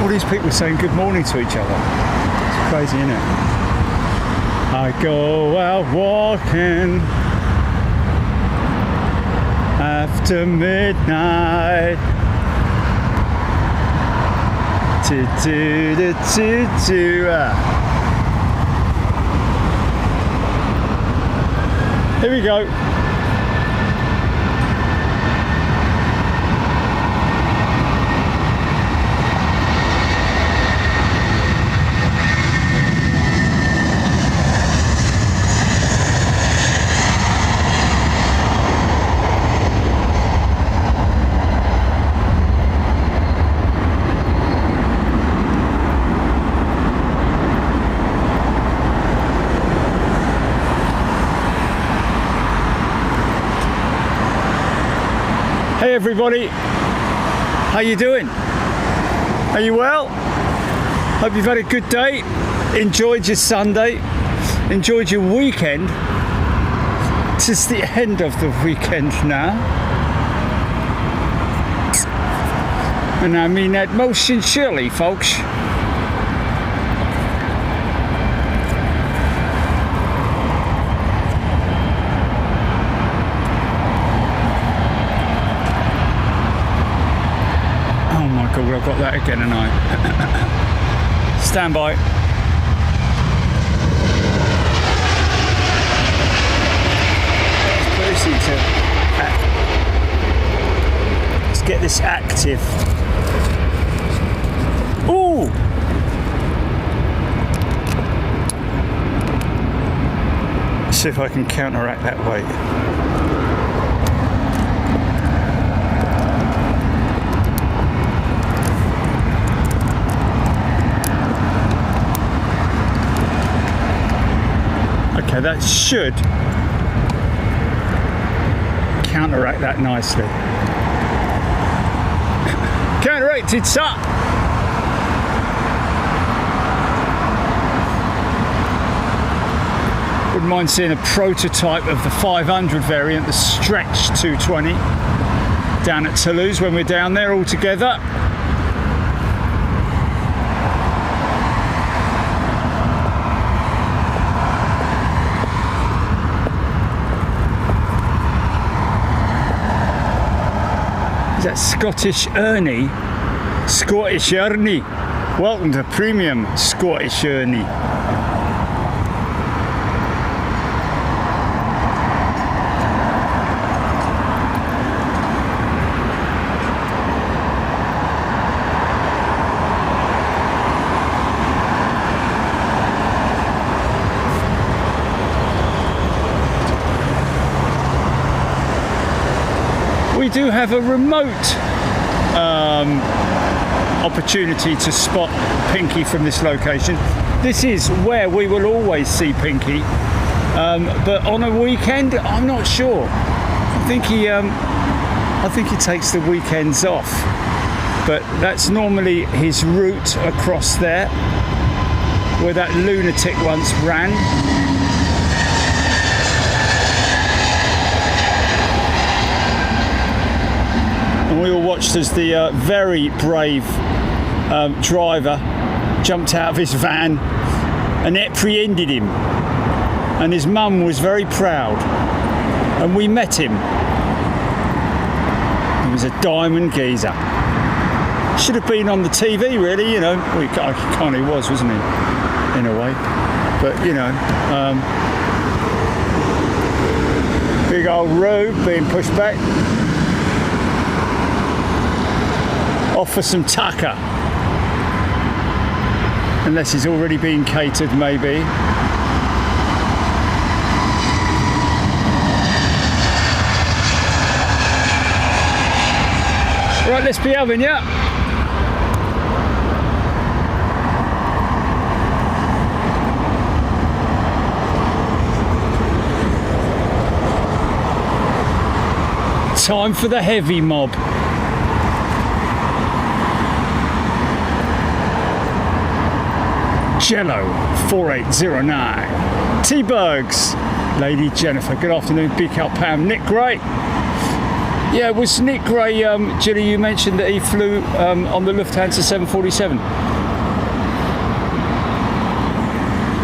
all these people saying good morning to each other. It's crazy, isn't it? I go out walking after midnight. Here we go. Hey everybody, how you doing? Are you well? Hope you've had a good day, enjoyed your Sunday, enjoyed your weekend. It's the end of the weekend now. And I mean that most sincerely, folks. I've got that again, and I stand by. Let's get this active. Ooh! Let's see if I can counteract that weight. Okay, that should counteract that nicely. Counteracted, sir! Wouldn't mind seeing a prototype of the 500 variant, the stretch 220, down at Toulouse when we're down there all together. Is that Scottish Ernie? Scottish Ernie. Welcome to Premium Scottish Ernie. We do have a remote opportunity to spot Pinky from this location. This is where we will always see Pinky, but on a weekend, I'm not sure. I think he takes the weekends off, but that's normally his route across there, where that lunatic once ran. We all watched as the very brave driver jumped out of his van and apprehended him, and his mum was very proud, and we met him. He was a diamond geezer. Should have been on the TV, really, you know. Well, he kind of was, wasn't he, in a way, but you know, big old Rube being pushed back. Off for some tucker, unless he's already been catered, maybe. Right, let's be having ya. Time for the heavy mob. Jello 4809, T-Bugs, Lady Jennifer, good afternoon, Big Up Pam, Nick Gray, Yeah, was Nick Gray, Gilly, you mentioned that he flew on the Lufthansa 747.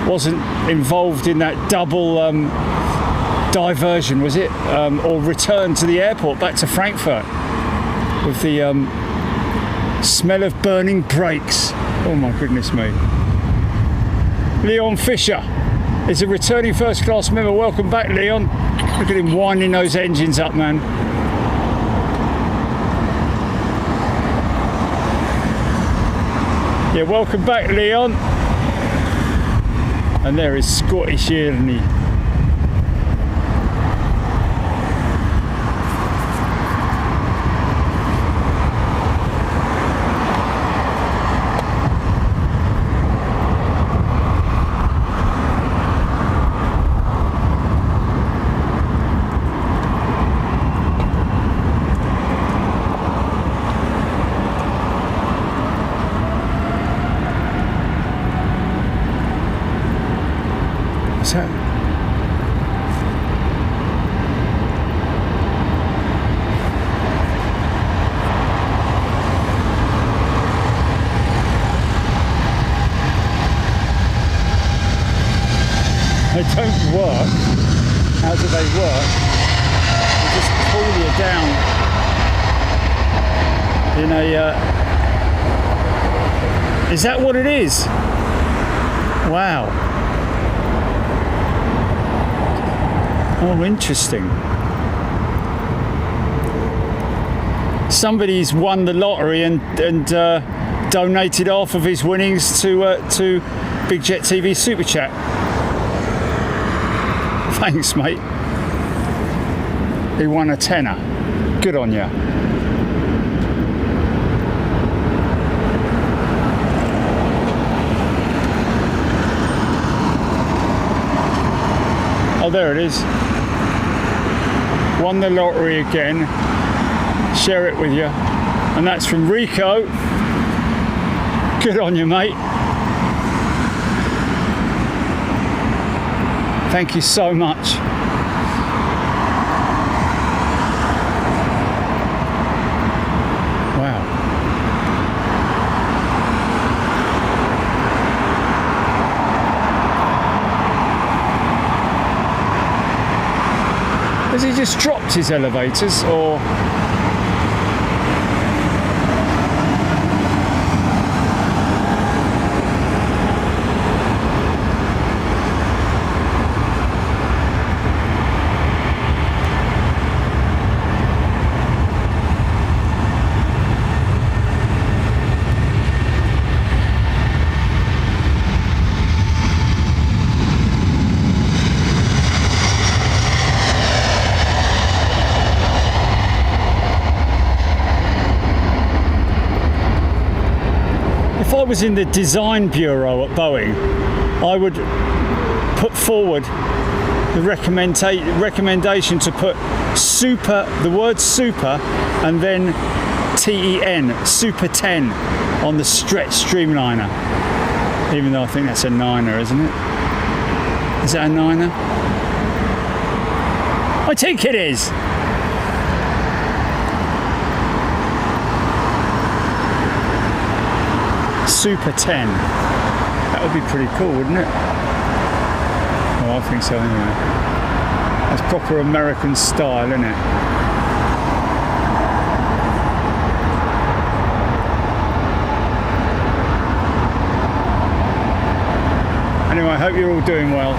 Wasn't involved in that double diversion, was it? Or return to the airport back to Frankfurt with the smell of burning brakes. Oh my goodness me. Leon Fisher is a returning first class member. Welcome back, Leon. Look at him winding those engines up, man. Yeah, welcome back, Leon. And there is Scottish Airlines. They don't work. How do they work? They just pull you down in a... Is that what it is? Wow. Oh, interesting. Somebody's won the lottery and donated half of his winnings to Big Jet TV Super Chat. Thanks, mate. He won a tenner. Good on ya. Oh, there it is. Won the lottery again. Share it with you. And that's from Rico. Good on you, mate. Thank you so much. Wow. Has he just dropped his elevators, or? If I was in the design bureau at Boeing, I would put forward the recommendation to put super, the word super, and then TEN, Super 10, on the stretch streamliner. Even though I think that's a 9er, isn't it? Is that a 9er? I think it is. Super 10. That would be pretty cool, wouldn't it? Well, I think so anyway. That's proper American style, isn't it? Anyway, I hope you're all doing well.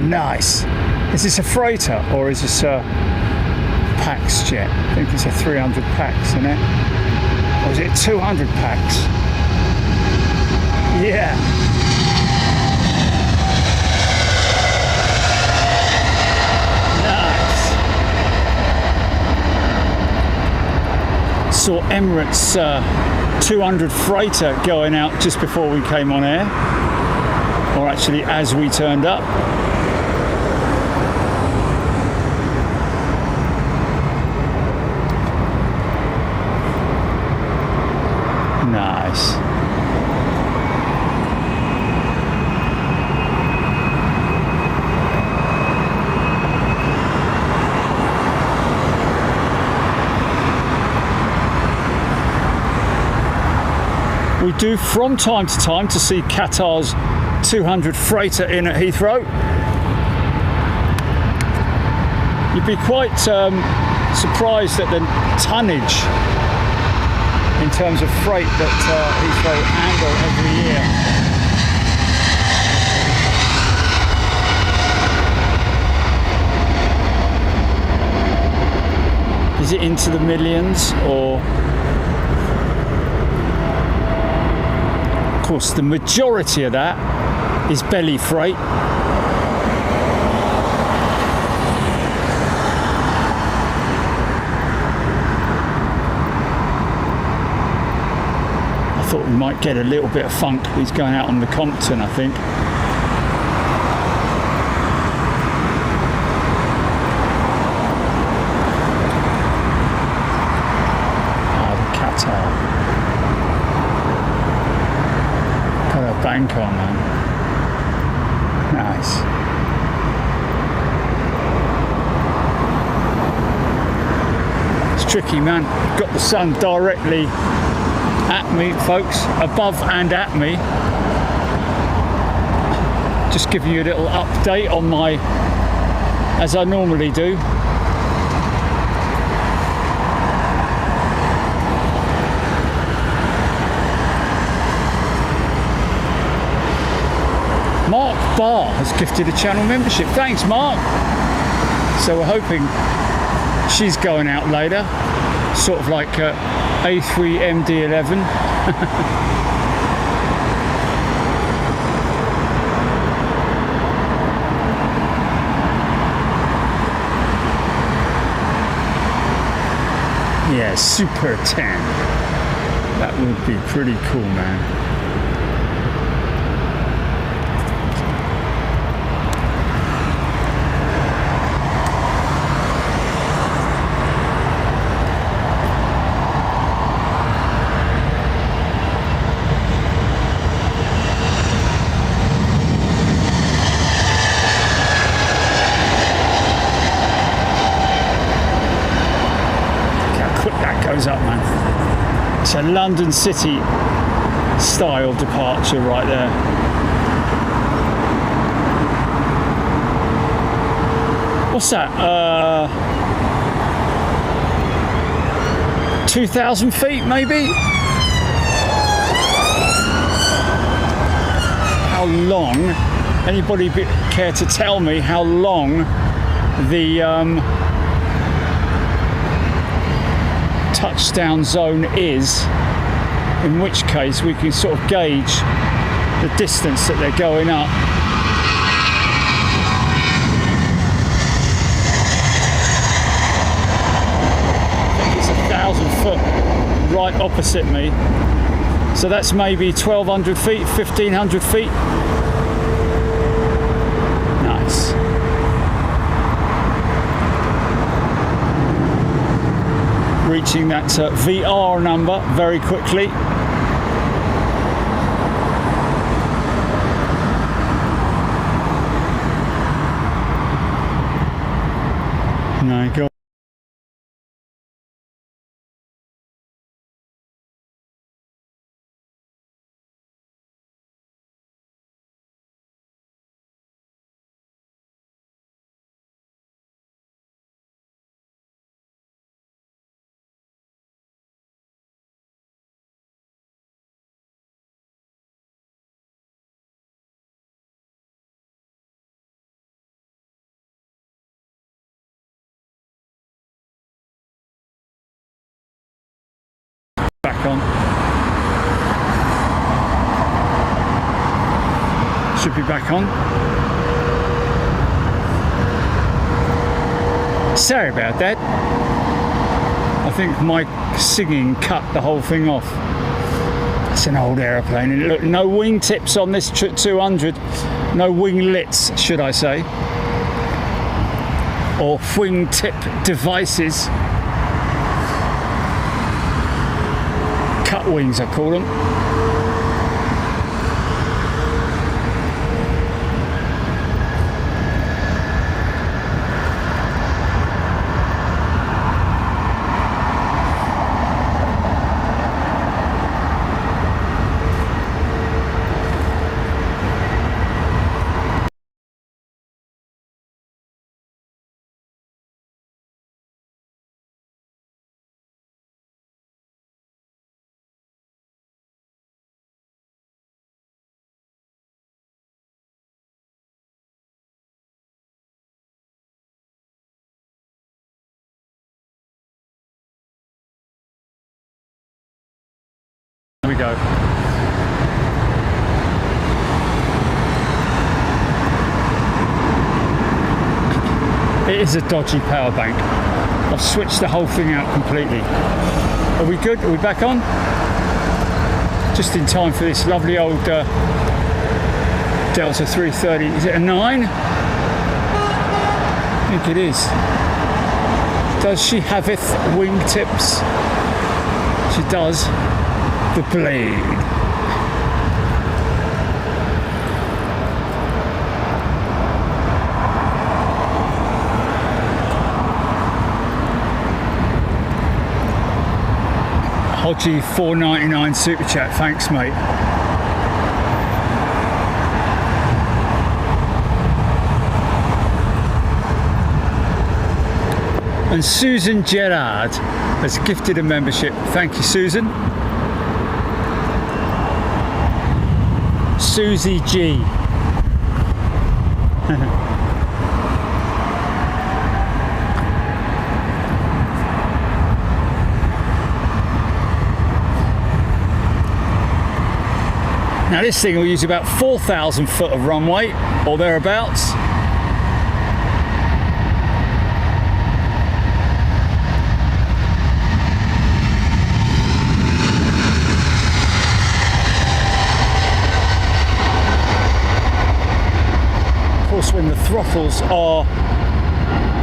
Yeah, nice. Is this a freighter or is this a Pax jet? I think it's a 300 Pax, isn't it? Or is it 200 Pax? Yeah. Nice. Saw Emirates 200 freighter going out just before we came on air, or actually as we turned up. Nice. We do from time to time to see Qatar's 200 freighter in at Heathrow. You'd be quite surprised at the tonnage in terms of freight that Heathrow handle every year. Is it into the millions, or? Of course, the majority of that is belly freight. I thought we might get a little bit of funk. He's going out on the Compton, I think. Ah, the Qatar. Put a bank on, man. Nice. It's tricky, man. Got the sun directly at me, folks, above and at me. Just giving you a little update on my, as I normally do. Mark Barr has gifted a channel membership. Thanks, Mark. So we're hoping she's going out later, sort of like A3MD11. Yeah, super tan. That would be pretty cool, man. Up, man. It's a London City style departure right there. What's that? 2,000 feet maybe? How long? Anybody care to tell me how long the touchdown zone is, in which case we can sort of gauge the distance that they're going up. I think it's 1,000 foot right opposite me, so that's maybe 1,200 feet, 1,500 feet. Nice. Reaching that VR number very quickly. No, go. back on. Should be back on. Sorry about that. I think my singing cut the whole thing off. It's an old aeroplane. And look, no wing tips on this 200. No winglets, should I say. Or wingtip devices. Cut wings, I call them. We go. It is a dodgy power bank. I've switched the whole thing out completely. Are we good? Are we back on? Just in time for this lovely old Delta 330. Is it a 9? I think it is. Does she haveth wingtips? She does. The blade. Hodgie 4.99 super chat. Thanks, mate. And Susan Gerard has gifted a membership. Thank you, Susan. Susie G. Now this thing will use about 4,000 foot of runway or thereabouts. When the throttles are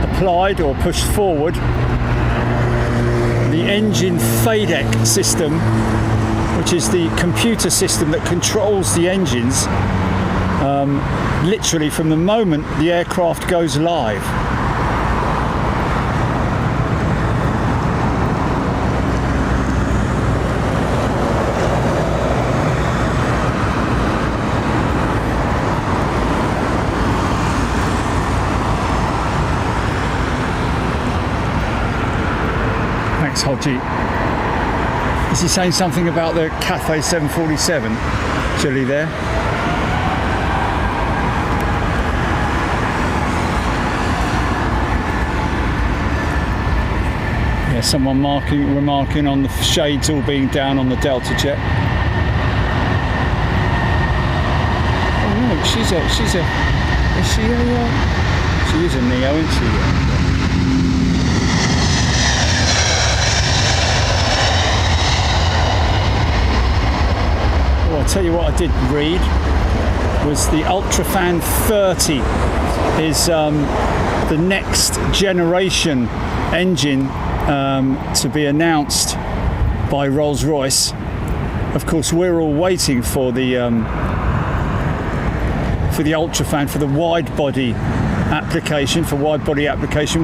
applied or pushed forward, the engine FADEC system, which is the computer system that controls the engines, literally from the moment the aircraft goes live. Hodgie. Is he saying something about the Cathay 747? Chilly there. Yeah, someone remarking on the shades all being down on the Delta jet. Oh no, she is a neo, isn't she? I'll tell you what I did read was the Ultrafan 30 is the next generation engine to be announced by Rolls-Royce. Of course, we're all waiting for the Ultrafan for the wide body application,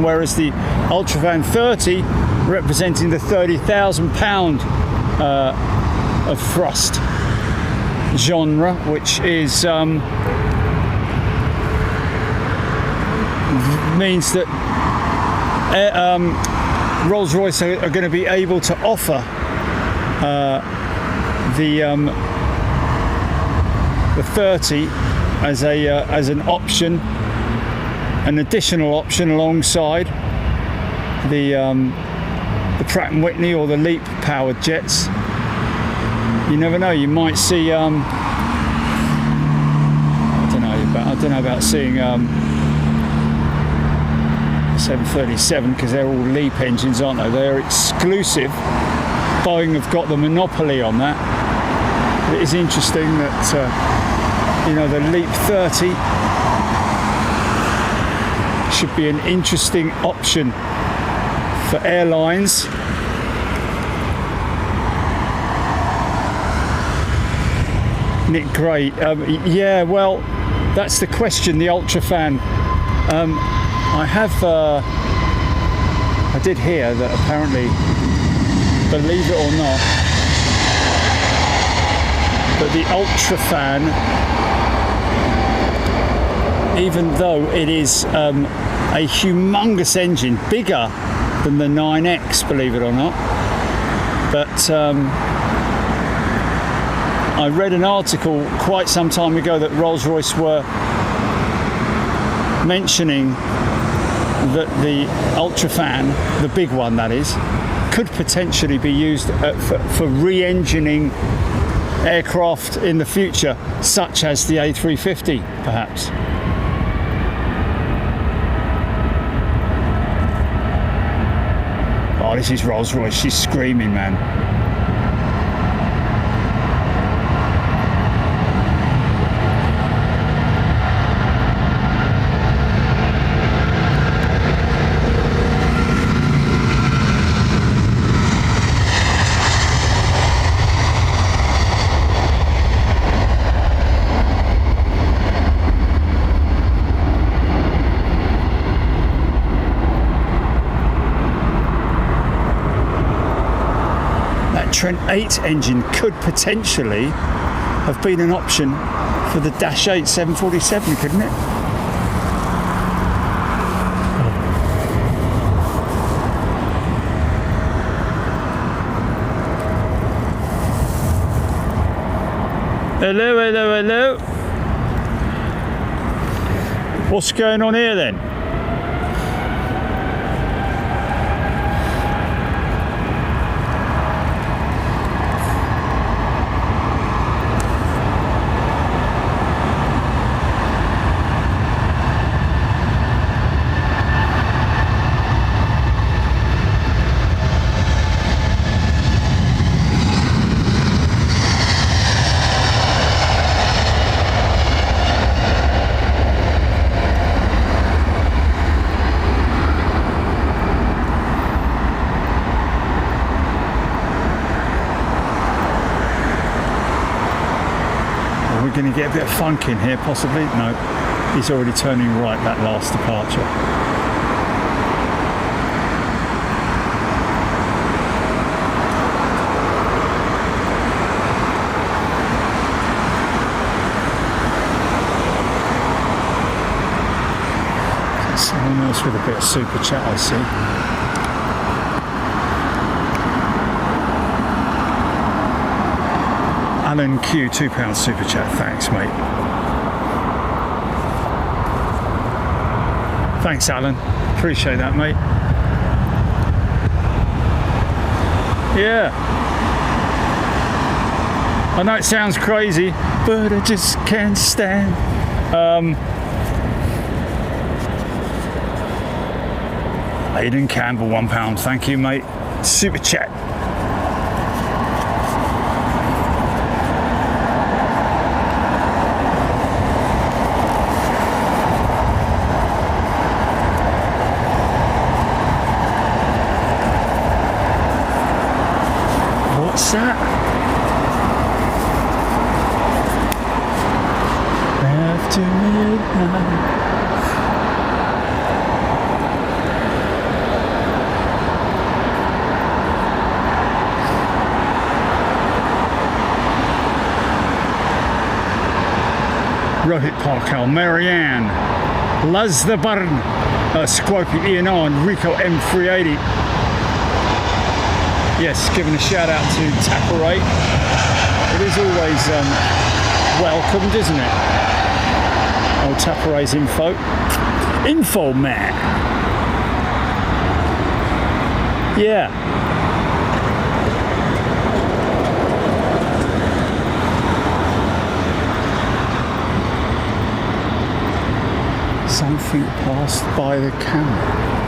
whereas the Ultrafan 30 representing the 30,000 pound of thrust genre, which is means that Rolls-Royce are going to be able to offer the 30 as an option, an additional option alongside the Pratt & Whitney or the LEAP powered jets. You never know. You might see. I don't know about seeing 737 because they're all LEAP engines, aren't they? They're exclusive. Boeing have got the monopoly on that. It is interesting that the LEAP 30 should be an interesting option for airlines. Nick Gray, yeah, well, that's the question, the ultra fan. I did hear that apparently, believe it or not, that the ultra fan, even though it is a humongous engine, bigger than the 9X, believe it or not, but I read an article quite some time ago that Rolls-Royce were mentioning that the ultrafan, the big one that is, could potentially be used for re-engineering aircraft in the future, such as the A350 perhaps. Oh, this is Rolls-Royce, she's screaming, man. Trent 8 engine could potentially have been an option for the Dash 8 747, couldn't it? Hello, hello, hello. What's going on here then? Going to get a bit of funk in here possibly. No, he's already turning right that last departure. Someone else with a bit of super chat, I see. Alan Q, £2 super chat. Thanks, mate. Thanks, Alan. Appreciate that, mate. Yeah. I know it sounds crazy, but I just can't stand. Aidan Campbell, £1. Thank you, mate. Super chat. What's that? After midnight. Rohit Parkal, Marianne, Luz the Burn, Squopy Ian on, Rico M380. Yes, giving a shout out to Taparay. It is always welcomed, isn't it? Oh, Taparay's info man. Yeah. Something passed by the camera.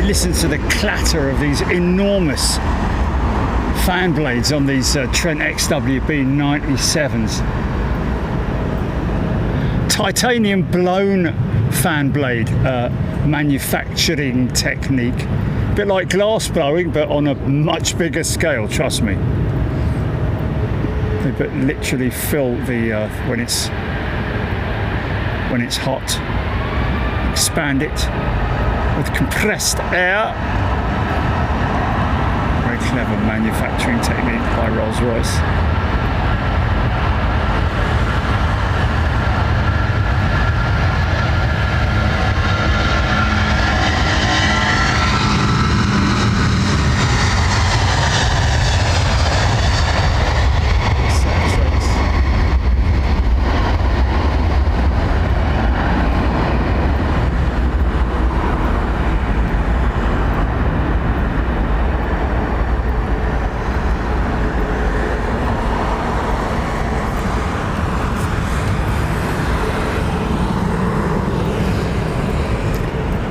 Listen to the clatter of these enormous fan blades on these Trent XWB 97s. Titanium blown fan blade manufacturing technique. A bit like glass blowing, but on a much bigger scale, trust me. They but literally fill the when it's hot, expand it with compressed air. Very clever manufacturing technique by Rolls-Royce.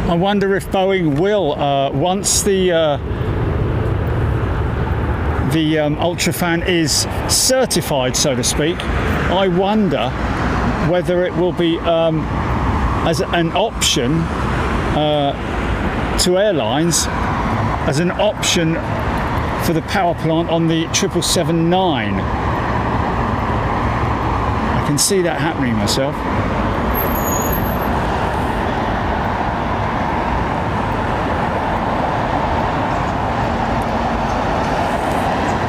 I wonder if Boeing will, once the UltraFan is certified, so to speak, I wonder whether it will be as an option to airlines, as an option for the power plant on the 777-9. I can see that happening myself.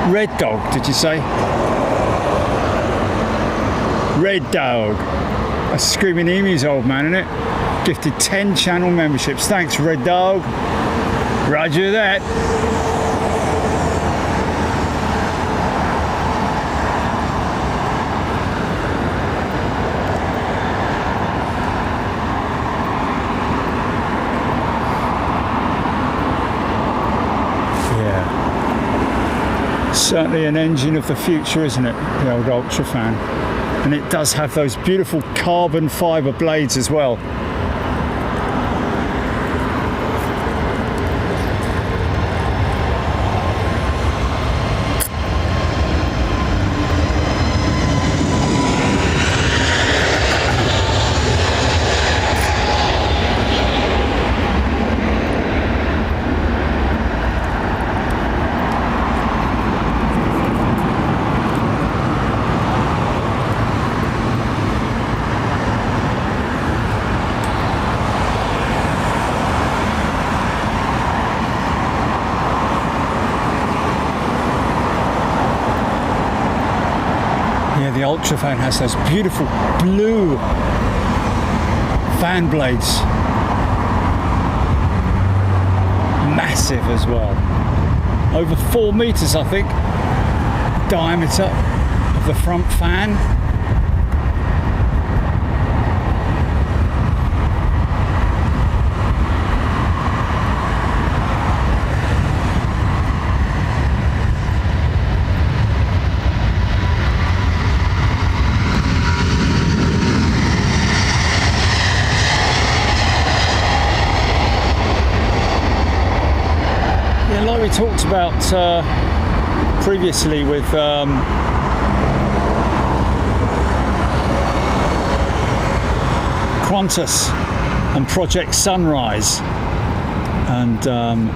Red Dog, did you say? Red Dog. That's Screaming Emu's old man, isn't it? Gifted 10 channel memberships. Thanks, Red Dog. Roger that. Certainly an engine of the future, isn't it? The old UltraFan. And it does have those beautiful carbon fibre blades as well. The UltraFan has those beautiful blue fan blades, massive as well, over 4 meters I think diameter of the front fan. Like we talked about previously with Qantas and Project Sunrise, and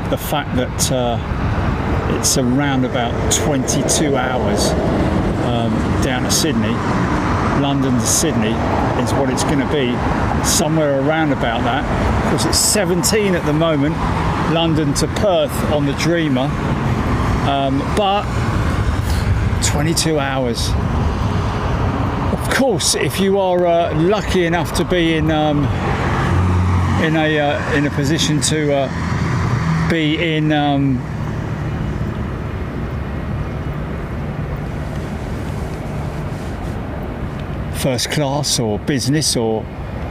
the fact that it's around about 22 hours down to Sydney. London to Sydney is what it's going to be, somewhere around about that. Of course, it's 17 at the moment. London to Perth on the Dreamer, but 22 hours. Of course, if you are lucky enough to be in a position to be in first class or business or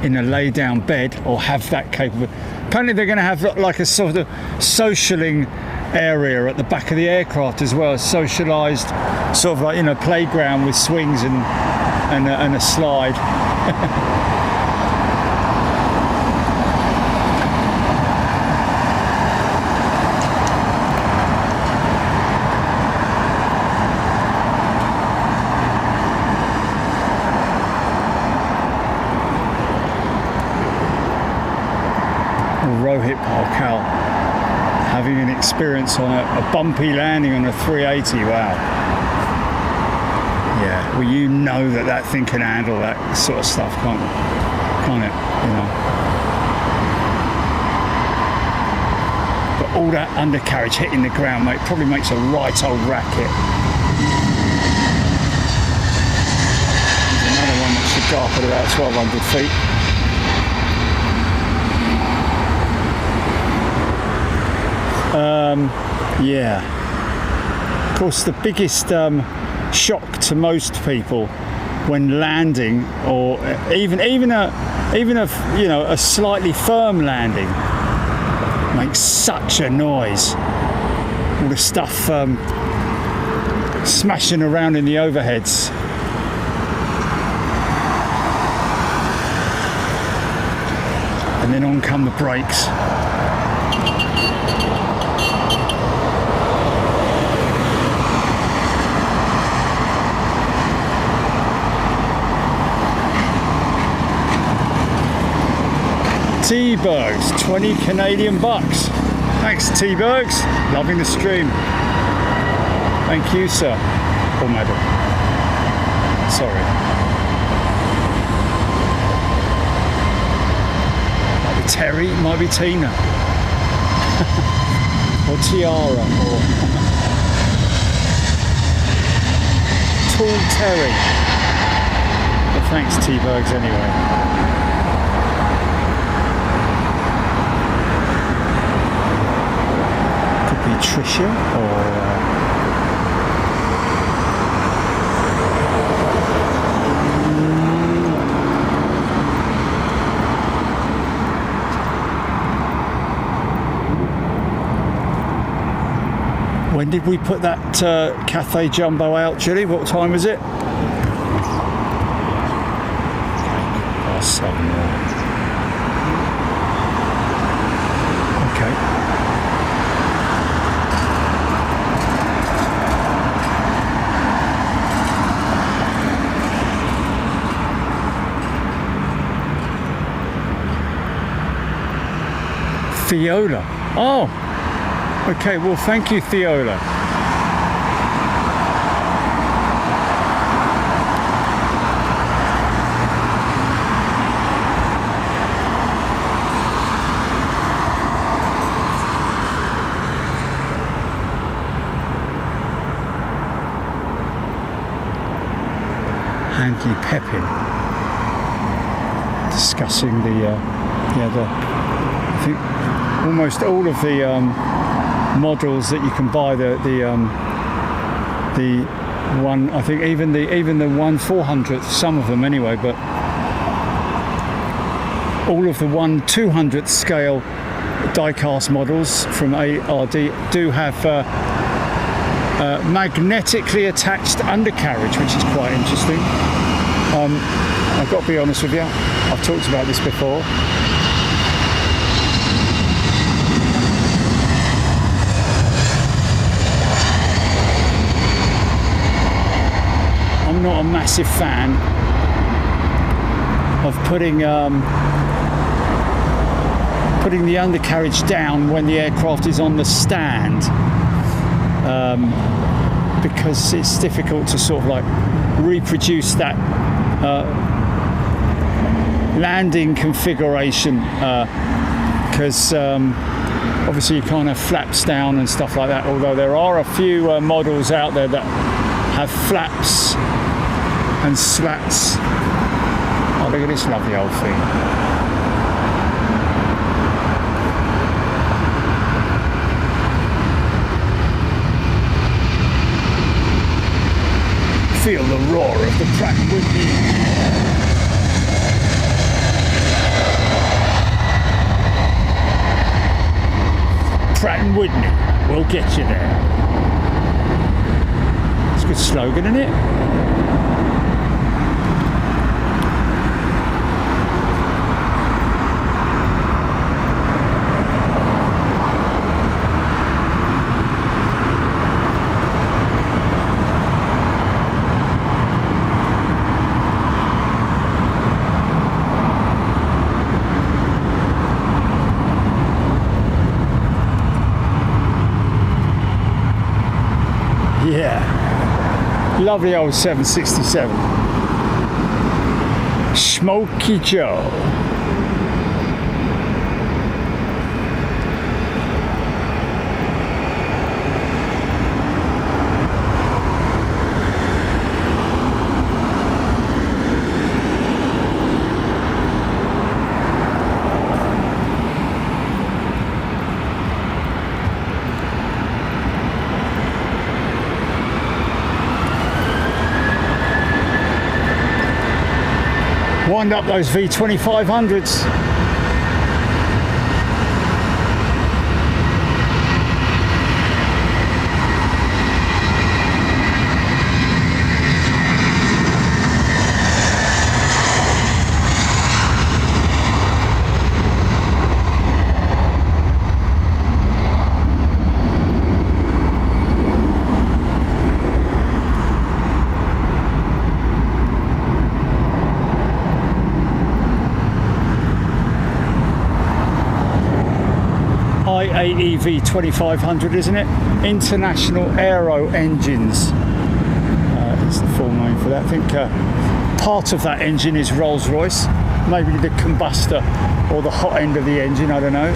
in a lay down bed or have that capable. Apparently they're going to have like a sort of socialing area at the back of the aircraft as well, a socialised sort of like, you know, playground with swings and a slide. Having an experience on a bumpy landing on a 380, wow. Yeah, well, you know that thing can handle that sort of stuff, can't it? You know. But all that undercarriage hitting the ground, mate, probably makes a right old racket. There's another one that should go up at about 1,200 feet. Yeah. Of course, the biggest shock to most people when landing, or even a you know, a slightly firm landing, makes such a noise. All the stuff smashing around in the overheads. And then on come the brakes. T-Bergs, 20 Canadian bucks. Thanks, T-Bergs. Loving the stream. Thank you, sir. Or madam. Sorry. Might be Terry, might be Tina. Or Tiara. Or Tall Terry. But thanks, T-Bergs, anyway. Tricia or when did we put that Cathay Jumbo out, Julie? What time was it? Past 7 now. Okay. Fiola. Oh, okay. Well, thank you, Fiola. Hanky Pepin discussing the I think almost all of the models that you can buy, the one, I think even the 1/400th, some of them anyway, but all of the 1/200th scale die-cast models from ARD do have magnetically attached undercarriage, which is quite interesting. I've got to be honest with you, I've talked about this before. I'm not a massive fan of putting the undercarriage down when the aircraft is on the stand, because it's difficult to sort of like reproduce that landing configuration, because obviously you can't have flaps down and stuff like that, although there are a few models out there that have flaps and slats. Oh, look at this lovely old thing. Feel the roar of the Pratt & Whitney. Pratt & Whitney will get you there. It's a good slogan, isn't it? Yeah, lovely old 767. Smoky Joe. Wind up those V2500s. IAE V2500, isn't it? International Aero Engines. That's the full name for that. I think part of that engine is Rolls-Royce. Maybe the combustor or the hot end of the engine, I don't know.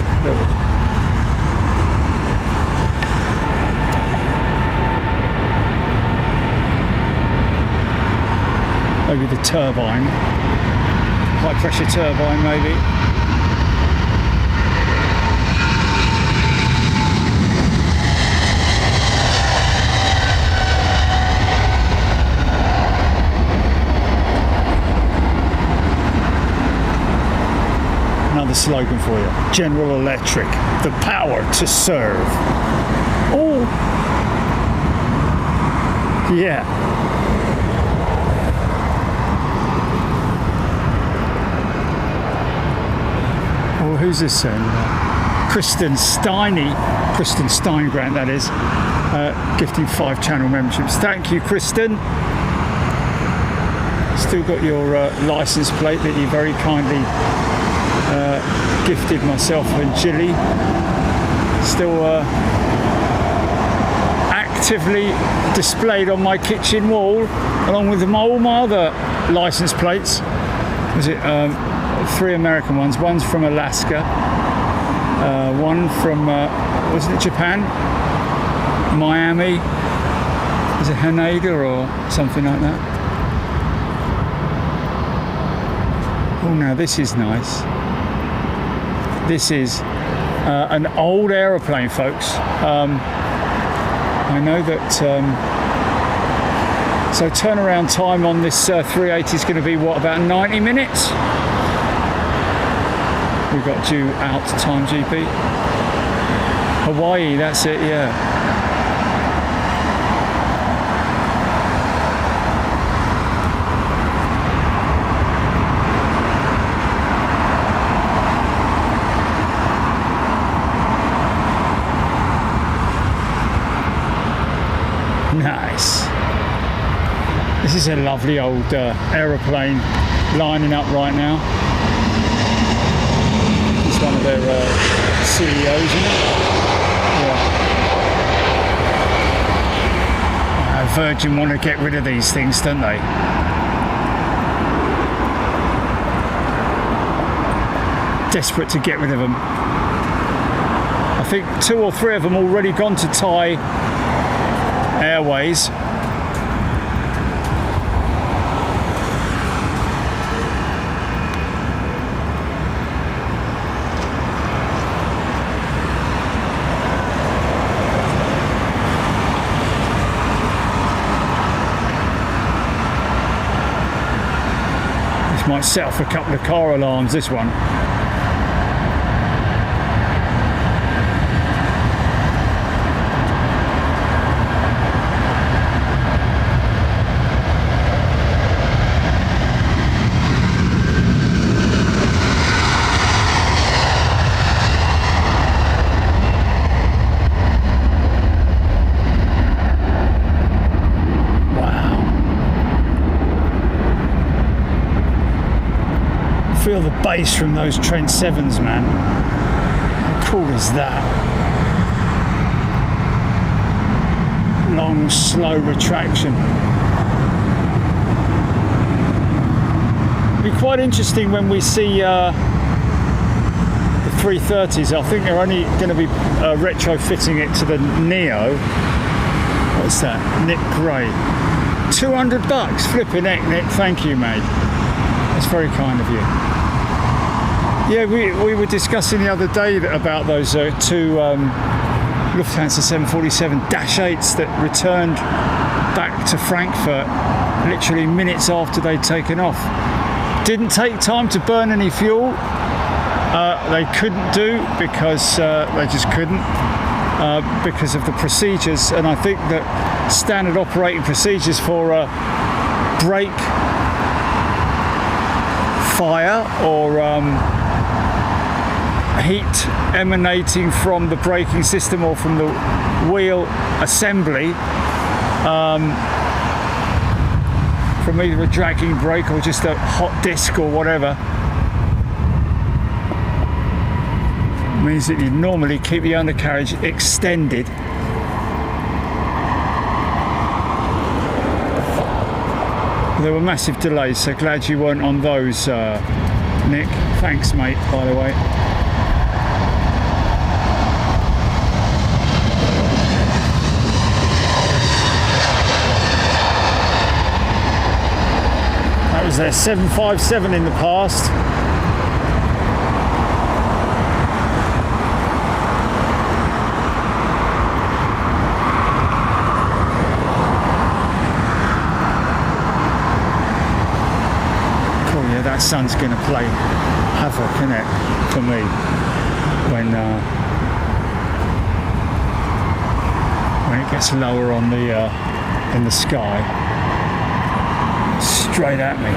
Maybe the turbine. High pressure turbine, maybe. Another slogan for you. General Electric, the power to serve. Oh, yeah. Oh, who's this then? Kristen Steingrant, that is. Gifting 5 channel memberships. Thank you, Kristen. Still got your license plate that you very kindly gifted myself and Jilly. Still actively displayed on my kitchen wall, along with all my other license plates. Was it 3 American ones? One's from Alaska, one from wasn't it Japan, Miami, is it Haneda or something like that? Oh, now this is nice. This is an old aeroplane, folks. I know that. So turnaround time on this 380 is going to be what, about 90 minutes? We've got due out time, GP. Hawaii, that's it, yeah. Nice. This is a lovely old aeroplane lining up right now. It's one of their CEOs, isn't it? Yeah. Virgin want to get rid of these things, don't they? Desperate to get rid of them. I think 2 or 3 of them already gone to Thai Airways. Might set off a couple of car alarms, this one. Feel the bass from those Trent 7s, man. How cool is that? Long, slow retraction. It'll be quite interesting when we see the 330s. I think they're only going to be retrofitting it to the Neo. What's that? Nick Gray. $200. Flipping heck, Nick. Thank you, mate. That's very kind of you. Yeah, we were discussing the other day about those two Lufthansa 747-8s that returned back to Frankfurt literally minutes after they'd taken off. Didn't take time to burn any fuel. They couldn't do because they just couldn't because of the procedures. And I think that standard operating procedures for brake fire or heat emanating from the braking system or from the wheel assembly, from either a dragging brake or just a hot disc or whatever, means that you normally keep the undercarriage extended. There were massive delays, so glad you weren't on those, Nick. Thanks, mate, by the way. That was their 757 in the past. That sun's going to play havoc, isn't it, for me, when it gets lower on the in the sky, straight at me.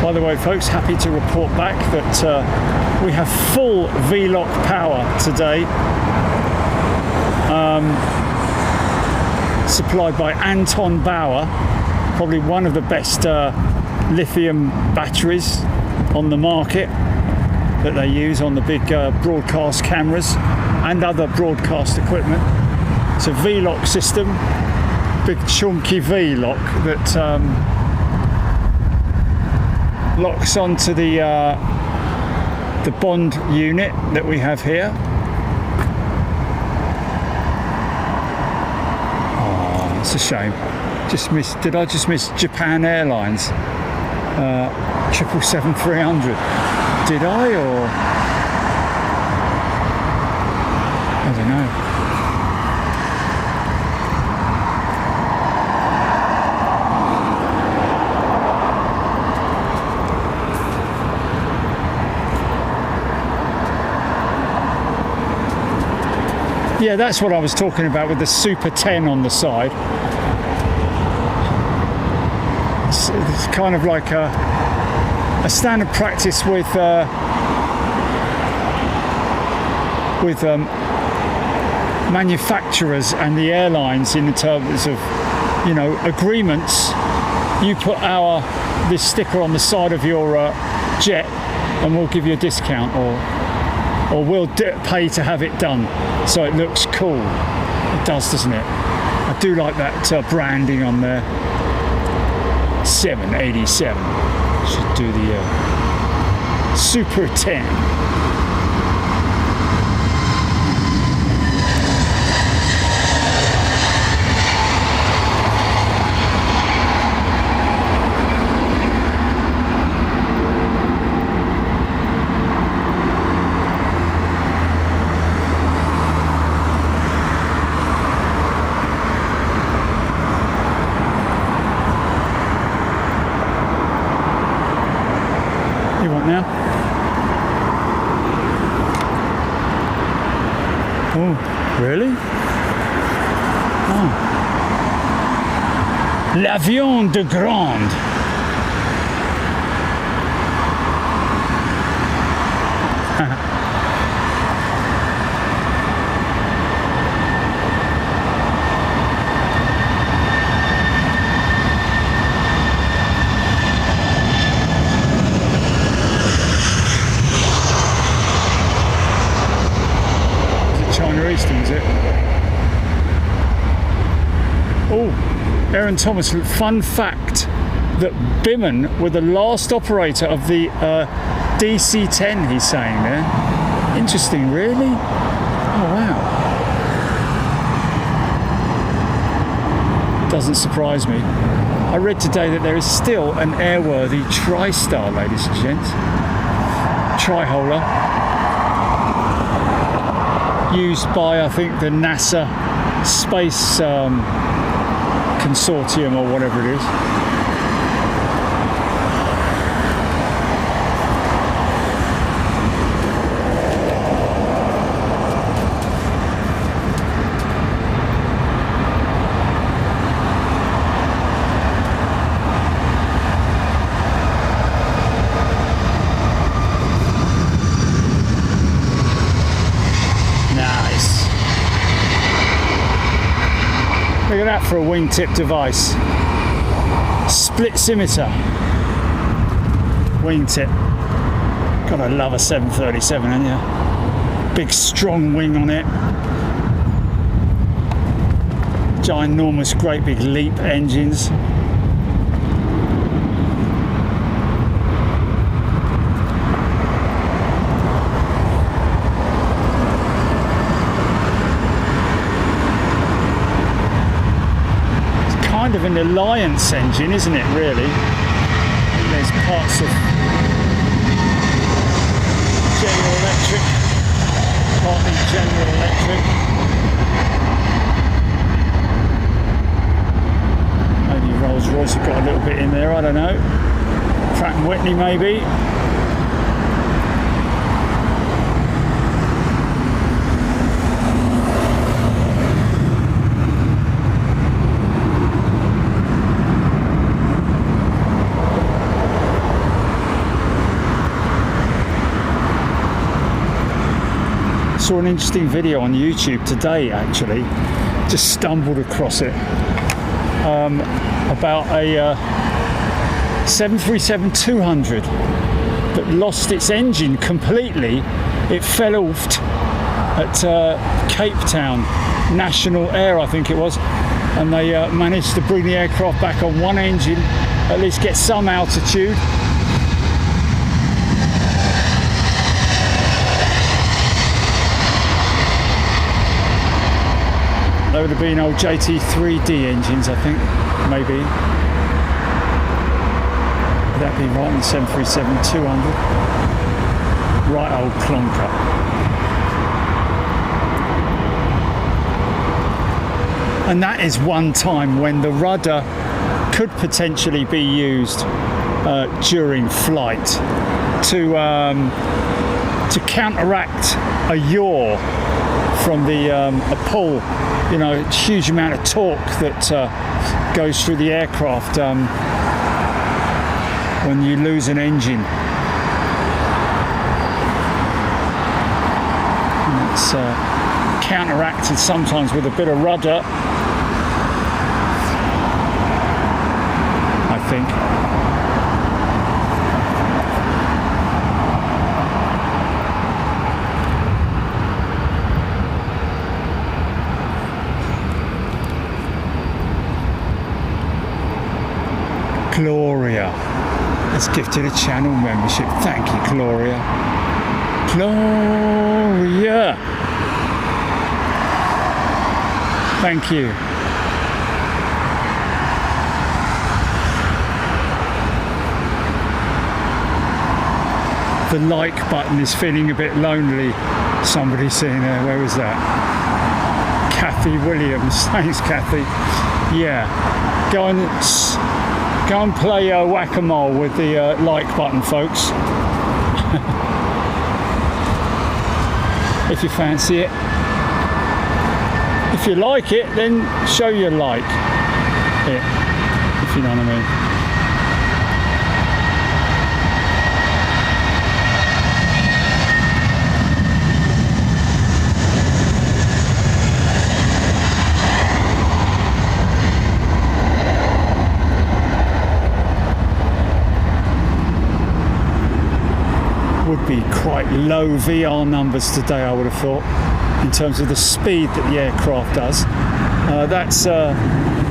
By the way, folks, happy to report back that we have full V-lock power today, supplied by Anton Bauer, probably one of the best lithium batteries on the market that they use on the big broadcast cameras and other broadcast equipment. It's a V-lock system, big chunky V-lock that locks onto the bond unit that we have here. Oh, it's a shame. Did I just miss Japan Airlines 777-300? Did I, or I don't know. Yeah, that's what I was talking about with the Super 10 on the side. It's kind of like a standard practice with manufacturers and the airlines in terms of, you know, agreements. You put this sticker on the side of your jet, and we'll give you a discount, or we'll pay to have it done, so it looks cool. It does, doesn't it? I do like that branding on there. 787. Should do the Super 10. Oh, really? Oh. L'avion de grande. Eastern, is it? Oh, Aaron Thomas, fun fact that Biman were the last operator of the DC-10, he's saying there. Interesting, really? Oh, wow. Doesn't surprise me. I read today that there is still an airworthy TriStar, ladies and gents. Tri-holer. Used by, I think, the NASA Space Consortium or whatever it is. Look at that for a wingtip device. Split scimitar. Wingtip. Gotta love a 737, ain't you? Big strong wing on it. Ginormous, great big LEAP engines. Kind of an Alliance engine, isn't it, really? There's parts of General Electric, partly General Electric. Maybe Rolls-Royce have got a little bit in there, I don't know. Pratt & Whitney, maybe. Saw an interesting video on YouTube today, actually, just stumbled across it, about a 737-200 that lost its engine completely. It fell off at Cape Town National Air, I think it was, and they managed to bring the aircraft back on one engine, at least get some altitude. They would have been old JT3D engines, I think, maybe. Would that be right on the 737-200? Right old clunker. And that is one time when the rudder could potentially be used during flight to counteract a yaw from the a pull. You know, huge amount of torque that goes through the aircraft when you lose an engine. And it's counteracted sometimes with a bit of rudder, I think. has gifted a channel membership. Thank you, Gloria. Gloria! Thank you. The like button is feeling a bit lonely. Somebody saying there, where was that? Kathy Williams. Thanks, Kathy. Yeah, go and play whack-a-mole with the like button, folks. If you fancy it. If you like it, then show you like it, if you know what I mean. Would be quite low VR numbers today, I would have thought, in terms of the speed that the aircraft does.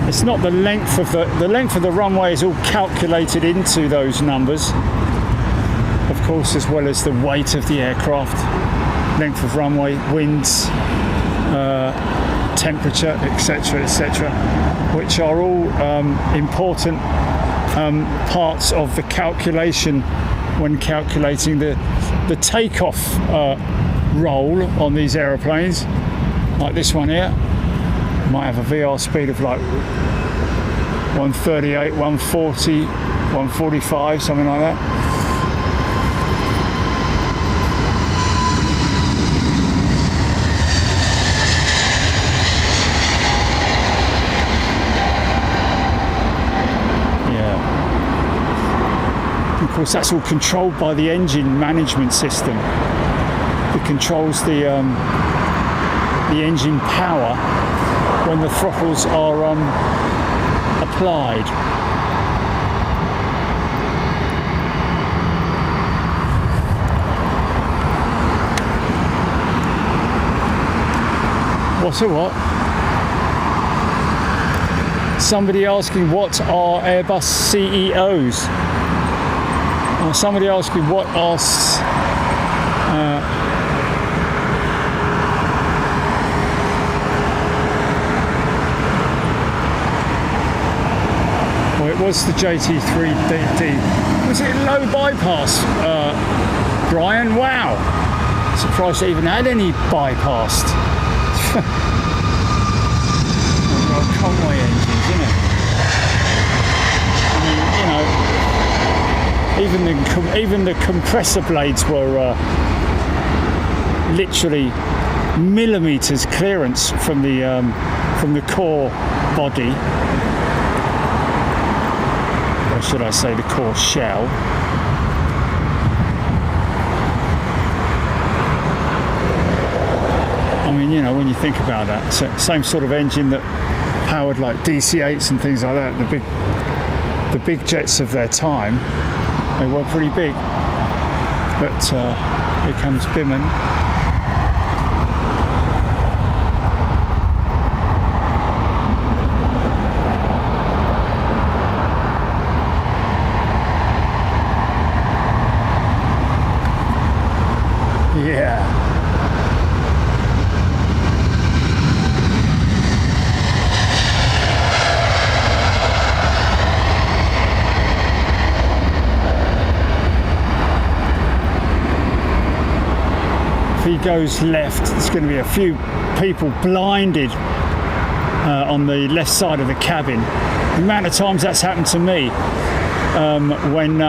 It's not the length of the length of the runway is all calculated into those numbers, of course, as well as the weight of the aircraft, length of runway, winds, temperature, etc., which are all important parts of the calculation when calculating the takeoff roll on these aeroplanes, like this one here. Might have a VR speed of like 138, 140, 145, something like that. Of course, that's all controlled by the engine management system. It controls the engine power when the throttles are applied. What's a what? Somebody asking what are Airbus CEOs? Or somebody asking what are well, it was the JT3D. Was it low bypass, Brian? Wow. Surprised they even had any bypassed. Conway engines, isn't it? I mean, you know, even the compressor blades were literally millimeters clearance from the core body, or should I say the core shell. I mean, you know, when you think about that, same sort of engine that powered like DC-8s and things like that, the big jets of their time, they were pretty big. But here comes Biman. Yeah. If he goes left, there's going to be a few people blinded on the left side of the cabin. The amount of times that's happened to me when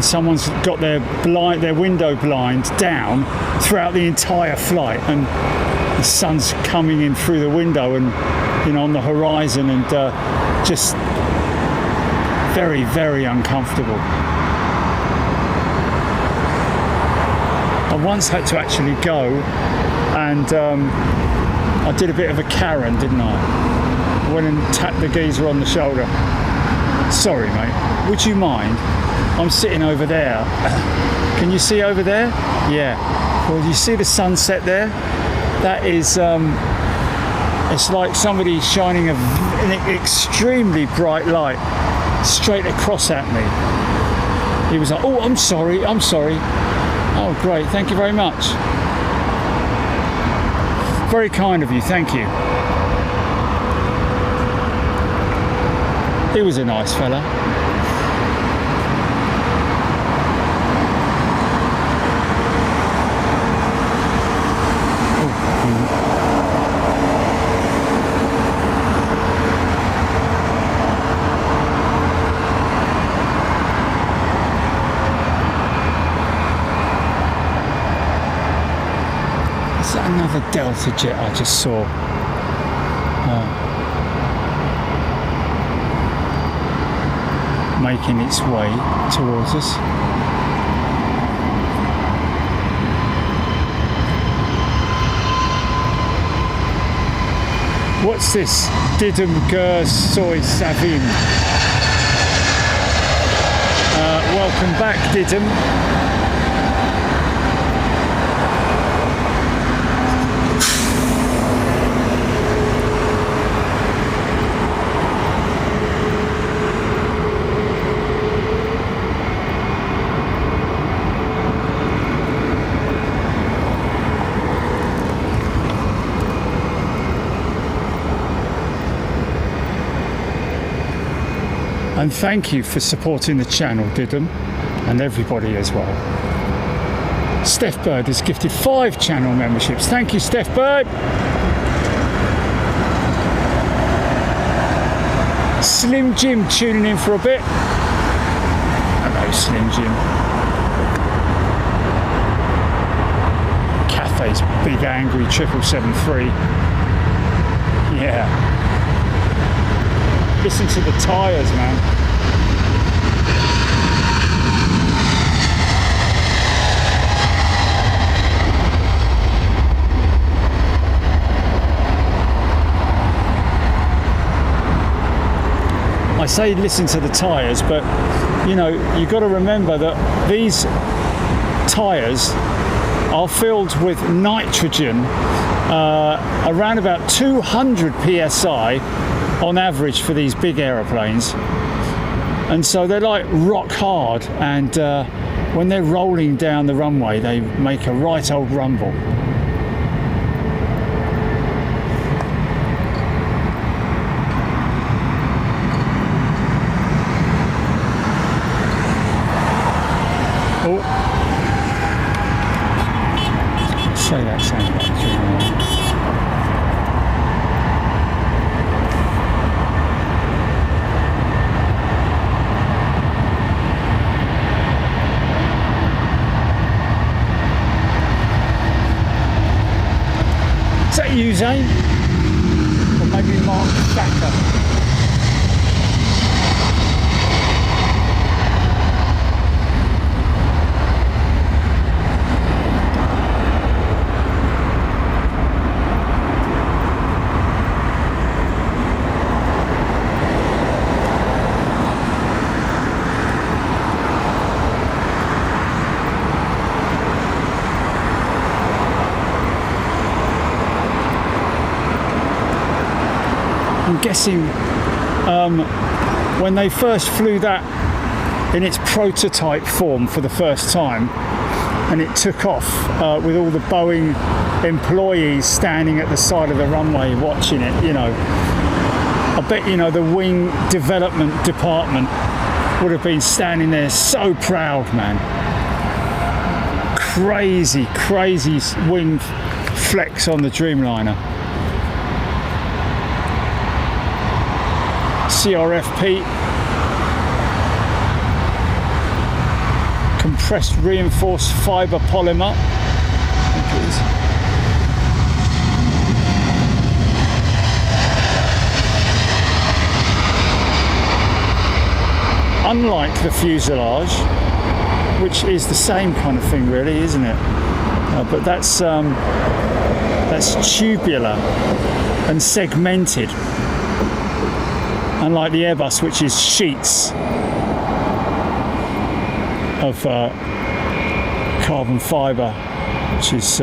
someone's got their window blind down throughout the entire flight, and the sun's coming in through the window and, you know, on the horizon, and just very, very uncomfortable. I once had to actually go and I did a bit of a Karen, didn't I? Went and tapped the geezer on the shoulder. Sorry, mate, would you mind? I'm sitting over there. Can you see over there? Yeah. Well, you see the sunset there? That is, it's like somebody shining an extremely bright light straight across at me. He was like, oh, I'm sorry. Oh, great, thank you very much. Very kind of you, thank you. He was a nice fella. Another Delta jet I just saw. Making its way towards us. What's this? Didum Gur Soy Savin. Welcome back, Didum. And thank you for supporting the channel, Didum, and everybody as well. Steph Bird has gifted 5 channel memberships. Thank you, Steph Bird. Slim Jim tuning in for a bit. Hello, Slim Jim. Cathay's big angry 777-3. Yeah. Listen to the tyres, man. I say listen to the tyres, but you know, you've got to remember that these tyres are filled with nitrogen around about 200 psi on average for these big aeroplanes, and so they're like rock hard, and when they're rolling down the runway they make a right old rumble. Oh, say that sounds like you, Zane? Or maybe Mark Thacker? I'm guessing when they first flew that in its prototype form for the first time, and it took off with all the Boeing employees standing at the side of the runway watching it, you know, I bet, you know, the wing development department would have been standing there so proud, man. Crazy wing flex on the Dreamliner. CRFP, compressed reinforced fibre polymer. Unlike the fuselage, which is the same kind of thing, really, isn't it? But that's tubular and segmented. Unlike the Airbus, which is sheets of carbon fibre, which is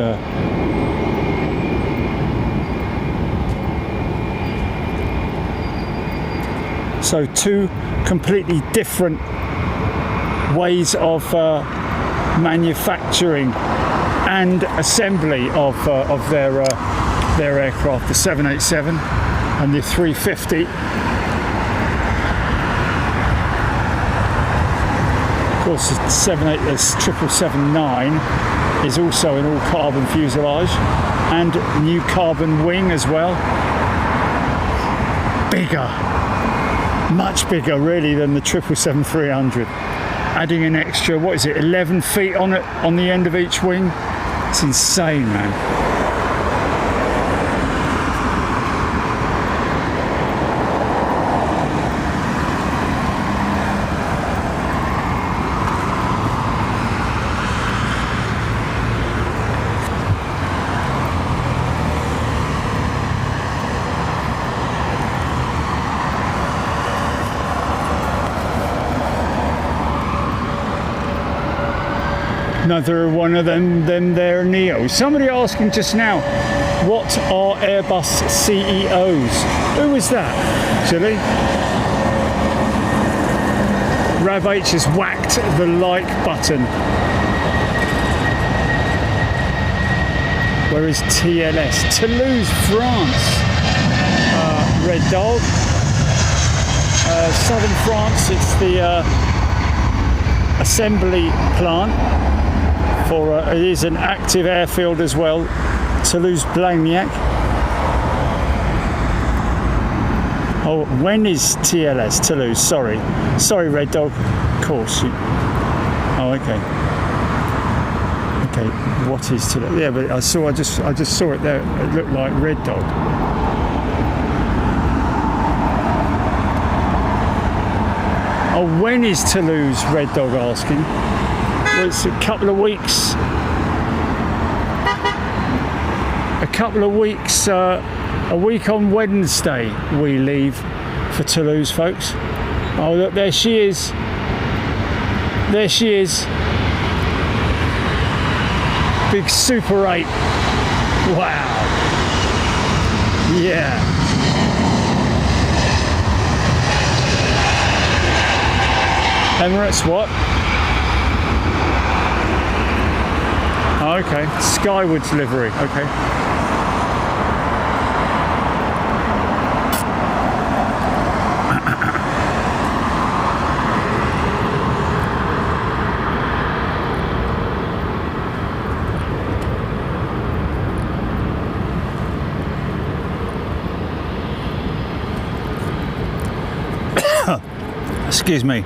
So two completely different ways of manufacturing and assembly of their aircraft, the 787 and the 350. Of course, the 777-9 is also an all-carbon fuselage and new carbon wing as well. Bigger, much bigger really than the 777-300. Adding an extra, what is it, 11 feet on it on the end of each wing. It's insane, man. Another one of them there Neos. Somebody asking just now, what are Airbus CEOs? Who was that, actually? Rav H has whacked the like button. Where is TLS? Toulouse, France. Red Dog. Southern France, it's the assembly plant. It is an active airfield as well, Toulouse-Blagnac. Oh, when is TLS? Toulouse, sorry, Red Dog. Of course. Oh, okay. Okay, what is Toulouse? Yeah, but I just saw it there. It looked like Red Dog. Oh, when is Toulouse? Red Dog asking. Well, it's a couple of weeks. A week on Wednesday we leave for Toulouse, folks. Oh, look, there she is. There she is. Big Super 8. Wow. Yeah. Emirates what? Oh, okay, Skywards livery, okay. Excuse me.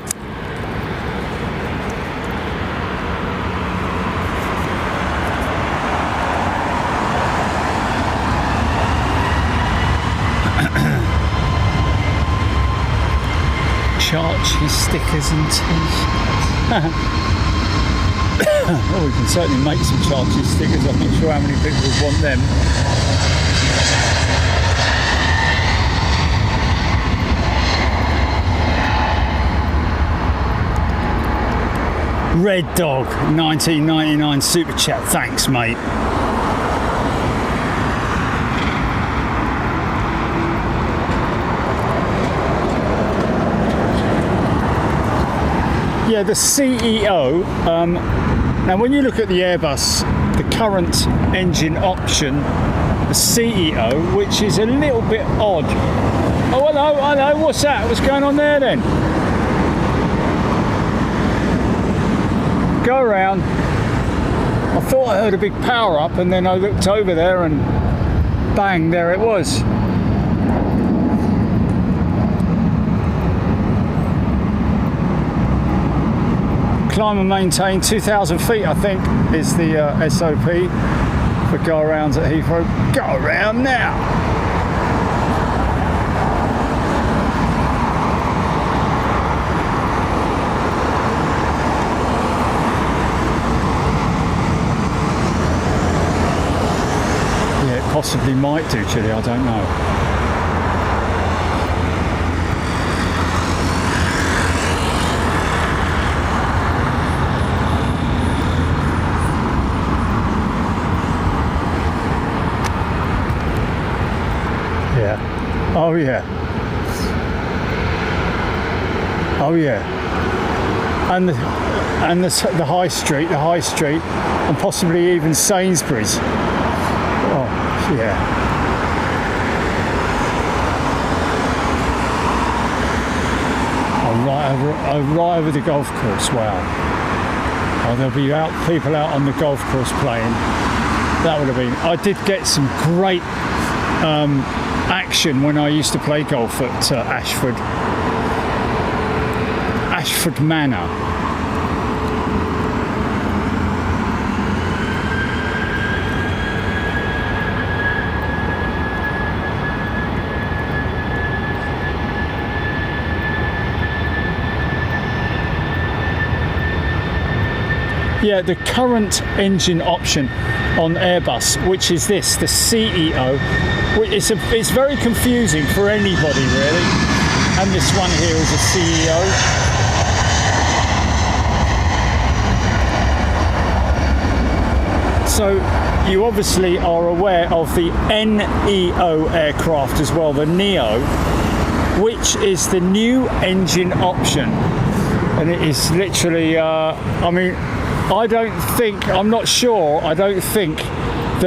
Charge his stickers and t-shirts. Well, we can certainly make some charge stickers. I'm not sure how many people would want them. Red Dog 1999 super chat. Thanks, mate. Yeah, the CEO, now when you look at the Airbus, the current engine option, the CEO, which is a little bit odd. Oh, hello, what's that? What's going on there then? Go around. I thought I heard a big power up and then I looked over there and bang, there it was. Climb and maintain 2,000 feet, I think, is the SOP for go arounds at Heathrow. Go around now. Yeah, it possibly might do, Chile, I don't know. Oh yeah. Oh yeah. And the high street, and possibly even Sainsbury's. Oh yeah. Right over the golf course. Wow. Oh, there'll be people out on the golf course playing. That would have been. I did get some great action when I used to play golf at Ashford Manor. Yeah, the current engine option on Airbus, which is this, the CEO, it's very confusing for anybody really. And this one here is a CEO. So you obviously are aware of the NEO aircraft as well, the Neo, which is the new engine option. And it is literally, I don't think that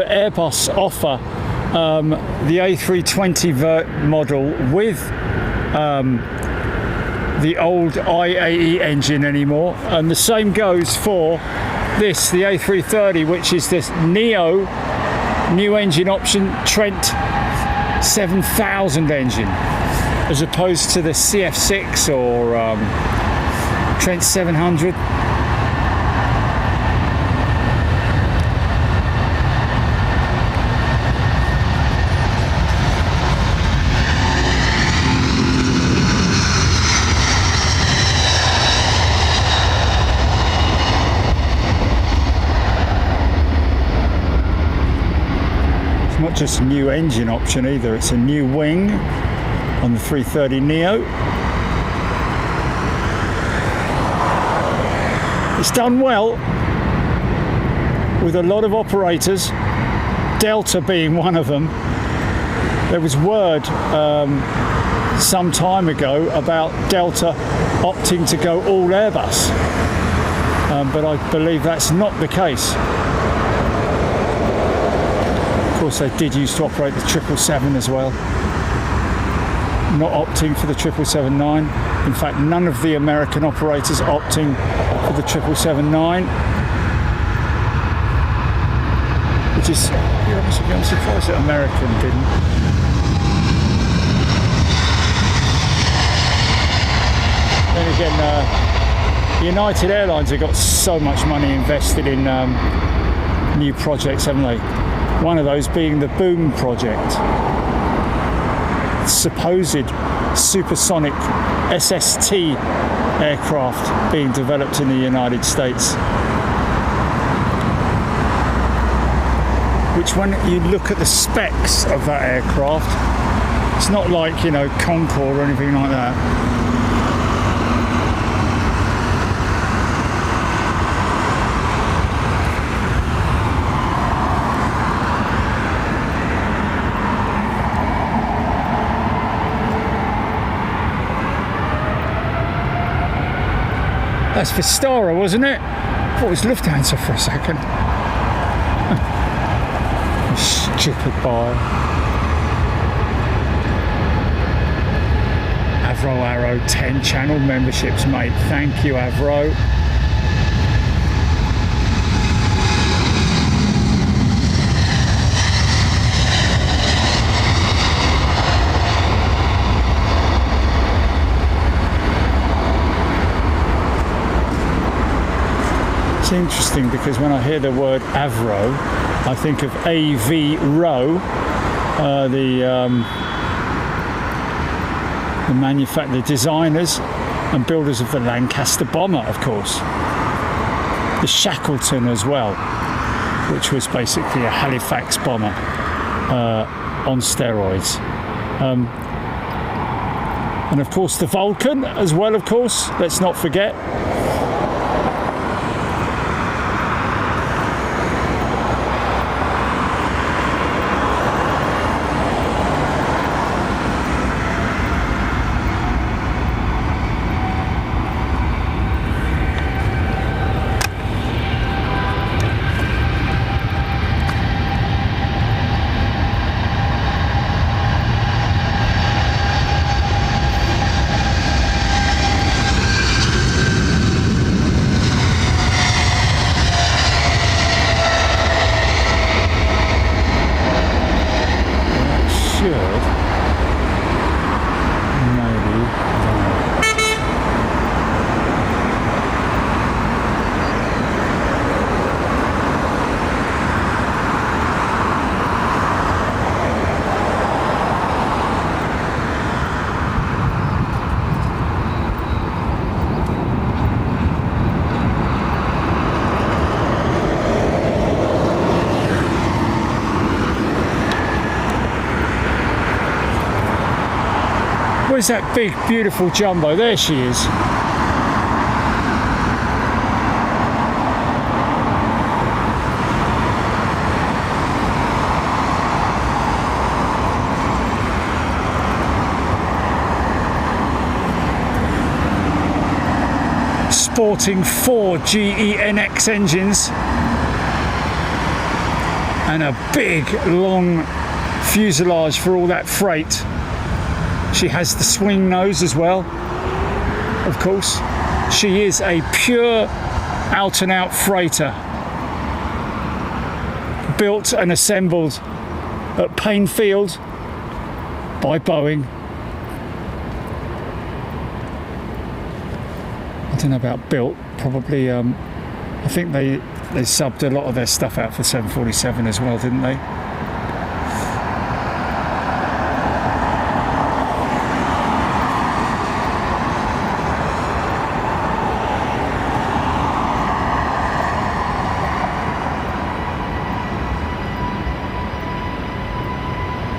Airbus offer the A320 model with the old I-80 engine anymore, and the same goes for this, the A330, which is this Neo new engine option Trent 7000 engine, as opposed to the CF6 or Trent 700. Not just a new engine option either, it's a new wing on the 330neo. It's done well with a lot of operators, Delta being one of them. There was word some time ago about Delta opting to go all Airbus, but I believe that's not the case. Of course, they did used to operate the 777 as well, not opting for the 777-9. In fact, none of the American operators opting for the 777-9, which is, I'm surprised that American didn't. Then again, United Airlines have got so much money invested in new projects, haven't they? One of those being the Boom project, supposed supersonic SST aircraft being developed in the United States. Which, when you look at the specs of that aircraft, it's not like, Concorde or anything like that. That's Vistara, wasn't it? I thought it was Lufthansa for a second. Stupid buyer. Avro Arrow 10 channel memberships, mate. Thank you, Avro. It's interesting because when I hear the word Avro, I think of AVRO, the designers and builders of the Lancaster bomber, of course. The Shackleton as well, which was basically a Halifax bomber on steroids. And of course the Vulcan as well, of course, let's not forget. Where's that big, beautiful jumbo? There she is. Sporting 4 GENX engines and a big, long fuselage for all that freight. She has the swing nose as well, of course. She is a pure out and out freighter, built and assembled at Painfield by Boeing. I don't know about built, probably I think they subbed a lot of their stuff out for 747 as well, didn't they?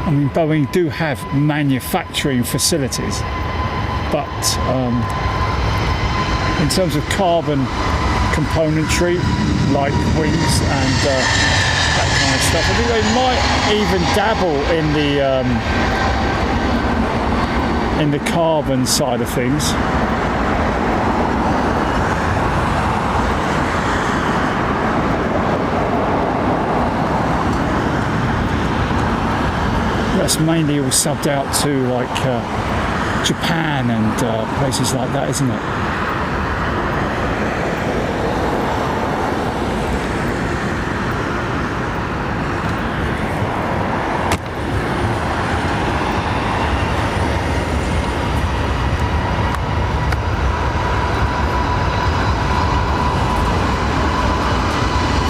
I mean, Boeing do have manufacturing facilities, but in terms of carbon componentry, like wings and that kind of stuff, I think they might even dabble in the carbon side of things. That's mainly all subbed out to like Japan and places like that, isn't it?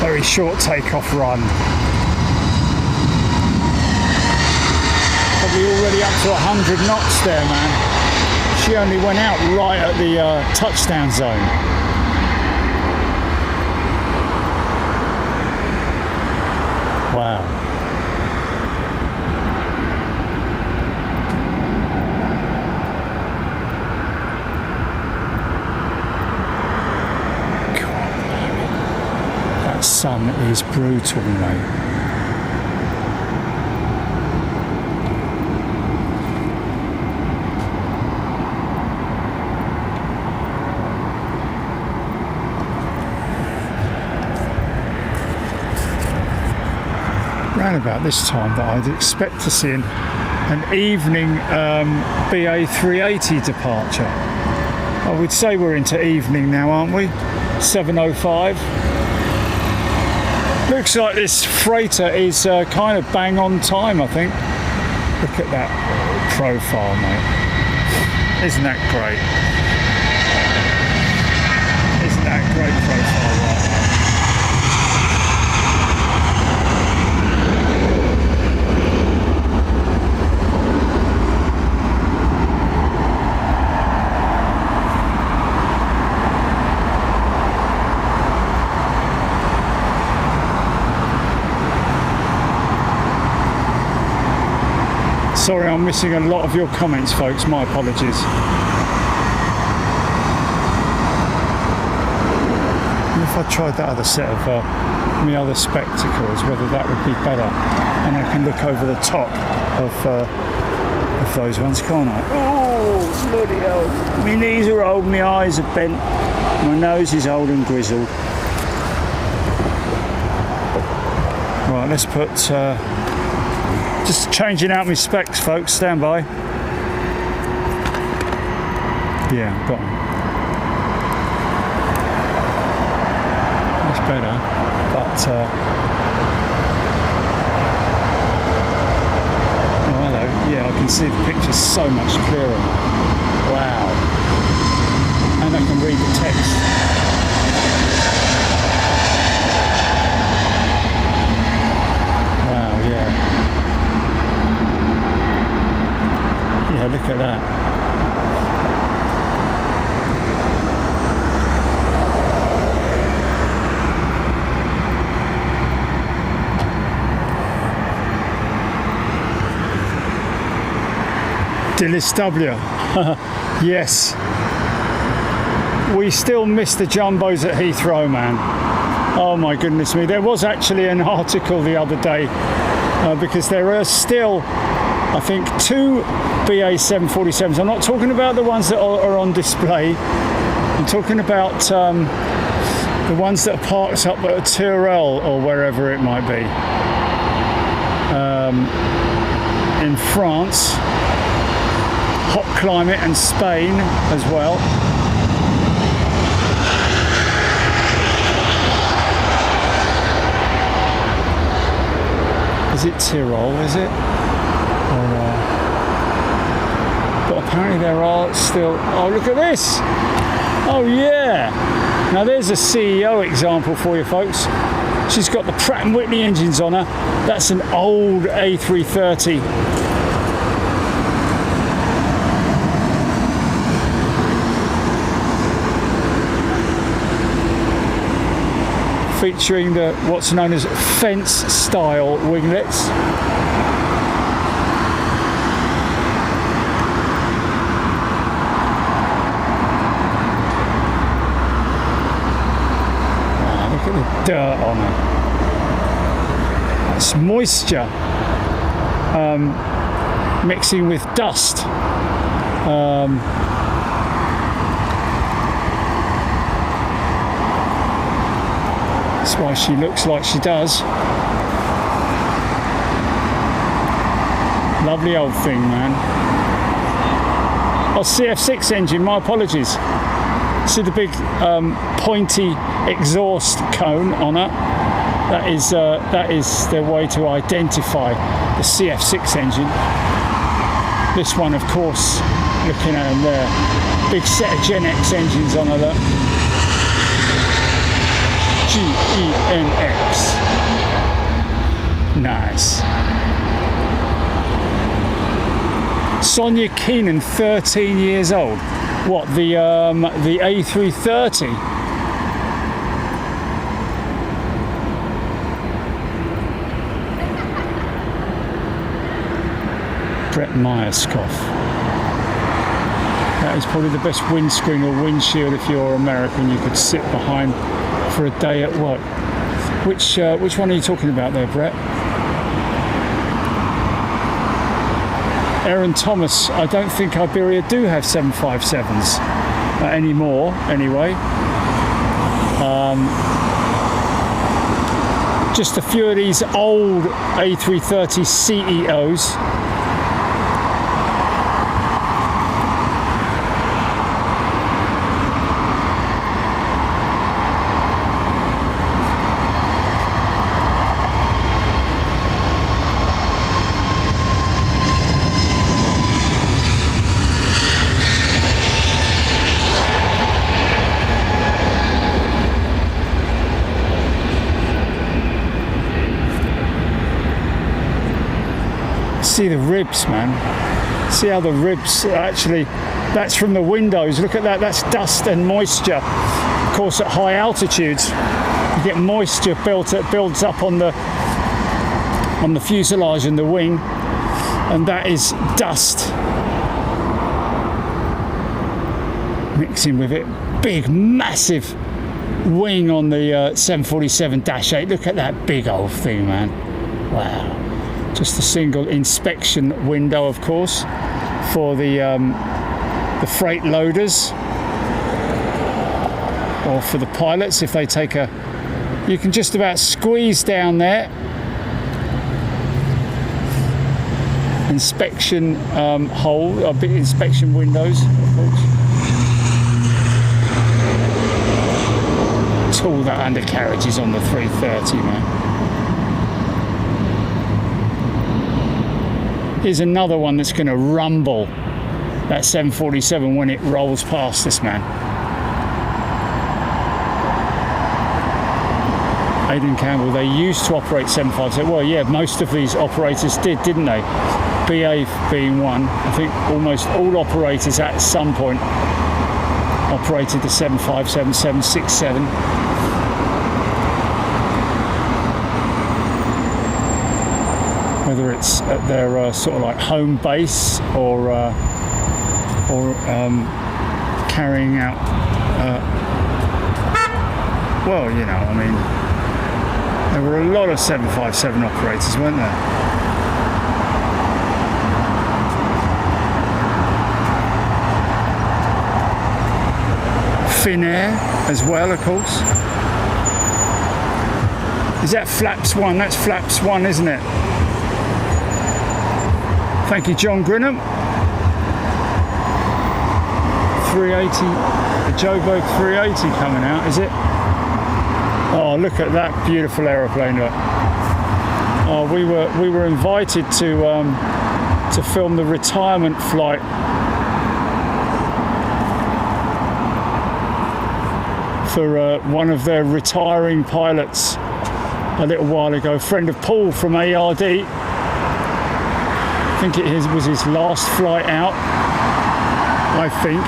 Very short takeoff run. Probably already up to 100 knots there, man. She only went out right at the touchdown zone. Wow. God, that sun is brutal, mate. Around about this time that I'd expect to see an evening BA380 departure. I would say we're into evening now, aren't we? 7:05. Looks like this freighter is kind of bang on time, I think. Look at that profile, mate. Isn't that great? Isn't that great profile right there? Sorry, I'm missing a lot of your comments, folks. My apologies. And if I tried that other set of my other spectacles, whether that would be better, and I can look over the top of those ones, can't I? Oh, bloody hell! My knees are old, my eyes are bent, my nose is old and grizzled. Right, let's put. Just changing out my specs, folks. Stand by. Yeah, got them. That's better, but oh, hello. Yeah, I can see the picture so much clearer. Wow. And I can read the text. Wow, yeah. Yeah, look at that. Delistable. Yes. We still miss the jumbos at Heathrow, man. Oh my goodness me. There was actually an article the other day because there are still, I think, 2 BA 747s. I'm not talking about the ones that are on display. I'm talking about the ones that are parked up at Tyrrell or wherever it might be. In France, hot climate, and Spain as well. Is it Tyrrell, is it? Or, but apparently there are still... Oh, look at this! Oh, yeah! Now there's a CEO example for you, folks. She's got the Pratt & Whitney engines on her. That's an old A330. Featuring the what's known as fence style winglets. Oh, look at the dirt on her. That's moisture mixing with dust. That's why she looks like she does. Lovely old thing, man. Oh, CF6 engine, my apologies. See the big pointy exhaust cone on it? That is their way to identify the CF6 engine. This one, of course, looking at them there. Big set of Gen X engines on her, look. GENX. Nice. Sonia Keenan, 13 years old. What, the A330? Brett Myerscough. That is probably the best windscreen or windshield if you're American you could sit behind for a day at work. Which one are you talking about there, Brett? Aaron Thomas, I don't think Iberia do have 757s anymore, anyway. Just a few of these old A330 CEOs. See the ribs, man. See how the ribs actually, that's from the windows. Look at that, that's dust and moisture. Of course, at high altitudes, you get moisture builds up on the fuselage and the wing, and that is dust mixing with it. Big, massive wing on the 747-8. Look at that big old thing, man. Wow. Just a single inspection window, of course, for the freight loaders or for the pilots if they take a. You can just about squeeze down there. Inspection hole, or bit inspection windows, of course. All that undercarriage is on the 330, man. Here's another one that's going to rumble that 747 when it rolls past this, man. Aidan Campbell, they used to operate 757. Well, yeah, most of these operators did, didn't they? BA being one. I think almost all operators at some point operated the 757, 767. Whether it's at their sort of like home base or or carrying out, well, you know, I mean, there were a lot of 757 operators, weren't there? Finnair as well, of course. Is that Flaps 1? That's Flaps 1, isn't it? Thank you, John Grinham. 380, the Joburg 380 coming out, is it? Oh, look at that beautiful aeroplane, look. Oh, we were invited to film the retirement flight for one of their retiring pilots a little while ago. A friend of Paul from ARD. I think it was his last flight out, I think.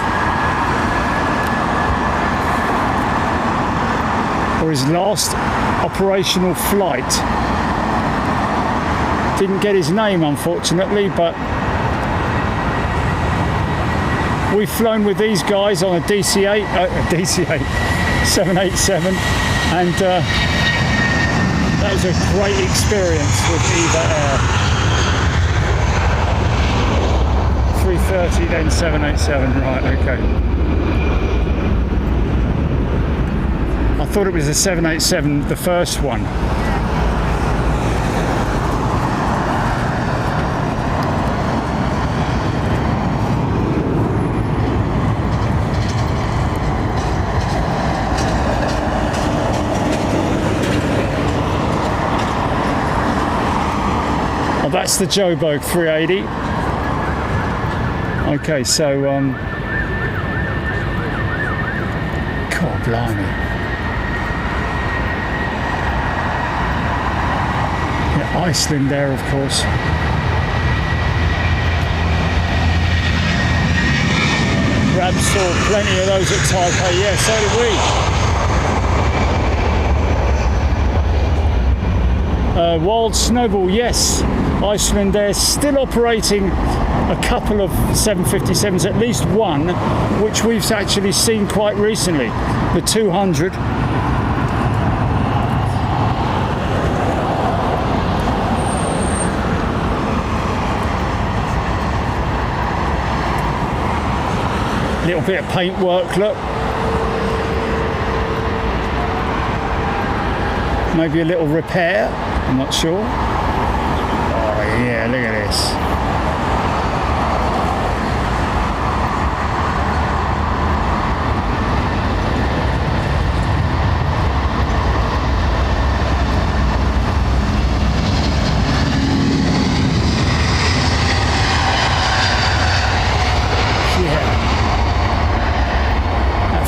Or his last operational flight. Didn't get his name, unfortunately, but we've flown with these guys on a DC-8, 787, and that was a great experience with EVA Air. 330, then 787, right, okay. I thought it was a 787, the first one. Oh, that's the Joburg 380. Okay, so, God blimey. Iceland there, of course. Rab saw plenty of those at Taipei. Yeah, so did we. Wild Snowball, yes. Iceland there, still operating a couple of 757s, at least one, which we've actually seen quite recently. The 200. Little bit of paintwork, look. Maybe a little repair, I'm not sure. Oh yeah, look at this.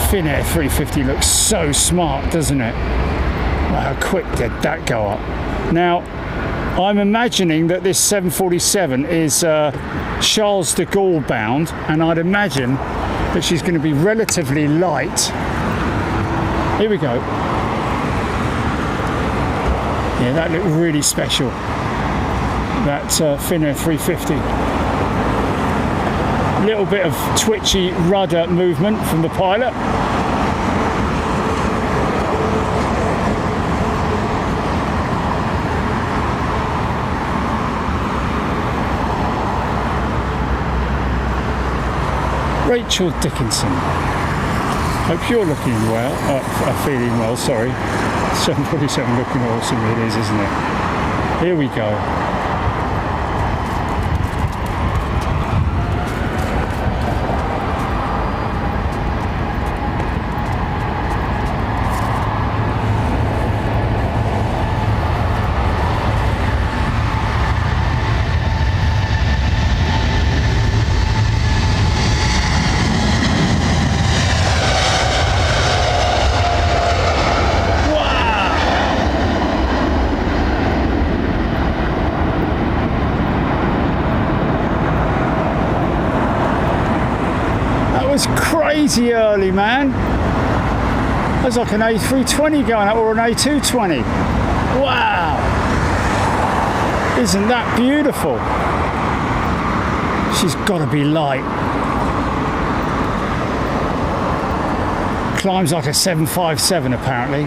Finnair 350 looks so smart, doesn't it? Wow, how quick did that go up? Now, I'm imagining that this 747 is Charles de Gaulle bound, and I'd imagine that she's going to be relatively light. Here we go. Yeah, that looked really special. That Finnair 350. Little bit of twitchy rudder movement from the pilot. Rachel Dickinson. Hope you're looking well. Feeling well, sorry. 747 looking awesome it is, isn't it? Here we go. Crazy early, man. That's like an A320 going up, or an A220. Wow, isn't that beautiful? She's got to be light. climbs like a 757 apparently.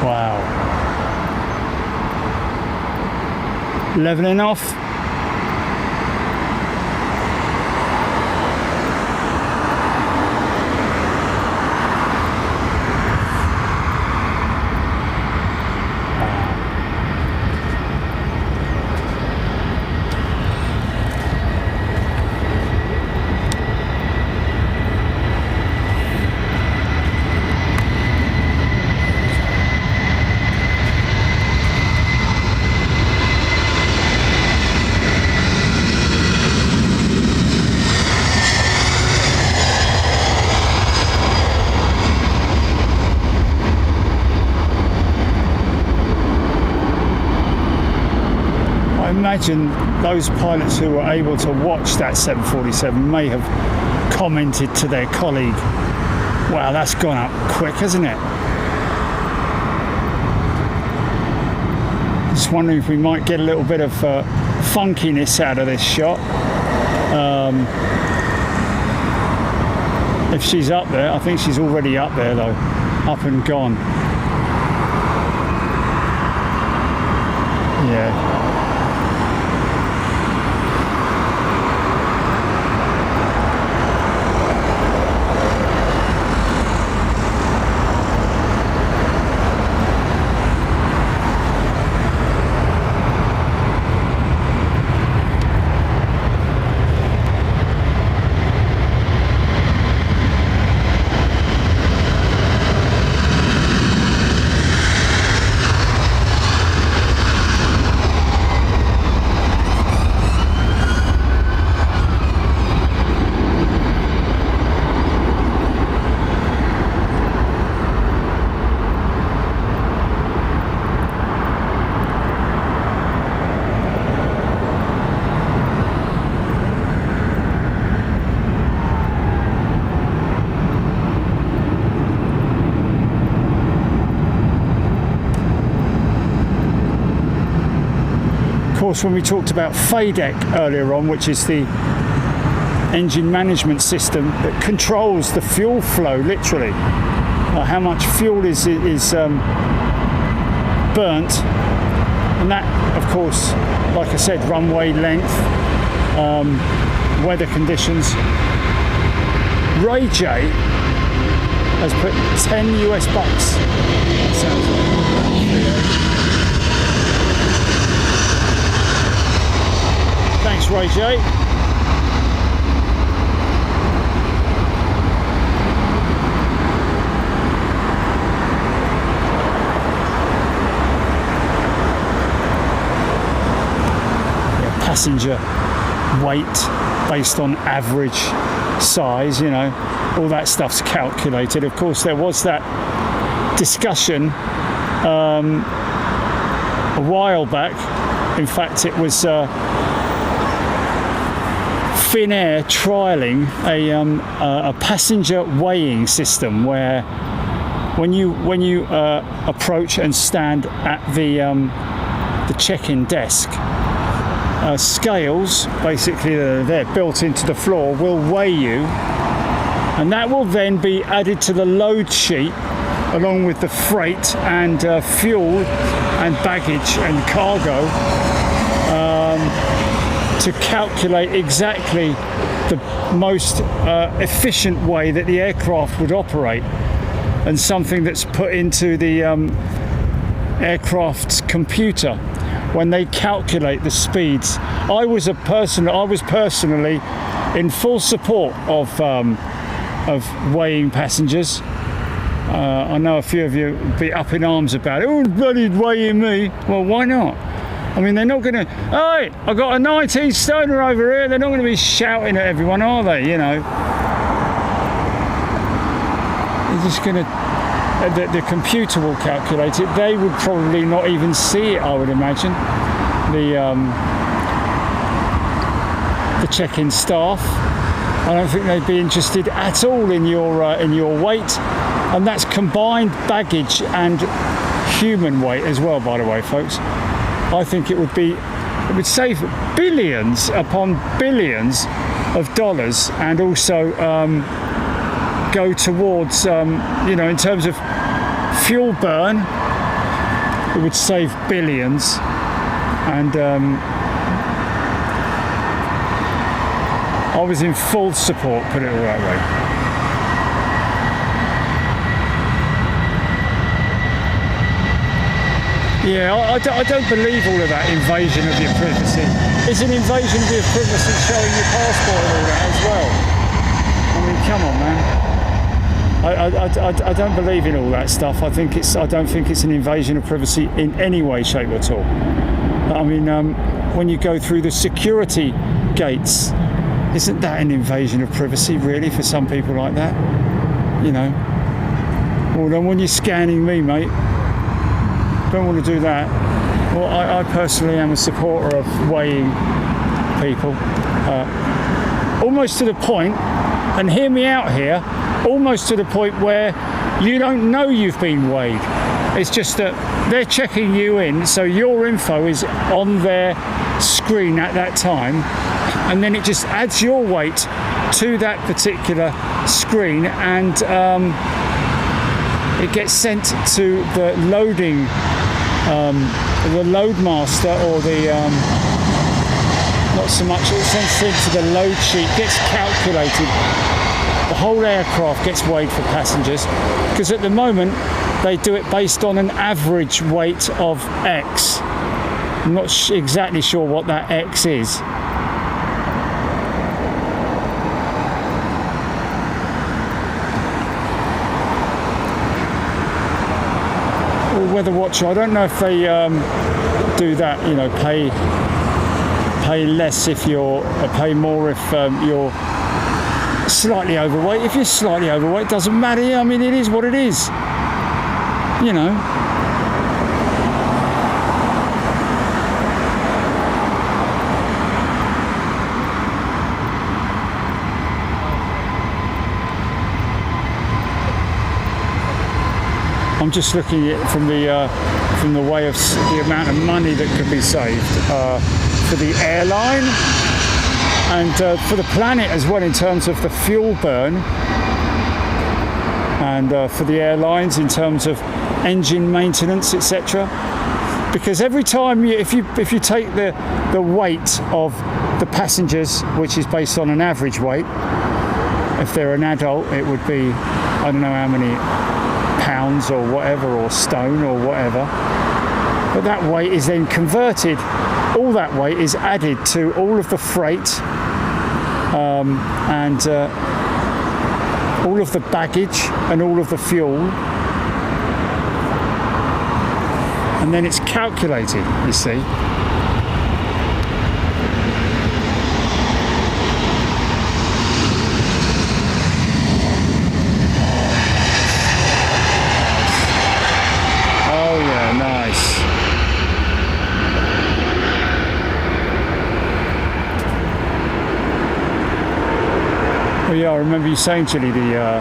Wow. Leveling off. Imagine those pilots who were able to watch that 747 may have commented to their colleague, wow, that's gone up quick, hasn't it? Just wondering if we might get a little bit of funkiness out of this shot. If she's up there, I think she's already up there though, up and gone. Yeah. When we talked about FADEC earlier on, which is the engine management system that controls the fuel flow, literally, how much fuel is burnt, and that, of course, like I said, runway length, weather conditions. Ray J has put 10 US bucks. That sounds like thanks, Ray J. Yeah, passenger weight based on average size, you know, all that stuff's calculated. Of course, there was that discussion a while back. In fact, it was Finnair trialling a passenger weighing system where when you approach and stand at the check-in desk, scales, basically they're built into the floor, will weigh you, and that will then be added to the load sheet along with the freight and fuel and baggage and cargo, to calculate exactly the most efficient way that the aircraft would operate, and something that's put into the aircraft's computer when they calculate the speeds. I was personally in full support of weighing passengers. I know a few of you be up in arms about it. Oh, bloody weighing me. Well, why not? I mean, they're not going to, hey, I got a 19 stoner over here. They're not going to be shouting at everyone, are they? You know, they're just going to, the computer will calculate it. They would probably not even see it, I would imagine. The check-in staff, I don't think they'd be interested at all in your weight, and that's combined baggage and human weight as well, by the way, folks. I think it would save billions upon billions of dollars, and also go towards, in terms of fuel burn, it would save billions. And I was in full support, put it all that way. Yeah, I don't believe all of that invasion of your privacy. It's an invasion of your privacy showing your passport and all that as well. I mean, come on, man. I don't believe in all that stuff. I don't think it's an invasion of privacy in any way, shape or form. I mean, when you go through the security gates, isn't that an invasion of privacy, really, for some people like that? Well, then when you're scanning me, mate, don't want to do that. Well, I personally am a supporter of weighing people, almost to the point, and hear me out here, almost to the point where you don't know you've been weighed. It's just that they're checking you in, so your info is on their screen at that time, and then it just adds your weight to that particular screen, and it gets sent to the loading, the load master, or the not so much, it's sent into the load sheet, gets calculated. The whole aircraft gets weighed for passengers, because at the moment they do it based on an average weight of X. I'm not exactly sure what that X is. Weather watcher, I don't know if they do that, pay less if pay more if you're slightly overweight. If you're slightly overweight, it doesn't matter. I mean, it is what it is, I'm just looking at it from the way of the amount of money that could be saved for the airline and for the planet as well, in terms of the fuel burn, and for the airlines in terms of engine maintenance, etc. Because every time if you take the weight of the passengers, which is based on an average weight, if they're an adult, it would be, I don't know how many pounds or whatever, or stone or whatever, but that weight is then converted, all that weight is added to all of the freight and all of the baggage and all of the fuel, and then it's calculated, you see. Yeah, I remember you saying, Julie, the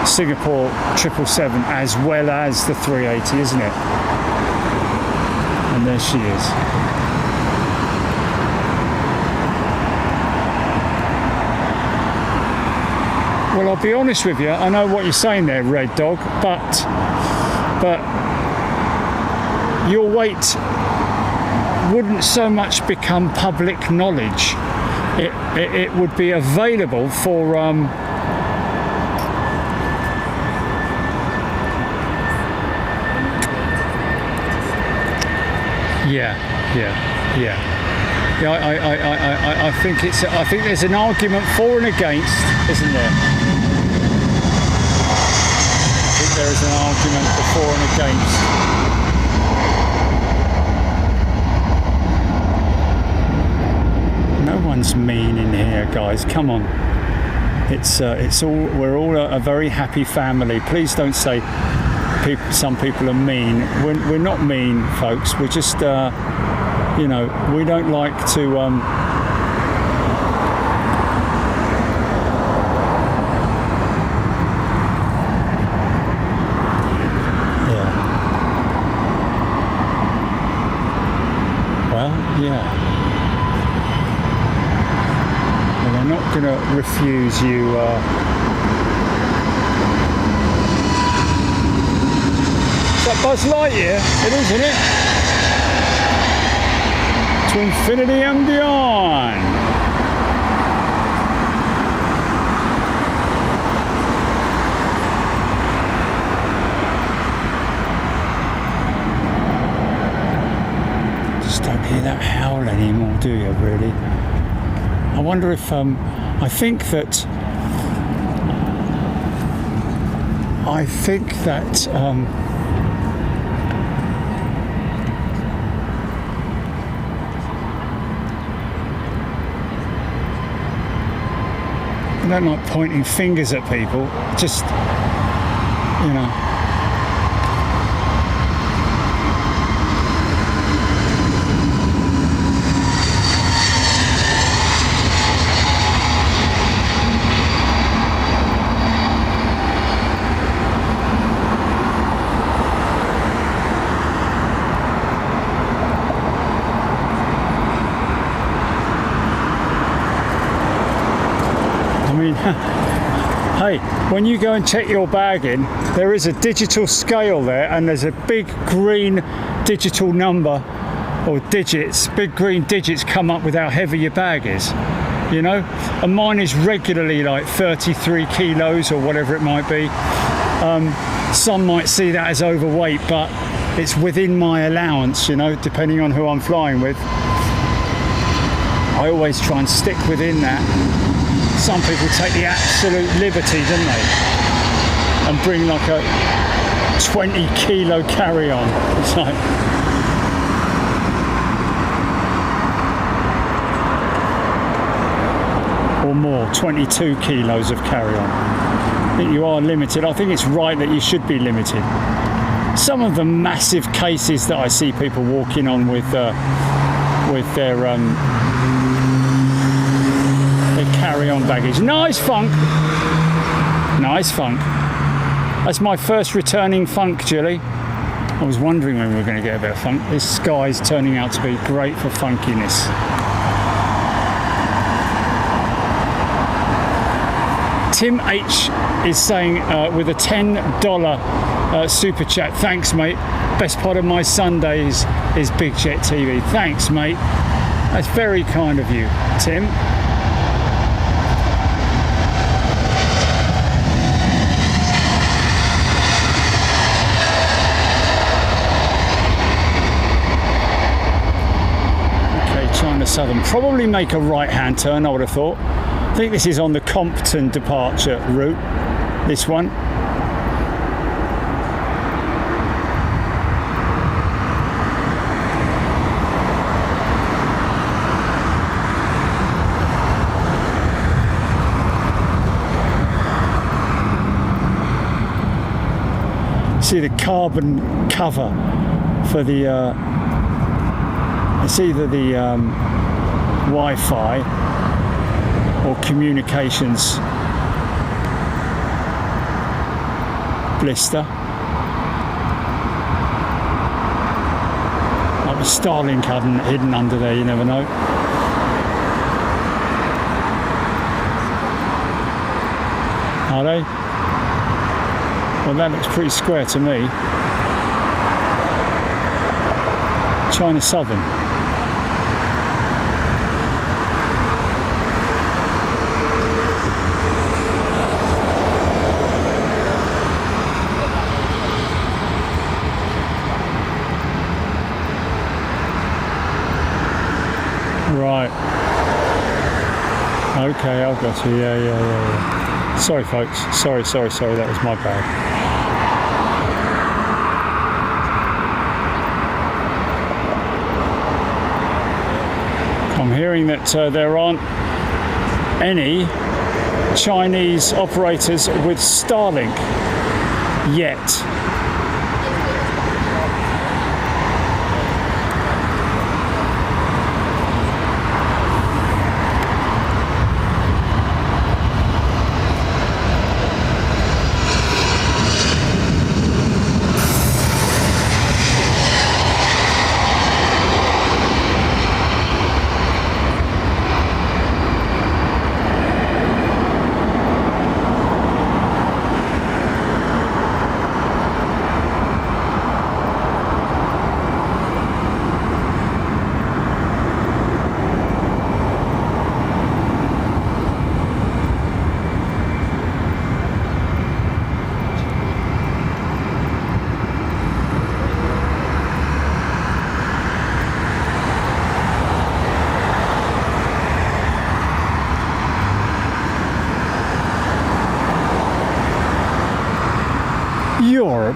Singapore 777 as well as the 380, isn't it? And there she is. Well, I'll be honest with you, I know what you're saying there, Red Dog, but your weight wouldn't so much become public knowledge. It would be available for yeah. I think there's an argument for and against, isn't there? I think there is an argument for and against. No one's mean in here, guys. Come on. It's all, we're all a very happy family. Please don't say some people are mean. We're not mean, folks. We're just we don't like to Yeah. Well, they're not going to refuse you. Is that Buzz Lightyear? It is, isn't it? To infinity and beyond. Don't hear that howl anymore, do you, really? I wonder if I think that I don't like pointing fingers at people, just, you know. Hey, when you go and check your bag in, there is a digital scale there, and there's a big green digital number or digits, big green digits come up with how heavy your bag is, you know, and mine is regularly like 33 kilos or whatever it might be. Some might see that as overweight, but it's within my allowance, you know, depending on who I'm flying with. I always try and stick within that. Some people take the absolute liberty, don't they? And bring like a 20 kilo carry-on. It's like, or more, 22 kilos of carry-on. I think you are limited. I think it's right that you should be limited. Some of the massive cases that I see people walking on with their carry-on baggage. Nice funk. Nice funk. That's my first returning funk, Julie. I was wondering when we were going to get a bit of funk. This sky's turning out to be great for funkiness. Tim H is saying with a $10 super chat, thanks mate, best part of my Sundays is Big Jet TV. Thanks mate, that's very kind of you, Tim. China Southern, probably make a right-hand turn, I would have thought. I think this is on the Compton departure route, this one. See the carbon cover for the it's either the Wi-Fi or communications blister. Like the Starlink hidden under there, you never know. Are they? Well, that looks pretty square to me. China Southern. Right. Okay, I've got you. Yeah. Sorry, folks. Sorry. That was my bad. I'm hearing that there aren't any Chinese operators with Starlink yet.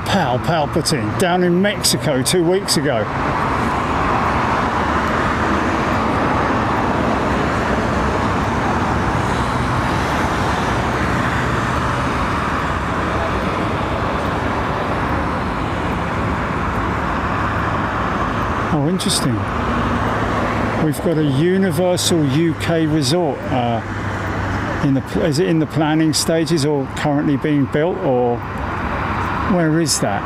pal Palpatine down in Mexico 2 weeks ago. Oh, interesting. We've got a Universal UK resort. Is it in the planning stages or currently being built, or where is that?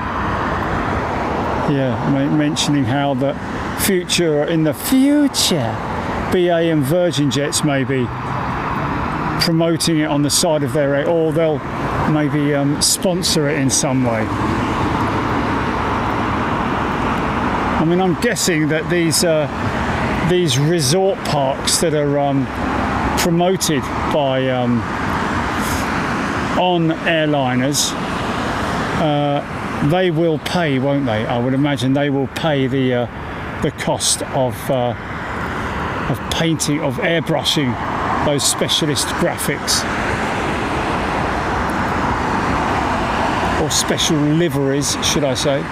Yeah, mentioning how in the future, BA and Virgin Jets may be promoting it on the side of their, or they'll maybe sponsor it in some way. I mean, I'm guessing that these resort parks that are promoted by on airliners, they will pay, won't they? I would imagine they will pay the cost of painting, of airbrushing those specialist graphics or special liveries, should I say.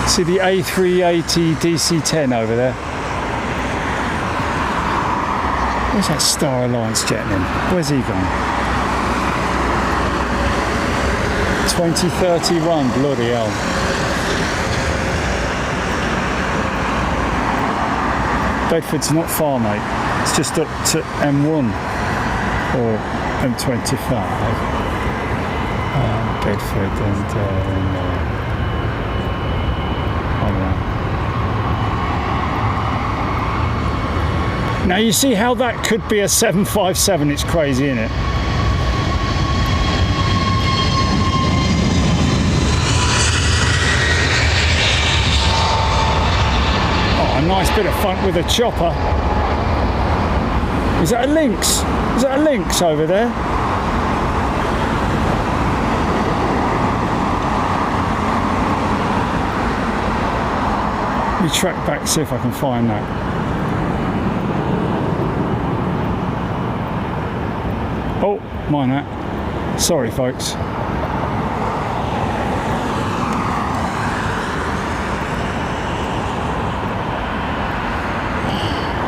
See the A380 DC-10 over there. Where's that Star Alliance jet then? Where's he gone? 2031, bloody hell. Bedford's not far, mate. It's just up to M1 or M25. Bedford and now you see how that could be a 757. It's crazy, isn't it? Oh, a nice bit of fun with a chopper. Is that a Lynx? Is that a Lynx over there? Let me track back, see if I can find that. Oh, mind that. Sorry, folks.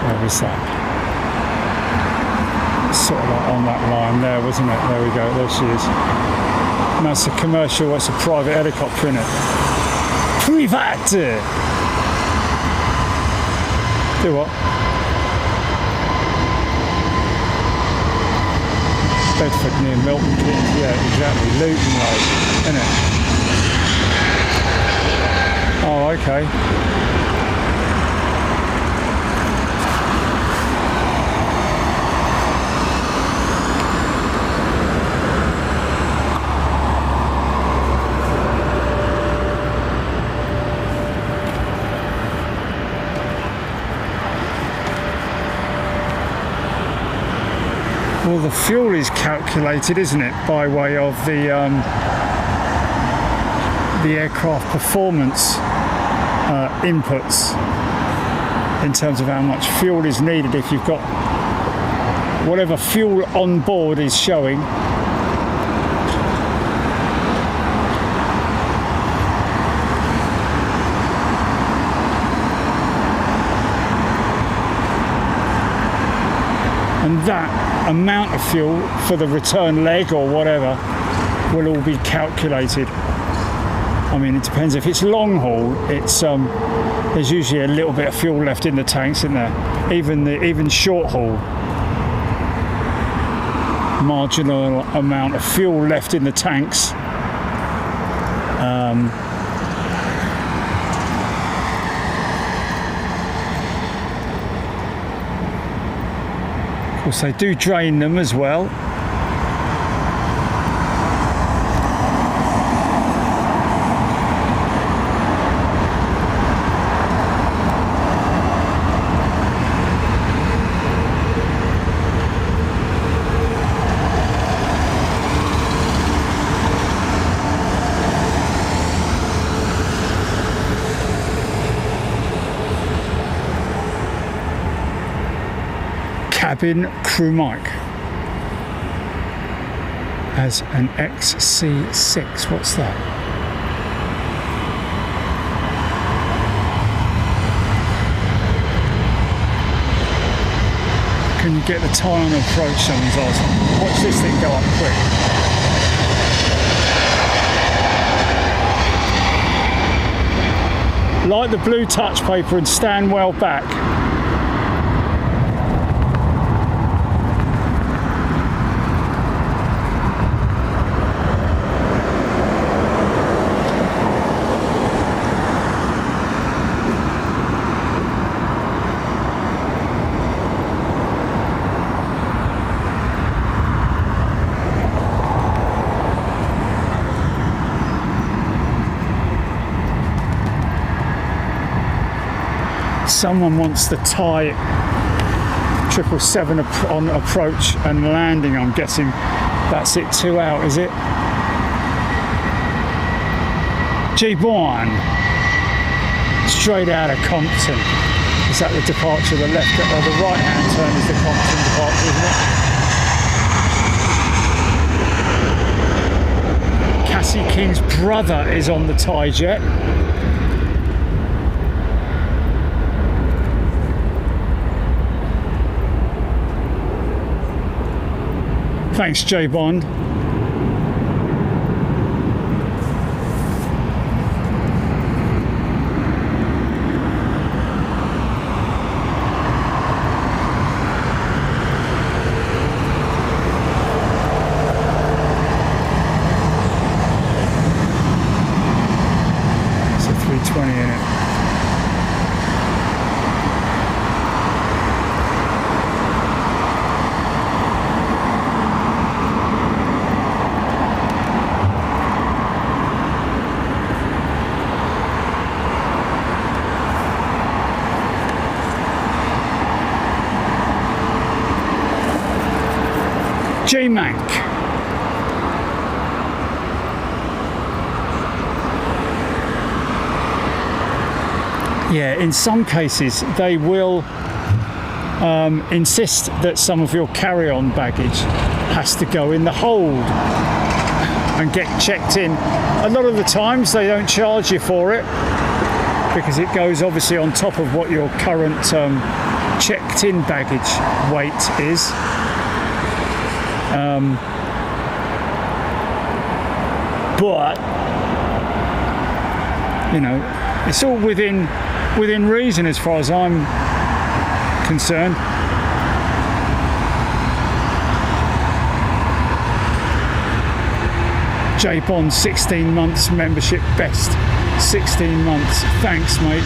Where is that? It's sort of like on that line there, wasn't it? There we go. There she is. And that's a commercial. That's a private helicopter, isn't it? Private. Do what? Bedford near Milton Keynes, yeah, exactly. Luton Road, isn't it? Oh, okay. Well, the fuel is calculated, isn't it, by way of the aircraft performance inputs in terms of how much fuel is needed. If you've got whatever fuel on board is showing, and that amount of fuel for the return leg or whatever will all be calculated. I mean, it depends. If it's long haul, it's there's usually a little bit of fuel left in the tanks, isn't there? Even short haul, marginal amount of fuel left in the tanks. Of course, they do drain them as well. Cabin crew mic. has an XC6. What's that? Can you get the tie on approach? Someone's asking. Watch this thing go up quick. Light the blue touch paper and stand well back. Someone wants the Thai 777 on approach and landing. I'm guessing that's it. 2 out, is it? G-Born, straight out of Compton. Is that the departure? The left, the right-hand turn is the Compton departure, isn't it? Cassie King's brother is on the Thai jet. Thanks, J Bond. It's a 320 in it. J-Mank. Yeah, in some cases they will insist that some of your carry-on baggage has to go in the hold and get checked in. A lot of the times they don't charge you for it because it goes obviously on top of what your current checked-in baggage weight is. But you know, it's all within reason as far as I'm concerned. J Bond 16 months membership best. 16 months. Thanks, mate.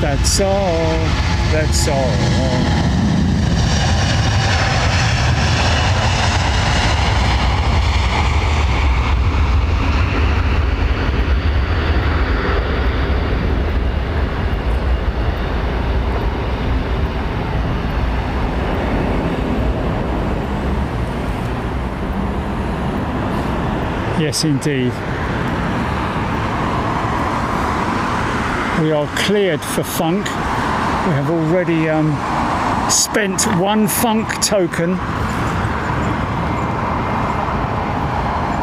That's all. That's all. Yes, indeed. We are cleared for funk. We have already spent one funk token,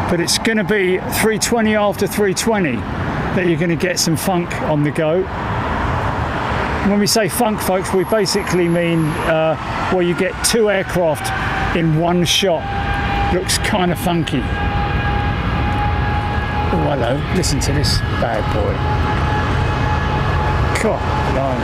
but it's going to be 320 after 320 that you're going to get some funk on the go. When we say funk, folks, we basically mean where you get 2 aircraft in one shot. Looks kind of funky. Oh, hello, listen to this bad boy. God, blimey.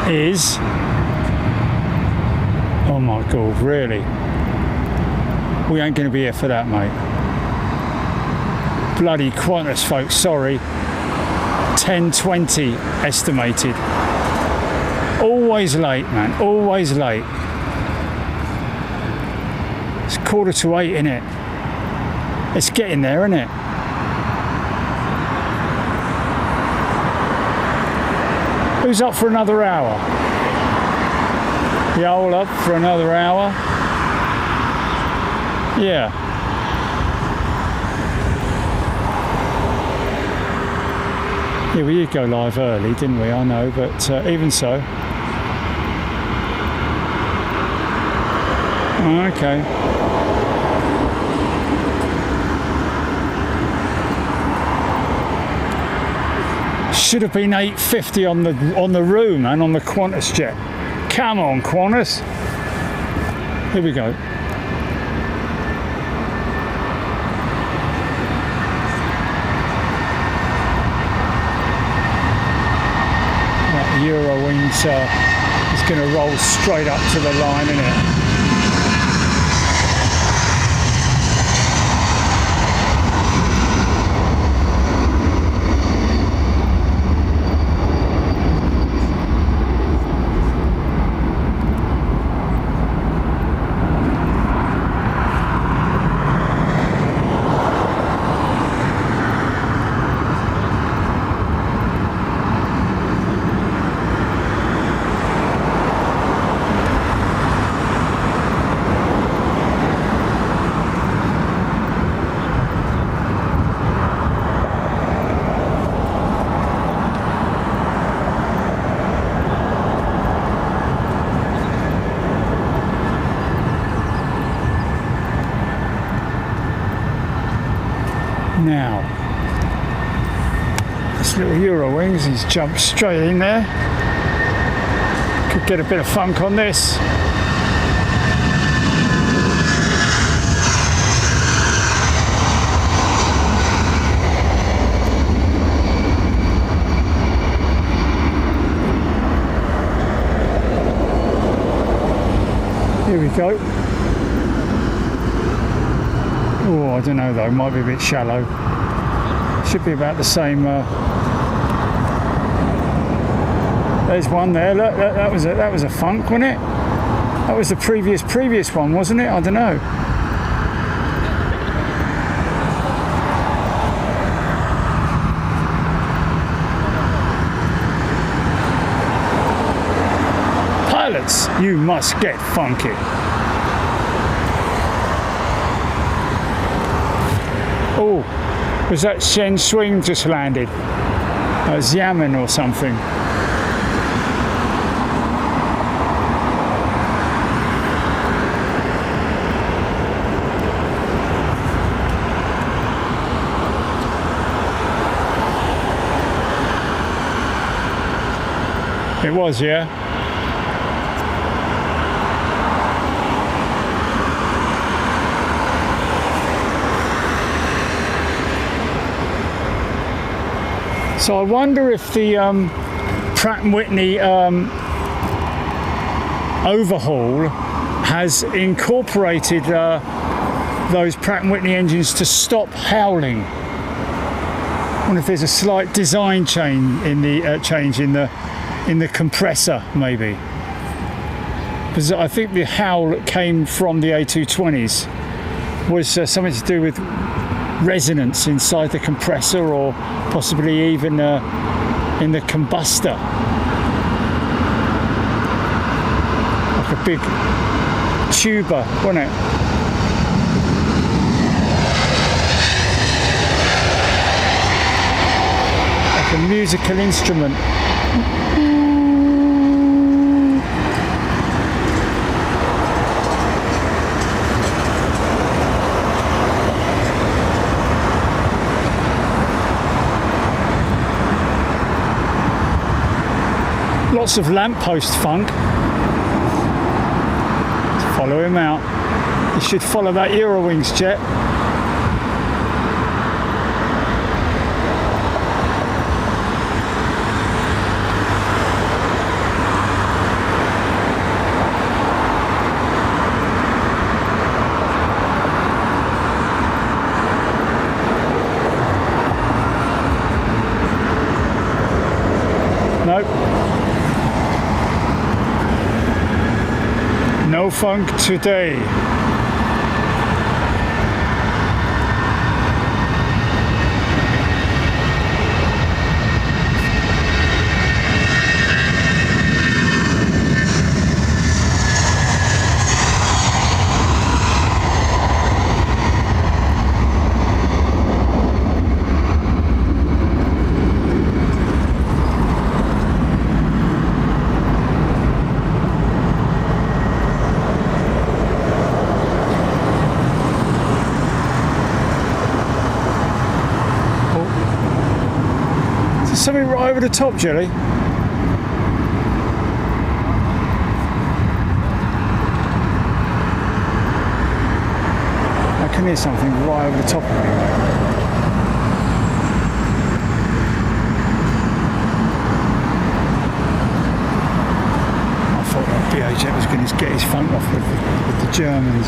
Is, oh my God, really? We ain't going to be here for that, mate. Bloody Qantas, folks, sorry. 10:20 estimated. Always late, man, always late. It's 7:45, innit? It's getting there, isn't it? Who's up for another hour? You all up for another hour? Yeah. Yeah, we did go live early, didn't we? I know, but even so. Okay. Should have been 850 on the room and on the Qantas jet. Come on, Qantas. Here we go. That Eurowings is going to roll straight up to the line, isn't it? Now, this little Eurowings, he's jumped straight in there. Could get a bit of funk on this. Here we go. Oh, I don't know though, might be a bit shallow. Should be about the same. There's one there. Look, that was a funk, wasn't it? That was the previous one, wasn't it? I don't know. Pilots, you must get funky. Oh, was that Shen Swing just landed? Xiamen or something. It was, yeah. So I wonder if the Pratt & Whitney overhaul has incorporated those Pratt & Whitney engines to stop howling. I wonder if there's a slight design change in the compressor, maybe. Because I think the howl that came from the A220s was something to do with resonance inside the compressor, or possibly even in the combustor, like a big tuba, wasn't it? Like a musical instrument. Lots of lamppost funk. Let's follow him out. He should follow that Eurowings jet. Nope. No funk today. something right over the top, Jelly? I can hear something right over the top of me. I thought that BA was going to get his front off with the Germans.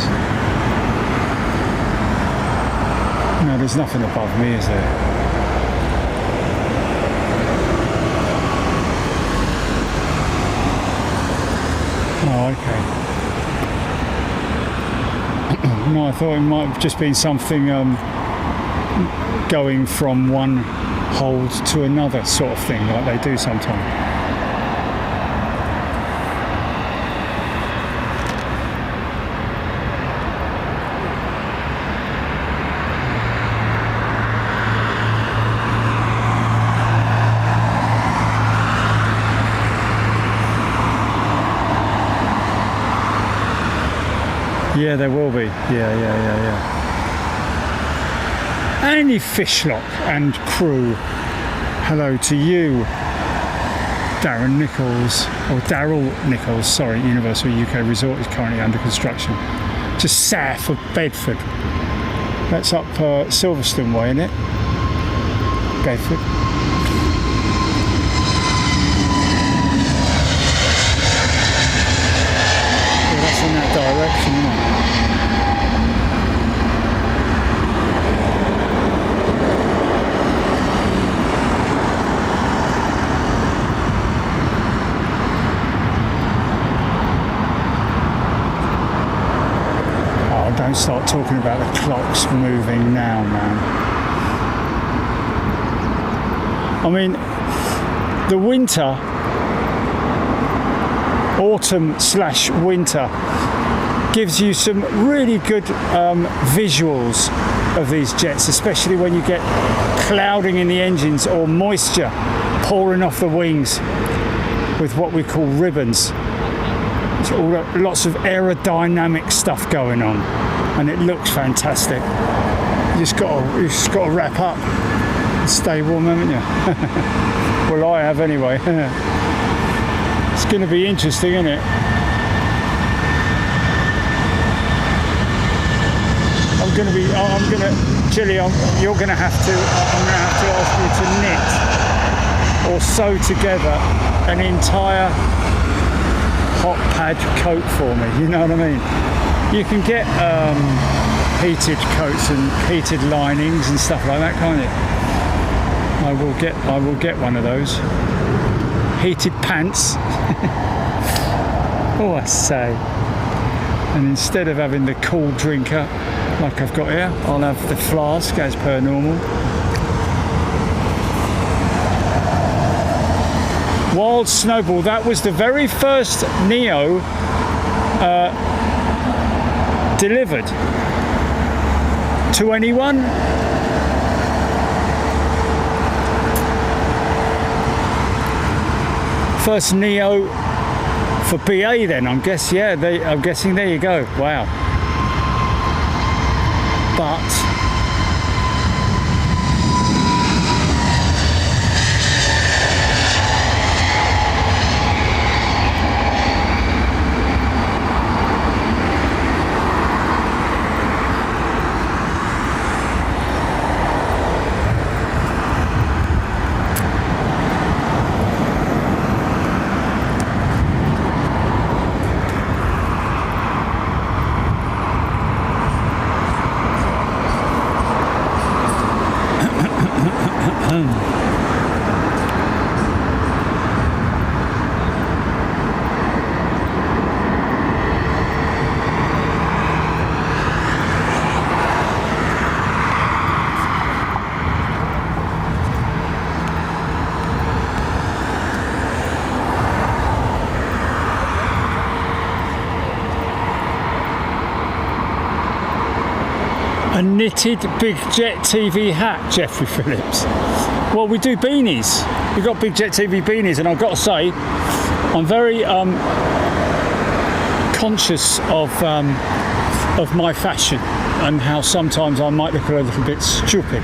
No, there's nothing above me, is there? Oh, okay. No, I thought it might have just been something going from one hold to another sort of thing, like they do sometimes. Yeah, there will be. Yeah. Andy Fishlock and crew, hello to you. Darren Nichols, or Daryl Nichols, sorry, Universal UK Resort is currently under construction. Just south of Bedford. That's up Silverstone way, isn't it? Bedford. Yeah, that's in that direction, isn't it? Don't start talking about the clocks moving now, man. I mean, the winter, autumn/winter, gives you some really good visuals of these jets, especially when you get clouding in the engines or moisture pouring off the wings with what we call ribbons. It's lots of aerodynamic stuff going on. And it looks fantastic. You just got to wrap up and stay warm, haven't you? Well, I have anyway. It's going to be interesting, isn't it? Chilly, you're going to have to ask you to knit or sew together an entire hot pad coat for me. You know what I mean? You can get heated coats and heated linings and stuff like that, can't you? I will get one of those. Heated pants. Oh, I say. And instead of having the cool drinker like I've got here, I'll have the flask as per normal. Wild Snowball, that was the very first Neo delivered to anyone. First Neo for BA then, I'm guessing. I'm guessing there you go. Wow. But a knitted Big Jet TV hat, Jeffrey Phillips. Well, we do beanies. We've got Big Jet TV beanies, and I've got to say, I'm very conscious of my fashion and how sometimes I might look a little bit stupid.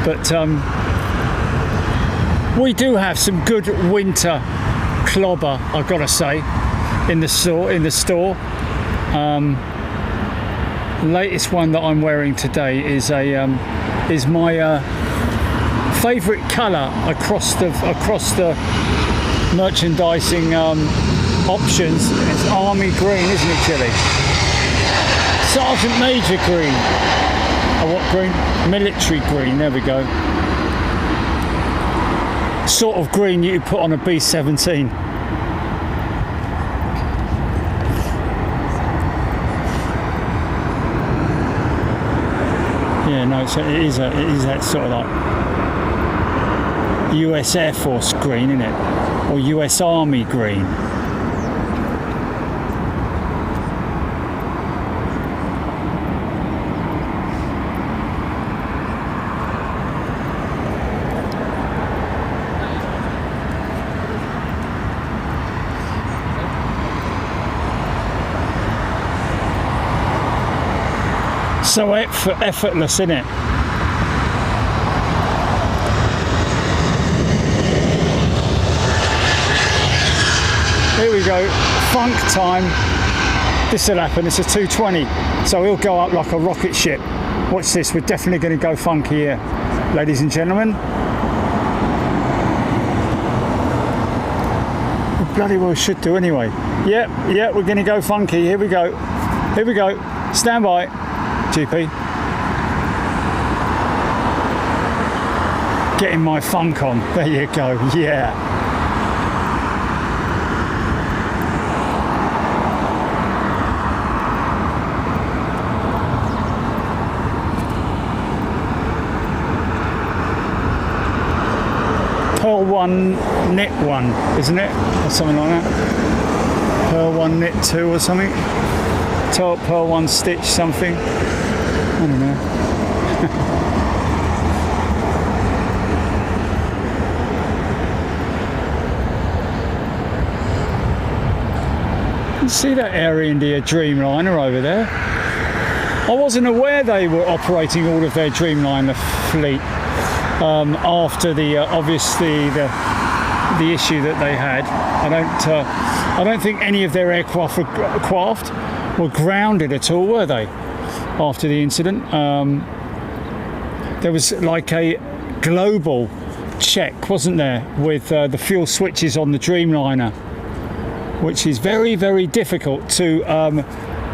But We do have some good winter clobber, I've got to say, in the store. Latest one that I'm wearing today is my favourite colour across the merchandising options. It's army green, isn't it, Chili? Sergeant Major green. Oh, what green? Military green. There we go. Sort of green you put on a B-17. Yeah, no, so it is that sort of like US Air Force green, isn't it? Or US Army green. So effortless, isn't it? Here we go, funk time. This will happen, it's a 220, so he'll go up like a rocket ship. Watch this, we're definitely going to go funky here, ladies and gentlemen. We bloody well should do anyway. Yep, we're going to go funky, here we go, stand by. GP. Getting my funk on. There you go. Yeah. Pearl 1 knit 1, isn't it? Or something like that. Pearl 1 knit 2 or something. Pearl 1 stitch something. I don't know. You see that Air India Dreamliner over there? I wasn't aware they were operating all of their Dreamliner fleet after the obviously the issue that they had. I don't think any of their aircraft were grounded at all, were they? After the incident, there was like a global check, wasn't there, with the fuel switches on the Dreamliner, which is very, very difficult to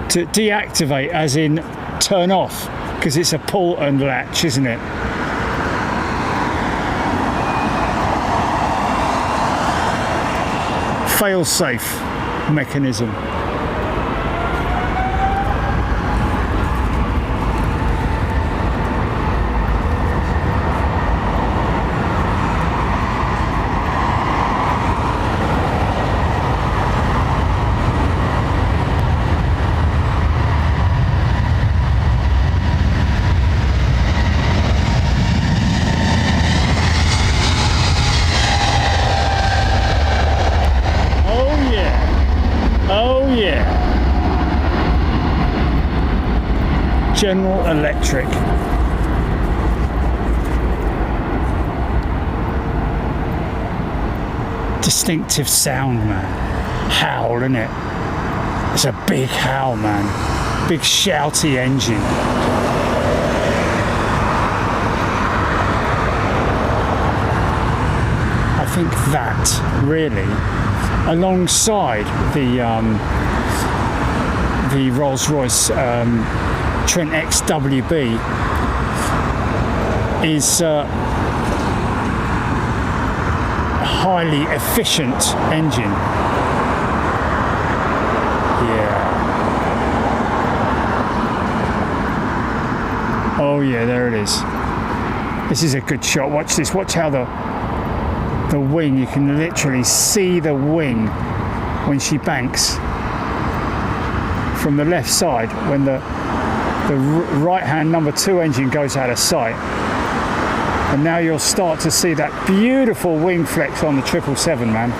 deactivate, as in turn off, because it's a pull and latch, isn't it? Fail-safe mechanism. General Electric. Distinctive sound, man. Howl, isn't it? It's a big howl, man. Big shouty engine. I think that really, alongside the Rolls-Royce Trent XWB, is a highly efficient engine. Yeah. Oh yeah, there it is. This is a good shot. Watch this. Watch how the wing, you can literally see the wing when she banks from the left side when the right-hand number 2 engine goes out of sight. And now you'll start to see that beautiful wing flex on the 777, man.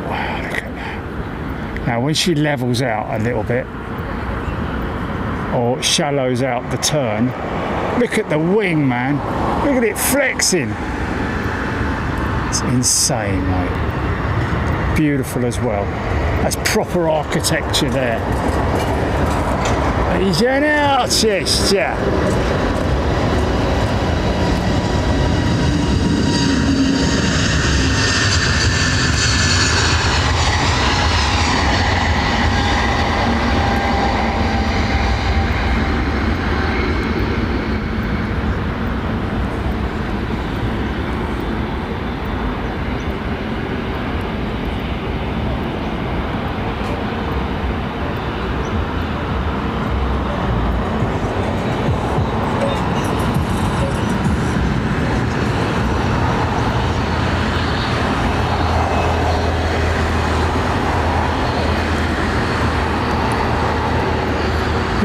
Wow, look at that. Now when she levels out a little bit, or shallows out the turn. Look at the wing, man. Look at it flexing. It's insane, mate. Beautiful as well. That's proper architecture there. He's an artist, yeah.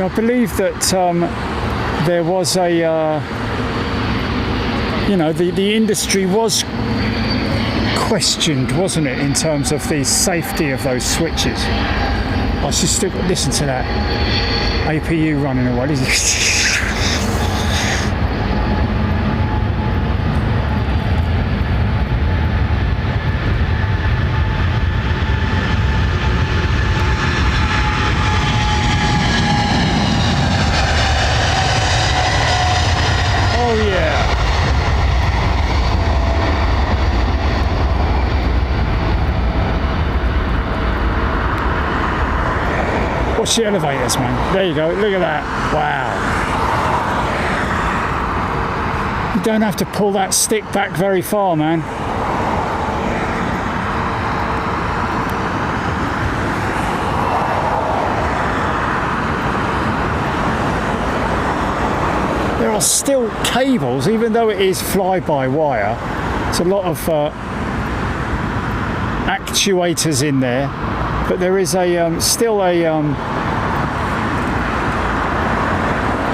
I believe that there was a, the industry was questioned, wasn't it, in terms of the safety of those switches. I should still listen to that APU running away. Watch the elevators, man. There you go. Look at that. Wow. You don't have to pull that stick back very far, man. There are still cables, even though it is fly-by-wire. It's a lot of actuators in there. But there is still a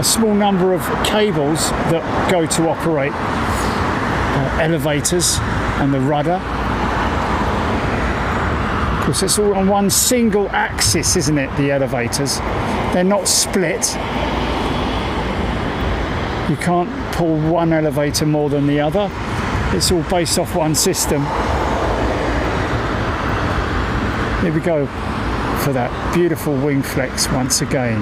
small number of cables that go to operate elevators and the rudder. Of course, it's all on one single axis, isn't it, the elevators? They're not split. You can't pull one elevator more than the other. It's all based off one system. Here we go for that beautiful wing flex once again.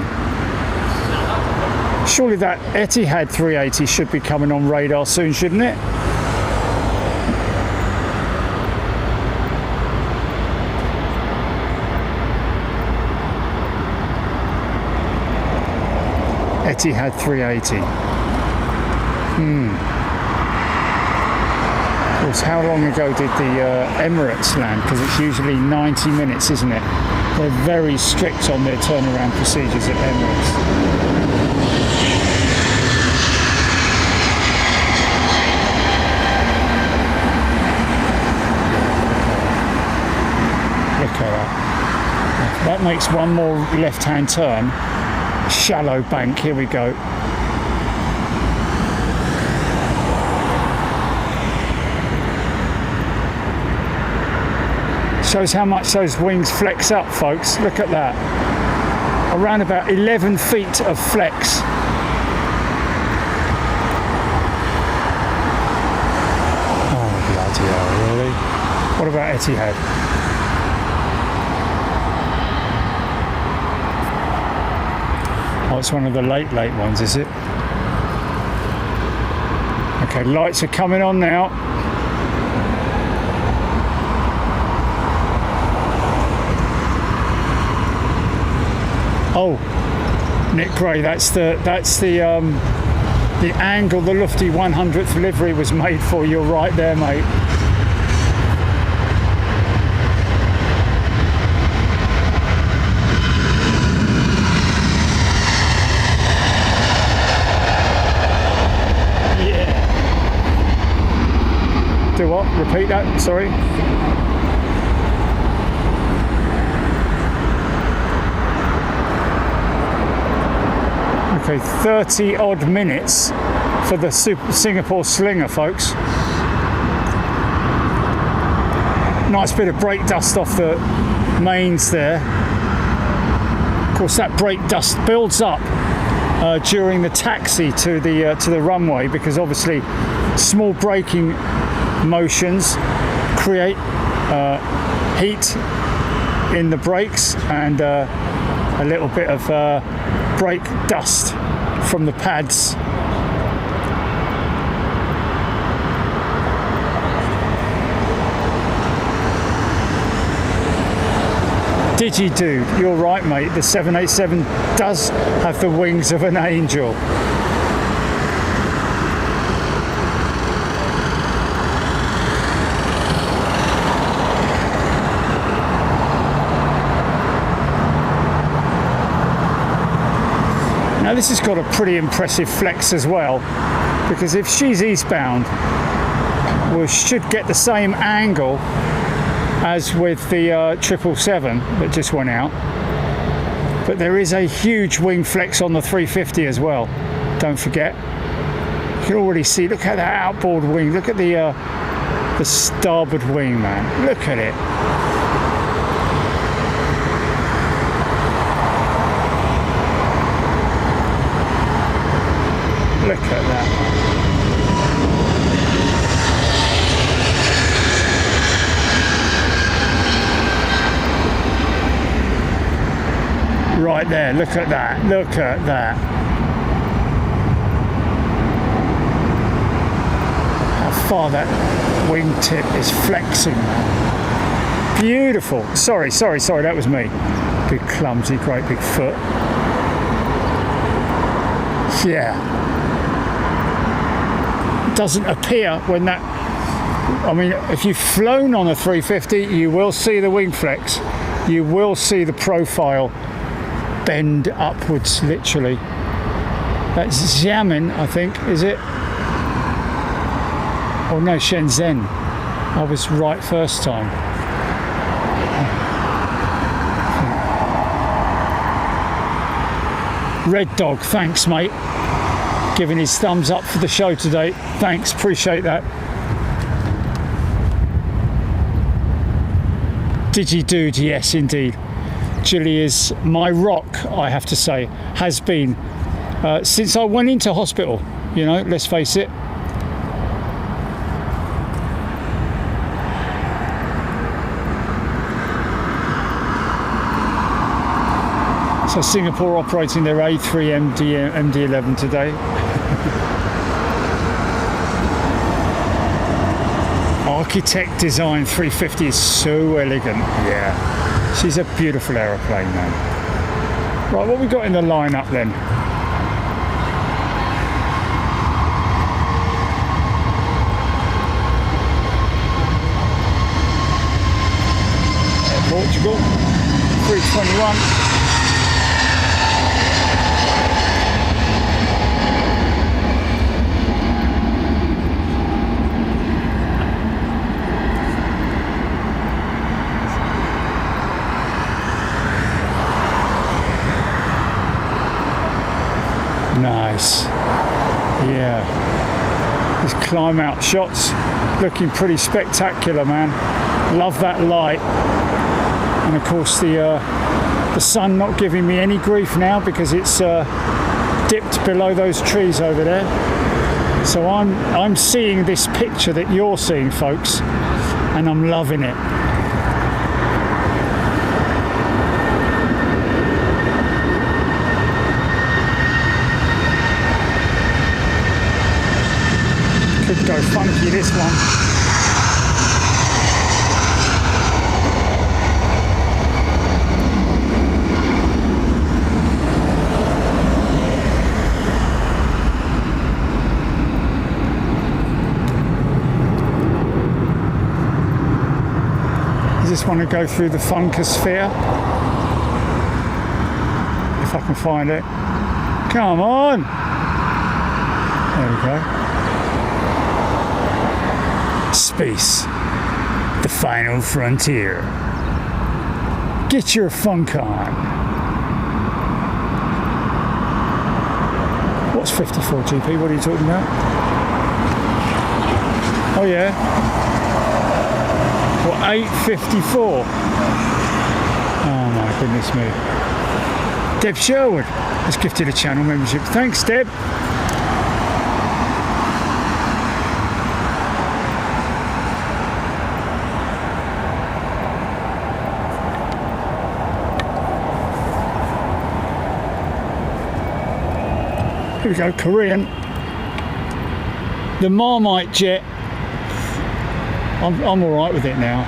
Surely that Etihad 380 should be coming on radar soon, shouldn't it? Etihad 380. Of course, how long ago did the Emirates land? Because it's usually 90 minutes, isn't it? They're very strict on their turnaround procedures at Emirates. Look at that. That makes one more left-hand turn. Shallow bank, here we go. Shows how much those wings flex up, folks. Look at that. Around about 11 feet of flex. Oh, bloody hell, really? What about Etihad? Oh, it's one of the late ones, is it? Okay, lights are coming on now. Oh, Nick Gray, that's the angle the Lufty 100th livery was made for. You're right there, mate. Yeah. Do what? Repeat that, sorry. Okay, 30 odd minutes for the Singapore Slinger, folks. Nice bit of brake dust off the mains there. Of course, that brake dust builds up during the taxi to the runway, because obviously small braking motions create heat in the brakes and a little bit of brake dust from the pads. Dude, you're right, mate. The 787 does have the wings of an angel. Now this has got a pretty impressive flex as well, because if she's eastbound, we should get the same angle as with the 777 that just went out, but there is a huge wing flex on the 350 as well, don't forget. You can already see, look at that outboard wing, look at the starboard wing, man, look at it. Look at that. Right there, look at that, look at that. How far that wingtip is flexing, man. Beautiful. Sorry, that was me. Big clumsy, great big foot. Yeah. Doesn't appear when that, I mean, if you've flown on a 350, you will see the wing flex. You will see the profile bend upwards, literally. That's Xiamen, I think, is it? Oh no, Shenzhen. I was right first time. Red Dog, thanks, mate. Giving his thumbs up for the show today. Thanks, appreciate that. Dude, yes, indeed. Actually is my rock, I have to say, has been since I went into hospital, you know, let's face it. So Singapore operating their A3 MD-11 today. Architect design 350 is so elegant, yeah. She's a beautiful aeroplane, man. Right, what we got in the lineup then? Air Portugal, 321. Nice. Yeah. These climb out shots looking pretty spectacular, man. Love that light. And of course the sun not giving me any grief now because it's dipped below those trees over there. So I'm seeing this picture that you're seeing, folks, and I'm loving it. Could go funky, this one. I just want to go through the funkosphere, if I can find it. Come on! There we go. Space, the final frontier. Get your funk on. What's 54 GP? What are you talking about? Oh yeah. What, 854? Oh my goodness me. Deb Sherwood. has gifted a channel membership. Thanks, Deb. Here we go, Korean. The Marmite jet, I'm all right with it now.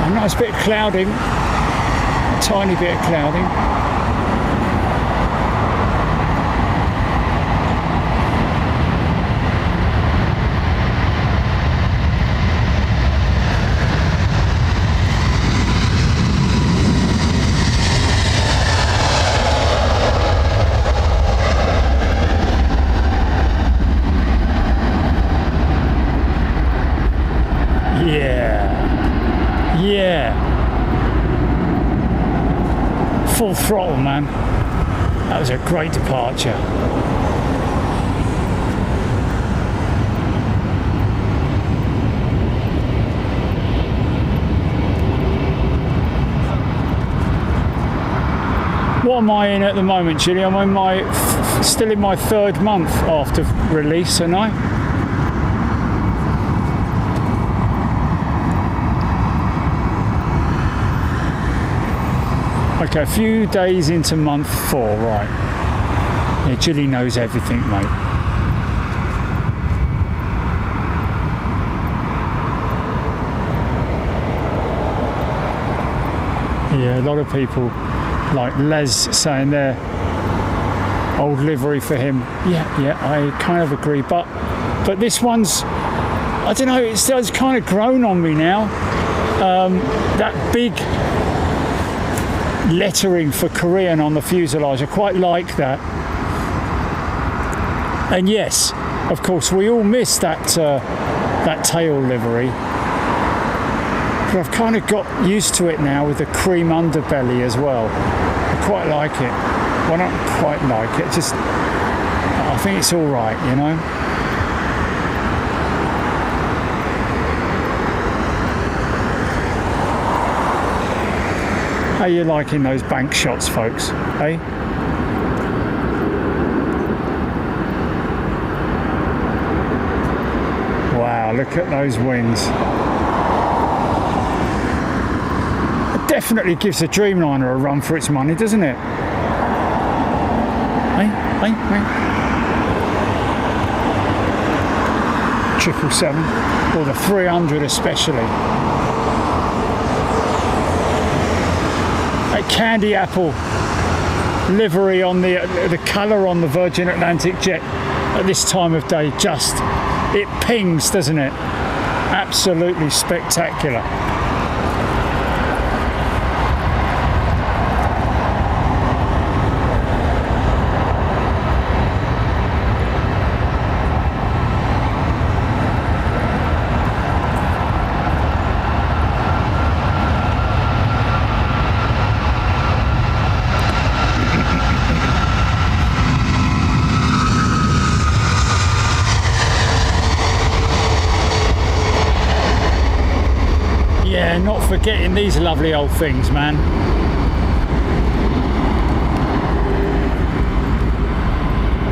A nice bit of clouding, a tiny bit of clouding. Full throttle, man. That was a great departure. What am I in at the moment, Chili? I'm in still in my 3rd month after release, aren't I? Okay, a few days into month 4, right. Yeah, Jilly knows everything, mate. Yeah, a lot of people, like Les saying their old livery for him. Yeah, I kind of agree. But this one's, I don't know, it's kind of grown on me now. That big lettering for Korean on the fuselage, I quite like that. And yes, of course, we all miss that tail livery, but I've kind of got used to it now with the cream underbelly as well. I quite like it. Well, I don't quite like it, just I think it's all right, you know. How you liking those bank shots, folks? Eh? Wow, look at those wings. It definitely gives the Dreamliner a run for its money, doesn't it? Eh? 777, or the 300 especially. That candy apple livery on the colour on the Virgin Atlantic jet at this time of day, just, it pings, doesn't it? Absolutely spectacular. Not forgetting these lovely old things, man.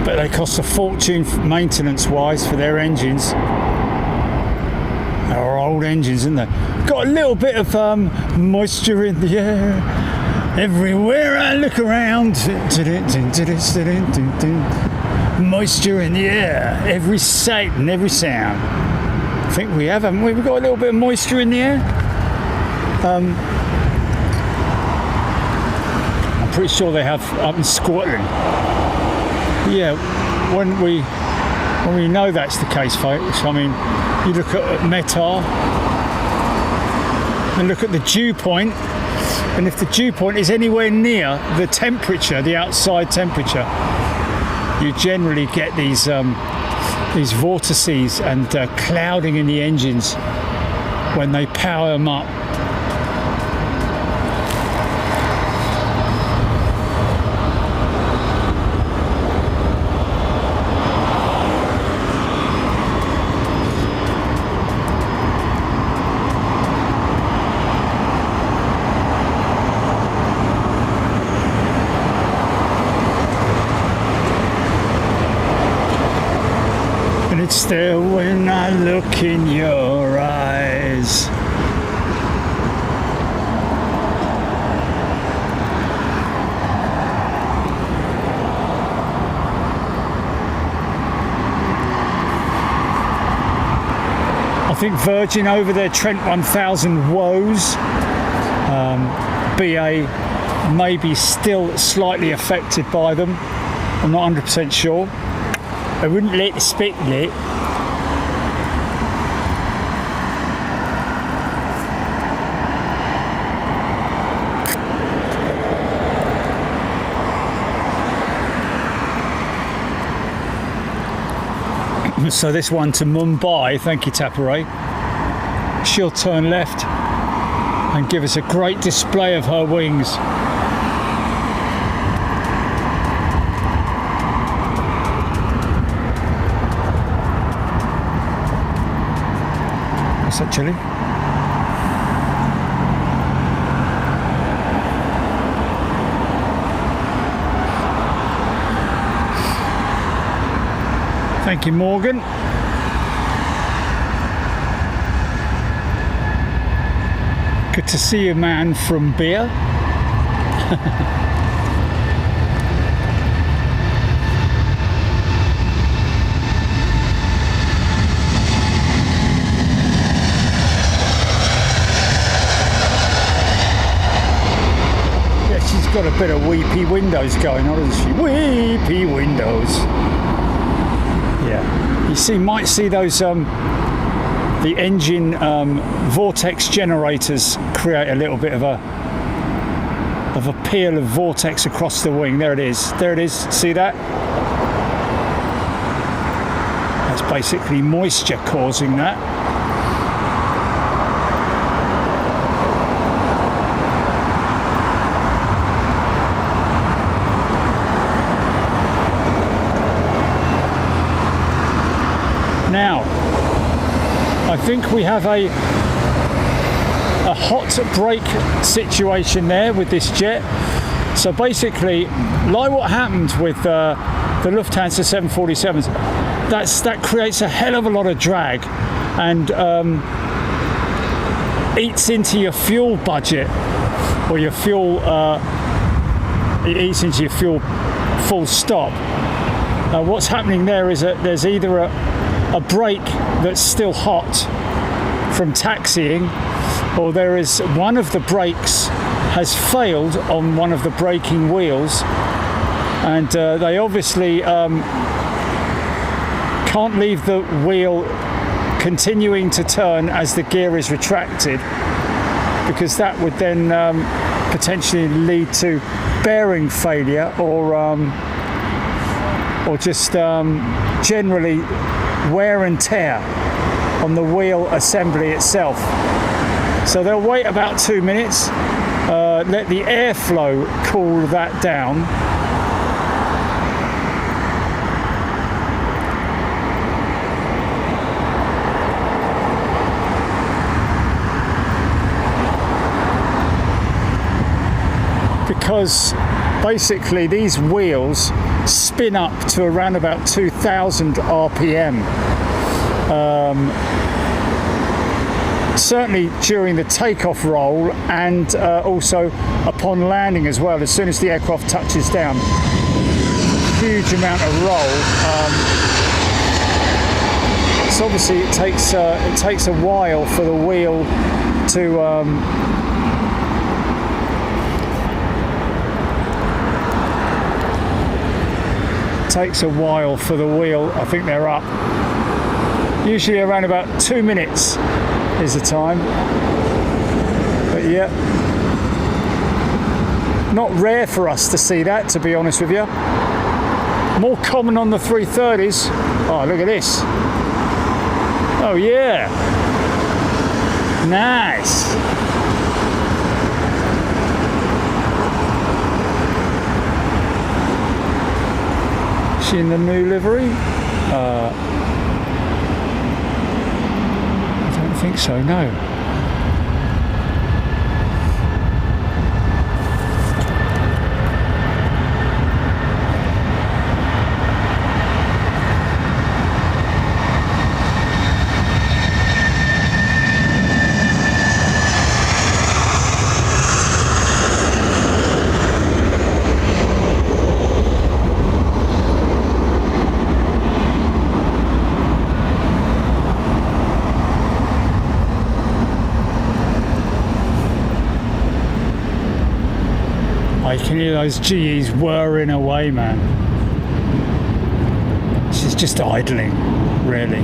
But they cost a fortune maintenance wise for their engines. They're old engines, isn't they? Got a little bit of moisture in the air everywhere I look around. Moisture in the air, every sight and every sound. I think we have, haven't we? We've got a little bit of moisture in the air. I'm pretty sure they have up in Scotland. Yeah, when we know that's the case, folks. I mean, you look at METAR and look at the dew point, and if the dew point is anywhere near the temperature, the outside temperature, you generally get these vortices and clouding in the engines when they power them up. it's there when I look in your eyes. I think Virgin over their Trent 1000 woes. BA may be still slightly affected by them. I'm not 100% sure. I wouldn't let the speculate. So this one to Mumbai, thank you Tapare. She'll turn left and give us a great display of her wings. What's that, Chili? Thank you, Morgan. Good to see you, man from Beer. Yeah, she's got a bit of weepy windows going on, hasn't she? Weepy windows. Yeah, you see, might see those the engine vortex generators create a little bit of a peel of vortex across the wing. There it is. There it is. See that? That's basically moisture causing that. Now, I think we have a hot brake situation there with this jet. So basically, like what happened with the Lufthansa 747s, that creates a hell of a lot of drag and eats into your fuel budget, or your fuel. It eats into your fuel full stop. What's happening there is that there's either a brake that's still hot from taxiing, or there is one of the brakes has failed on one of the braking wheels, and they obviously can't leave the wheel continuing to turn as the gear is retracted, because that would then potentially lead to bearing failure, or just generally wear and tear on the wheel assembly itself. So they'll wait about 2 minutes, let the airflow cool that down, because basically these wheels spin up to around about 2000 RPM. Certainly during the takeoff roll, and also upon landing as well, as soon as the aircraft touches down. Huge amount of roll. So obviously it takes a while for the wheel to I think they're up. Usually around about 2 minutes is the time. But yeah, not rare for us to see that, to be honest with you. More common on the 330s. Oh, look at this. Oh yeah. Nice. She in the new livery? I don't think so, no. can hear those GEs whirring away, man. She's just idling, really.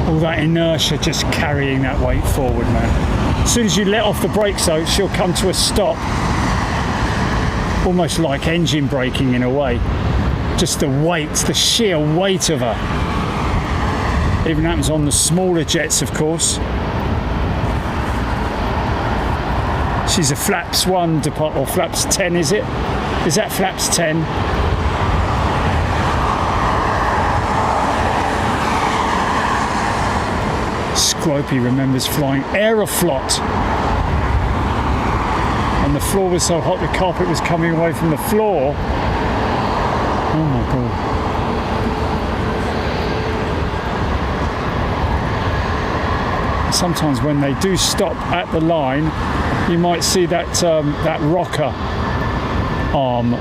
All that inertia just carrying that weight forward, man. As soon as you let off the brakes, though, she'll come to a stop. Almost like engine braking in a way. Just the weight, the sheer weight of her. Even happens on the smaller jets, of course. She's a flaps 1 or flaps 10, is it? Is that flaps 10? Scropey remembers flying Aeroflot. And the floor was so hot, the carpet was coming away from the floor. Oh my God. Sometimes when they do stop at the line, you might see that that rocker arm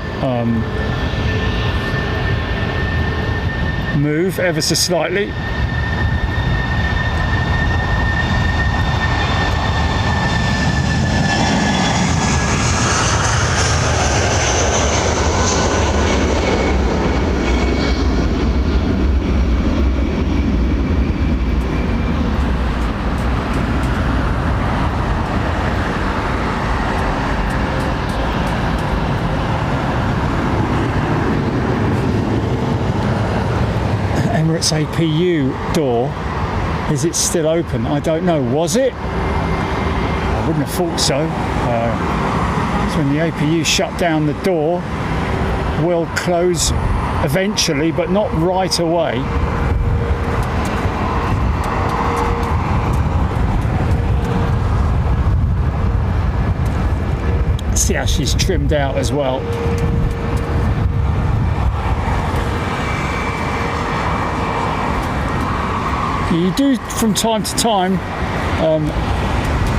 move ever so slightly. Emirates APU door, is it still open? I don't know. Was it? I wouldn't have thought so. So when the APU shut down, the door will close eventually, but not right away. See how she's trimmed out as well. You do from time to time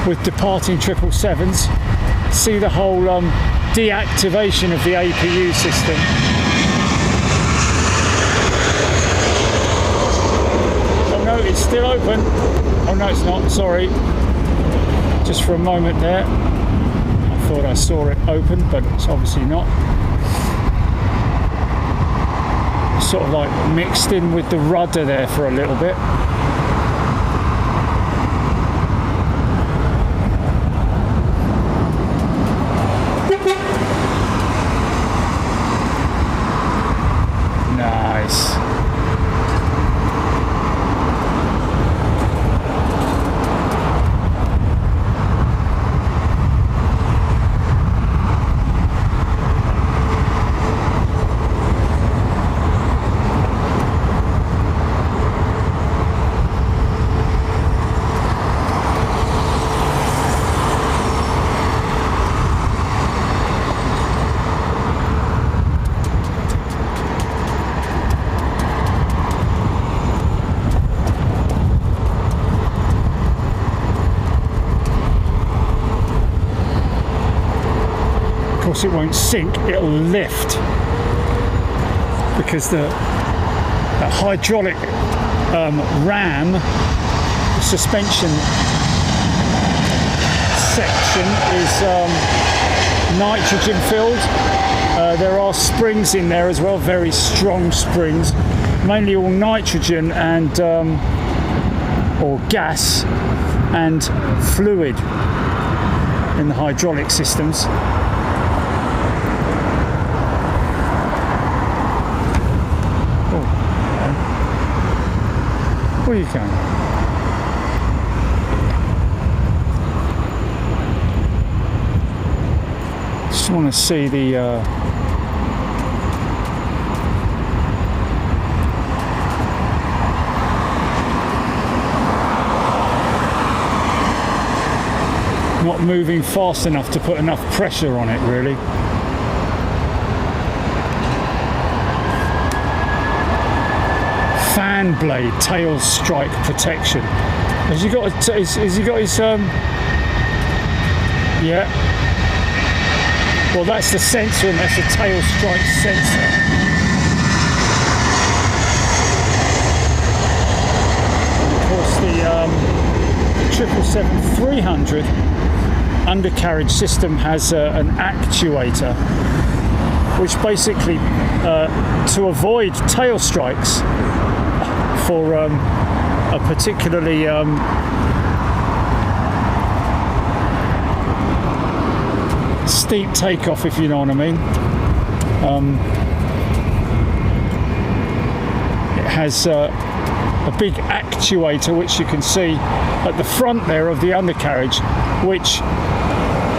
with departing 777s see the whole deactivation of the APU system. Oh no, it's still open. Oh no, it's not, sorry. Just for a moment there. I thought I saw it open, but it's obviously not. Sort of like mixed in with the rudder there for a little bit. Nice. It won't sink, it'll lift because the hydraulic ram suspension section is nitrogen filled. There are springs in there as well, very strong springs, mainly all nitrogen and or gas and fluid in the hydraulic systems. Where are you going? Just want to see the not moving fast enough to put enough pressure on it, really. Fan blade tail strike protection. Has he got has he got his yeah. Well, that's the sensor, and that's the tail strike sensor. And of course, the 777-300 undercarriage system has an actuator which basically to avoid tail strikes for a particularly steep takeoff, if you know what I mean. It has a big actuator which you can see at the front there of the undercarriage, which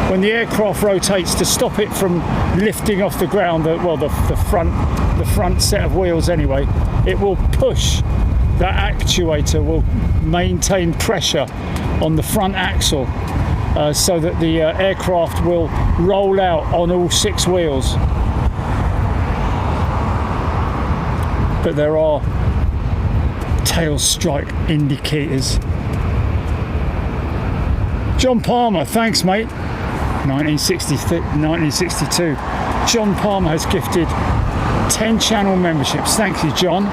when the aircraft rotates to stop it from lifting off the ground, the front set of wheels anyway, it will push. That actuator will maintain pressure on the front axle so that the aircraft will roll out on all 6 wheels. But there are tail strike indicators. John Palmer, thanks mate. 1962. John Palmer has gifted 10 channel memberships. Thank you, John.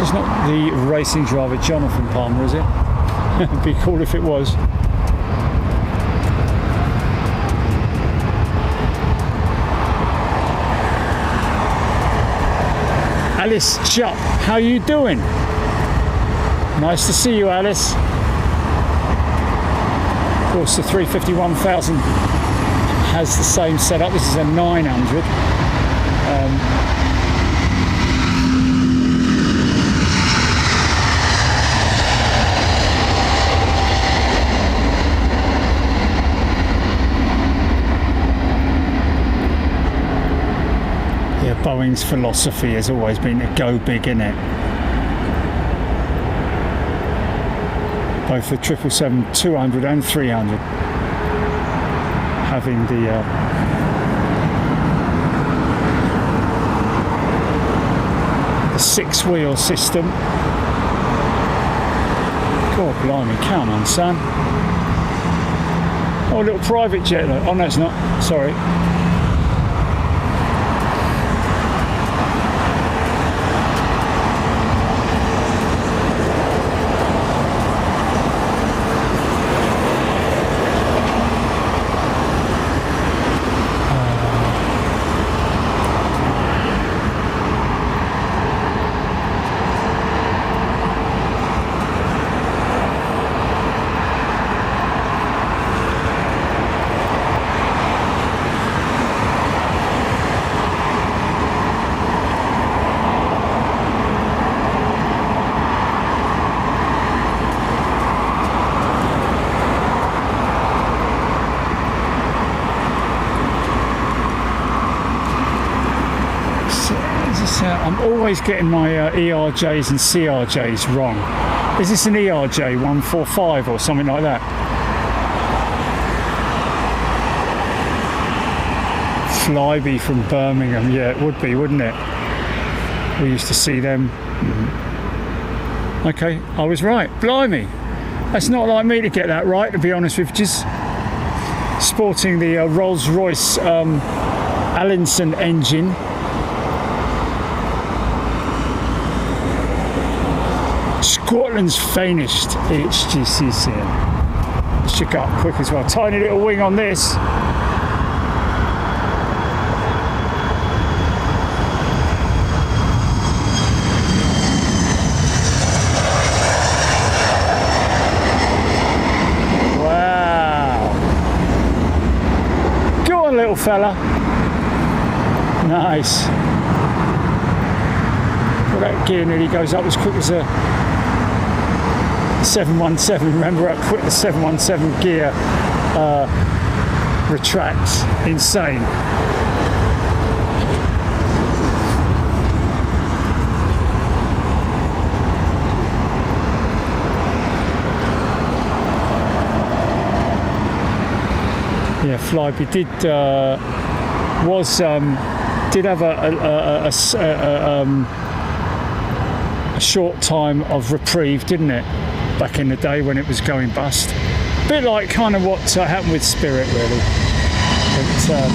It's not the racing driver Jonathan Palmer, is it? It'd be cool if it was. Alice Jupp, how you doing? Nice to see you, Alice. Of course, the 351,000 has the same setup. This is a 900. Yeah, Boeing's philosophy has always been to go big, innit? Both the 777-200 and 300 having the six-wheel system. God blimey, come on, son. Oh, a little private jet. Oh, no, it's not. Sorry. I'm always getting my ERJs and CRJs wrong. Is this an ERJ 145 or something like that? Flyby from Birmingham, yeah, it would be, wouldn't it? We used to see them. Okay, I was right. Blimey, that's not like me to get that right, to be honest with you. Sporting the Rolls-Royce Allinson engine. Scotland's finest HGCC. Should go up quick as well. Tiny little wing on this. Wow. Go on, little fella. Nice. Well, that gear nearly goes up as quick as a 717. Remember how quick the 717 gear retracts. Insane. Yeah, Flyby did have a short time of reprieve, didn't it? Back in the day when it was going bust. A bit like kind of what happened with Spirit, really. But,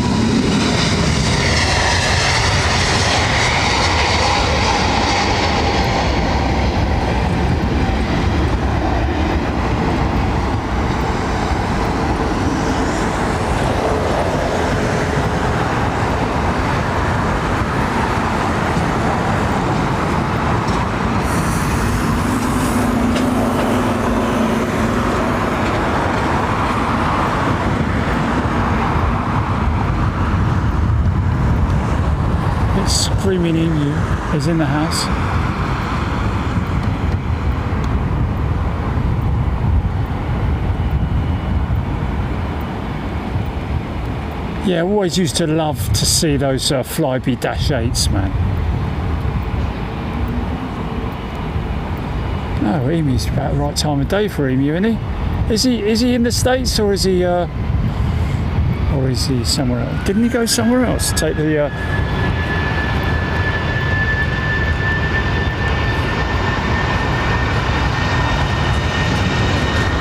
between me and you is in the house. Yeah, I always used to love to see those Flybe -8s, man. No, Emu's about the right time of day for Emu, isn't he? Is he in the States or is he somewhere else? Didn't he go somewhere else? Take the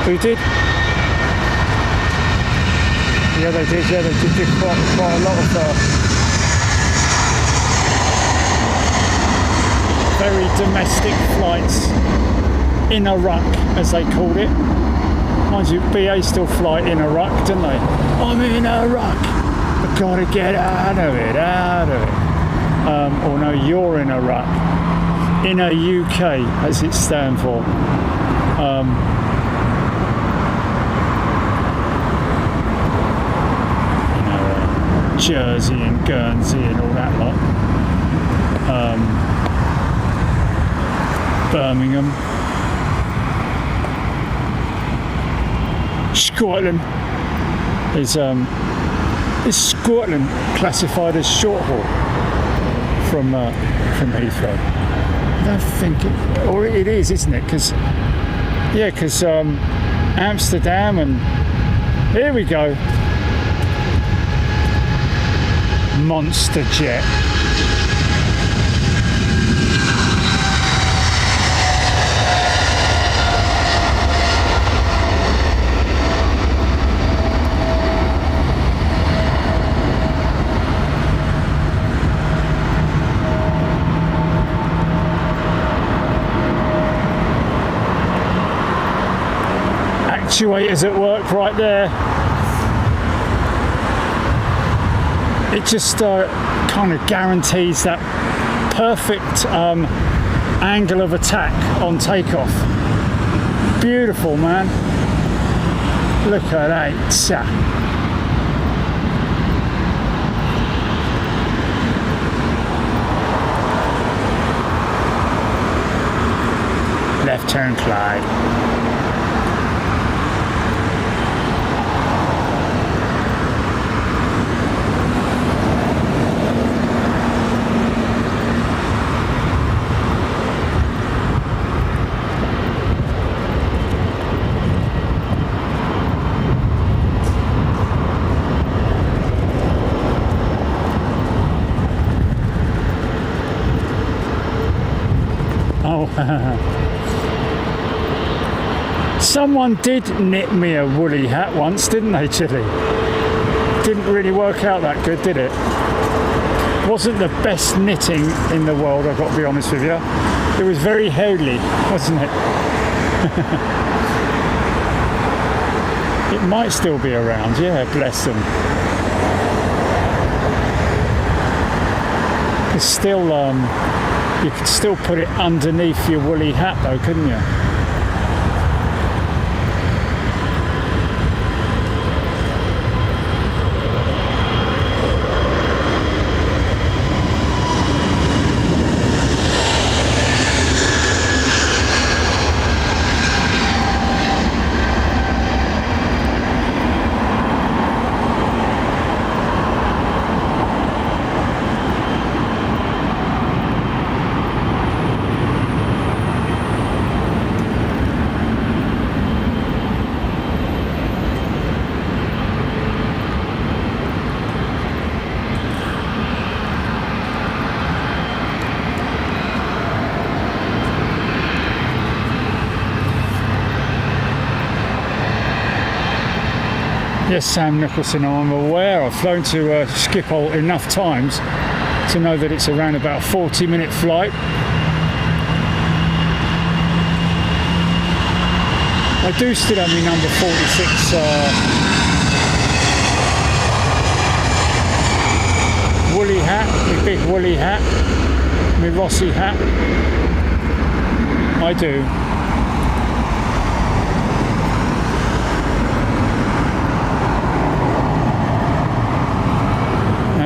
who did? Yeah, they did. Yeah, they did quite a lot of very domestic flights in a ruck, as they called it. Mind you, BA still fly in a ruck, don't they? I'm in a ruck. I've got to get out of it. Or no, you're in a ruck. In a UK, as it stands for. Jersey and Guernsey and all that lot. Birmingham. Scotland is Scotland classified as short haul from Heathrow? I don't think it, or it is, isn't it? Because Amsterdam and here we go. Monster jet. Actuators at work right there. It just kind of guarantees that perfect angle of attack on takeoff. Beautiful, man. Look at that. Left turn, Clyde. Someone did knit me a woolly hat once, didn't they, Chili? Didn't really work out that good, did it? Wasn't the best knitting in the world, I've got to be honest with you. It was very hairy, wasn't it? It might still be around, yeah, bless them. It's still, you could still put it underneath your woolly hat though, couldn't you? Yes, Sam Nicholson, I'm aware. I've flown to Schiphol enough times to know that it's around about a 40-minute flight. I do still have my number 46 woolly hat, my big woolly hat, my Rossi hat. I do.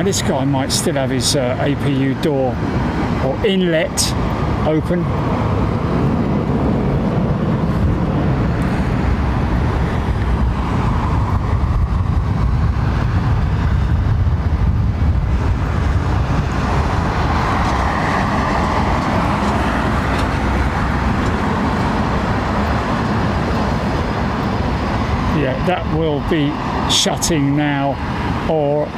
Now this guy might still have his APU door or inlet open. Yeah, that will be shutting now, or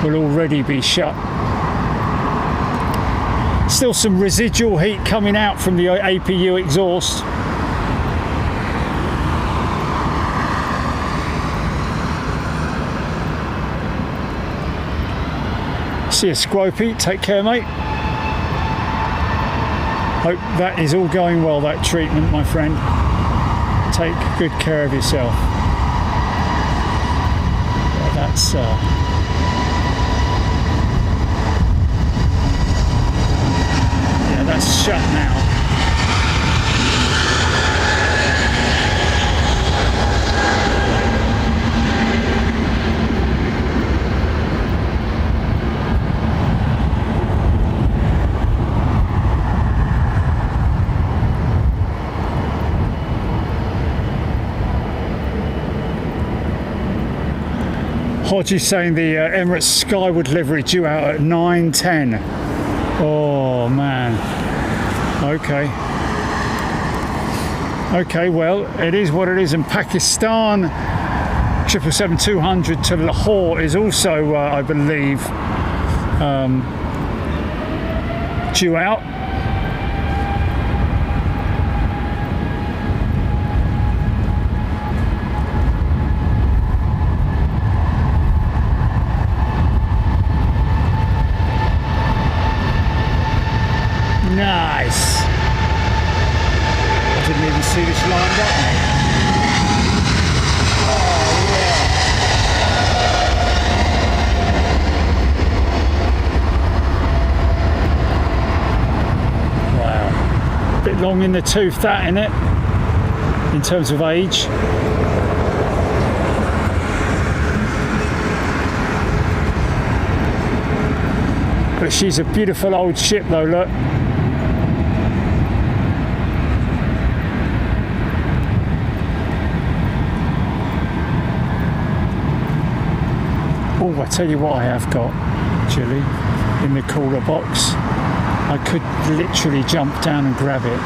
will already be shut. Still some residual heat coming out from the APU exhaust. See you, Scropey. Take care, mate. Hope that is all going well, that treatment, my friend. Take good care of yourself. Yeah, that's that's shut now. Hodgie's saying the Emirates Skyward livery due out at 9:10. Oh man. Okay. Okay, well, it is what it is. And Pakistan 777-200 to Lahore is also, I believe, due out. Nice. I didn't even see this lined up, mate. Oh, yeah. Wow. Bit long in the tooth, that, innit? In terms of age. But she's a beautiful old ship, though, look. Oh, I tell you what I have got, Julie, in the cooler box. I could literally jump down and grab it.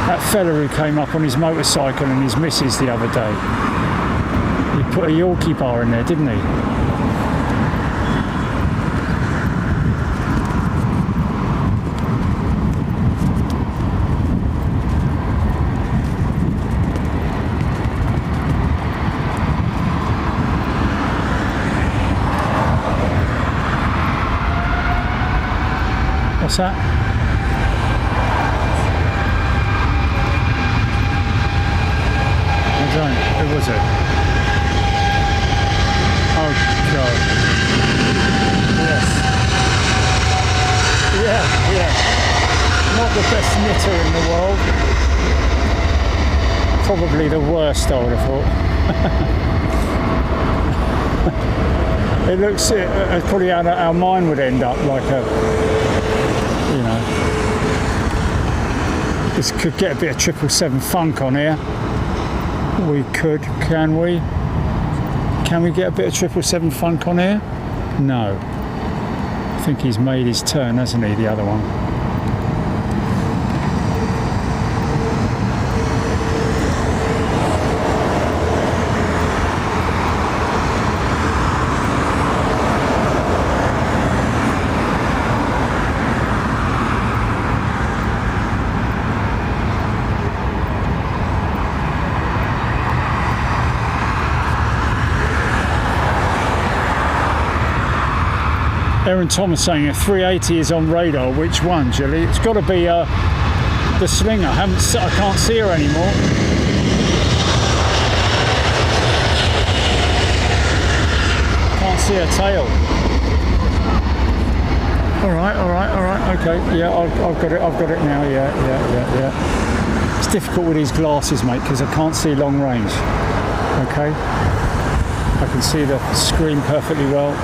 That fella who came up on his motorcycle and his missus the other day, he put a Yorkie bar in there, didn't he? What's that? I don't. Who was it? Oh God. Yes. Yeah. Not the best knitter in the world. Probably the worst, I would have thought. It looks probably how our mine would end up, like a. You know, this could get a bit of 777 funk on here. We could, can we? Can we get a bit of 777 funk on here? No. I think he's made his turn, hasn't he, the other one? Aaron Thomas saying a 380 is on radar. Which one, Julie? It's got to be the Slinger. I can't see her anymore. Can't see her tail. All right. Okay. Yeah, I've got it now. Yeah. It's difficult with these glasses, mate, because I can't see long range. Okay. I can see the screen perfectly well.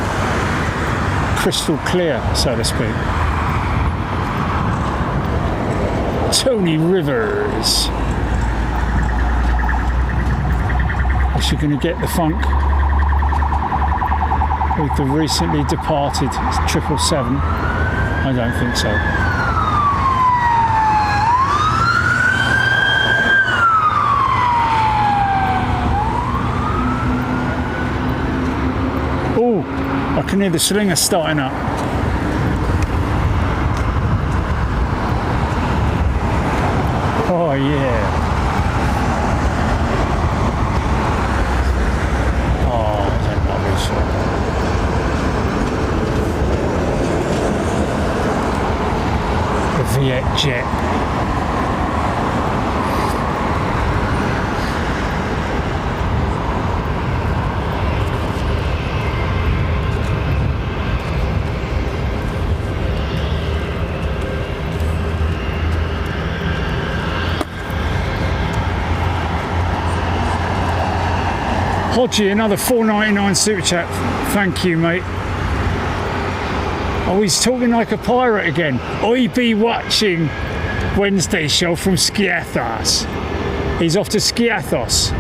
crystal clear, so to speak. Tony Rivers. Is she going to get the funk with the recently departed 777? I don't think so. Oh, I can hear the slinger starting up. Oh yeah. Oh, that rubbish. The Viet jet. Hodgie, another $4.99 super chat. Thank you, mate. Oh, he's talking like a pirate again. I be watching Wednesday show from Skiathos. He's off to Skiathos.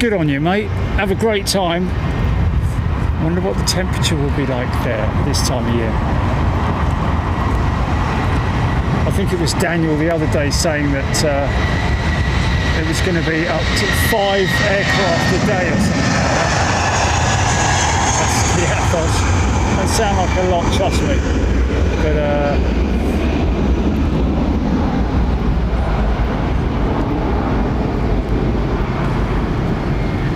Good on you, mate. Have a great time. I wonder what the temperature will be like there this time of year. I think it was Daniel the other day saying that it was going to be up to 5 aircraft a day or something like that. Skiathos. Doesn't sound like a lot, trust me. But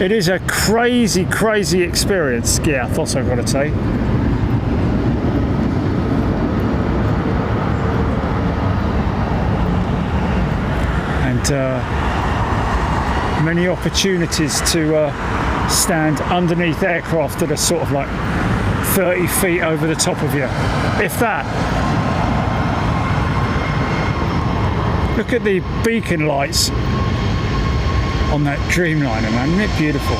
it is a crazy, crazy experience, Skiathos, I've got to say. And many opportunities to stand underneath aircraft that are sort of like 30 feet over the top of you, if that. Look at the beacon lights on that Dreamliner, man. Isn't it beautiful?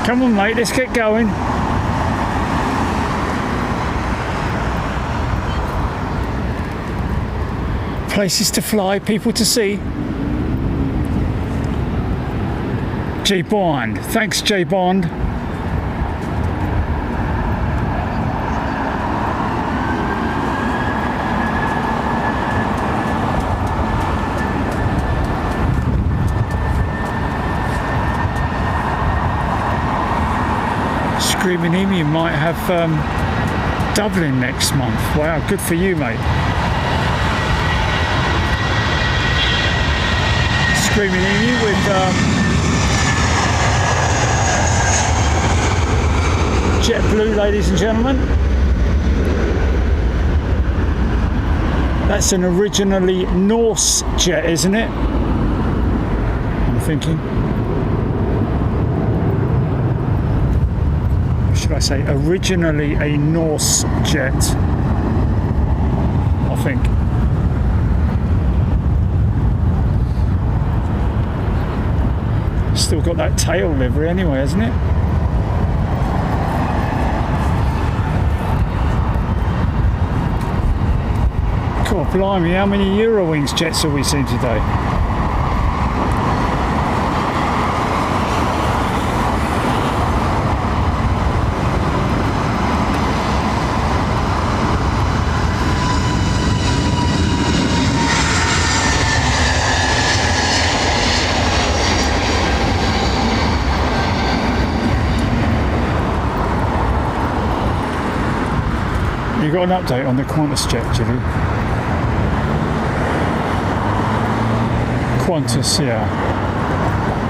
Come on, mate, let's get going. Places to fly, people to see. J Bond, thanks J Bond. Screaming Emu might have Dublin next month. Wow, good for you, mate. Screaming Emu with JetBlue, ladies and gentlemen. That's an originally Norse jet, isn't it? I'm thinking. Should I say originally a Norse jet, I think. Still got that tail livery anyway, hasn't it? God blimey, how many Eurowings jets have we seen today? You got an update on the Qantas jet, Jimmy? Qantas, yeah.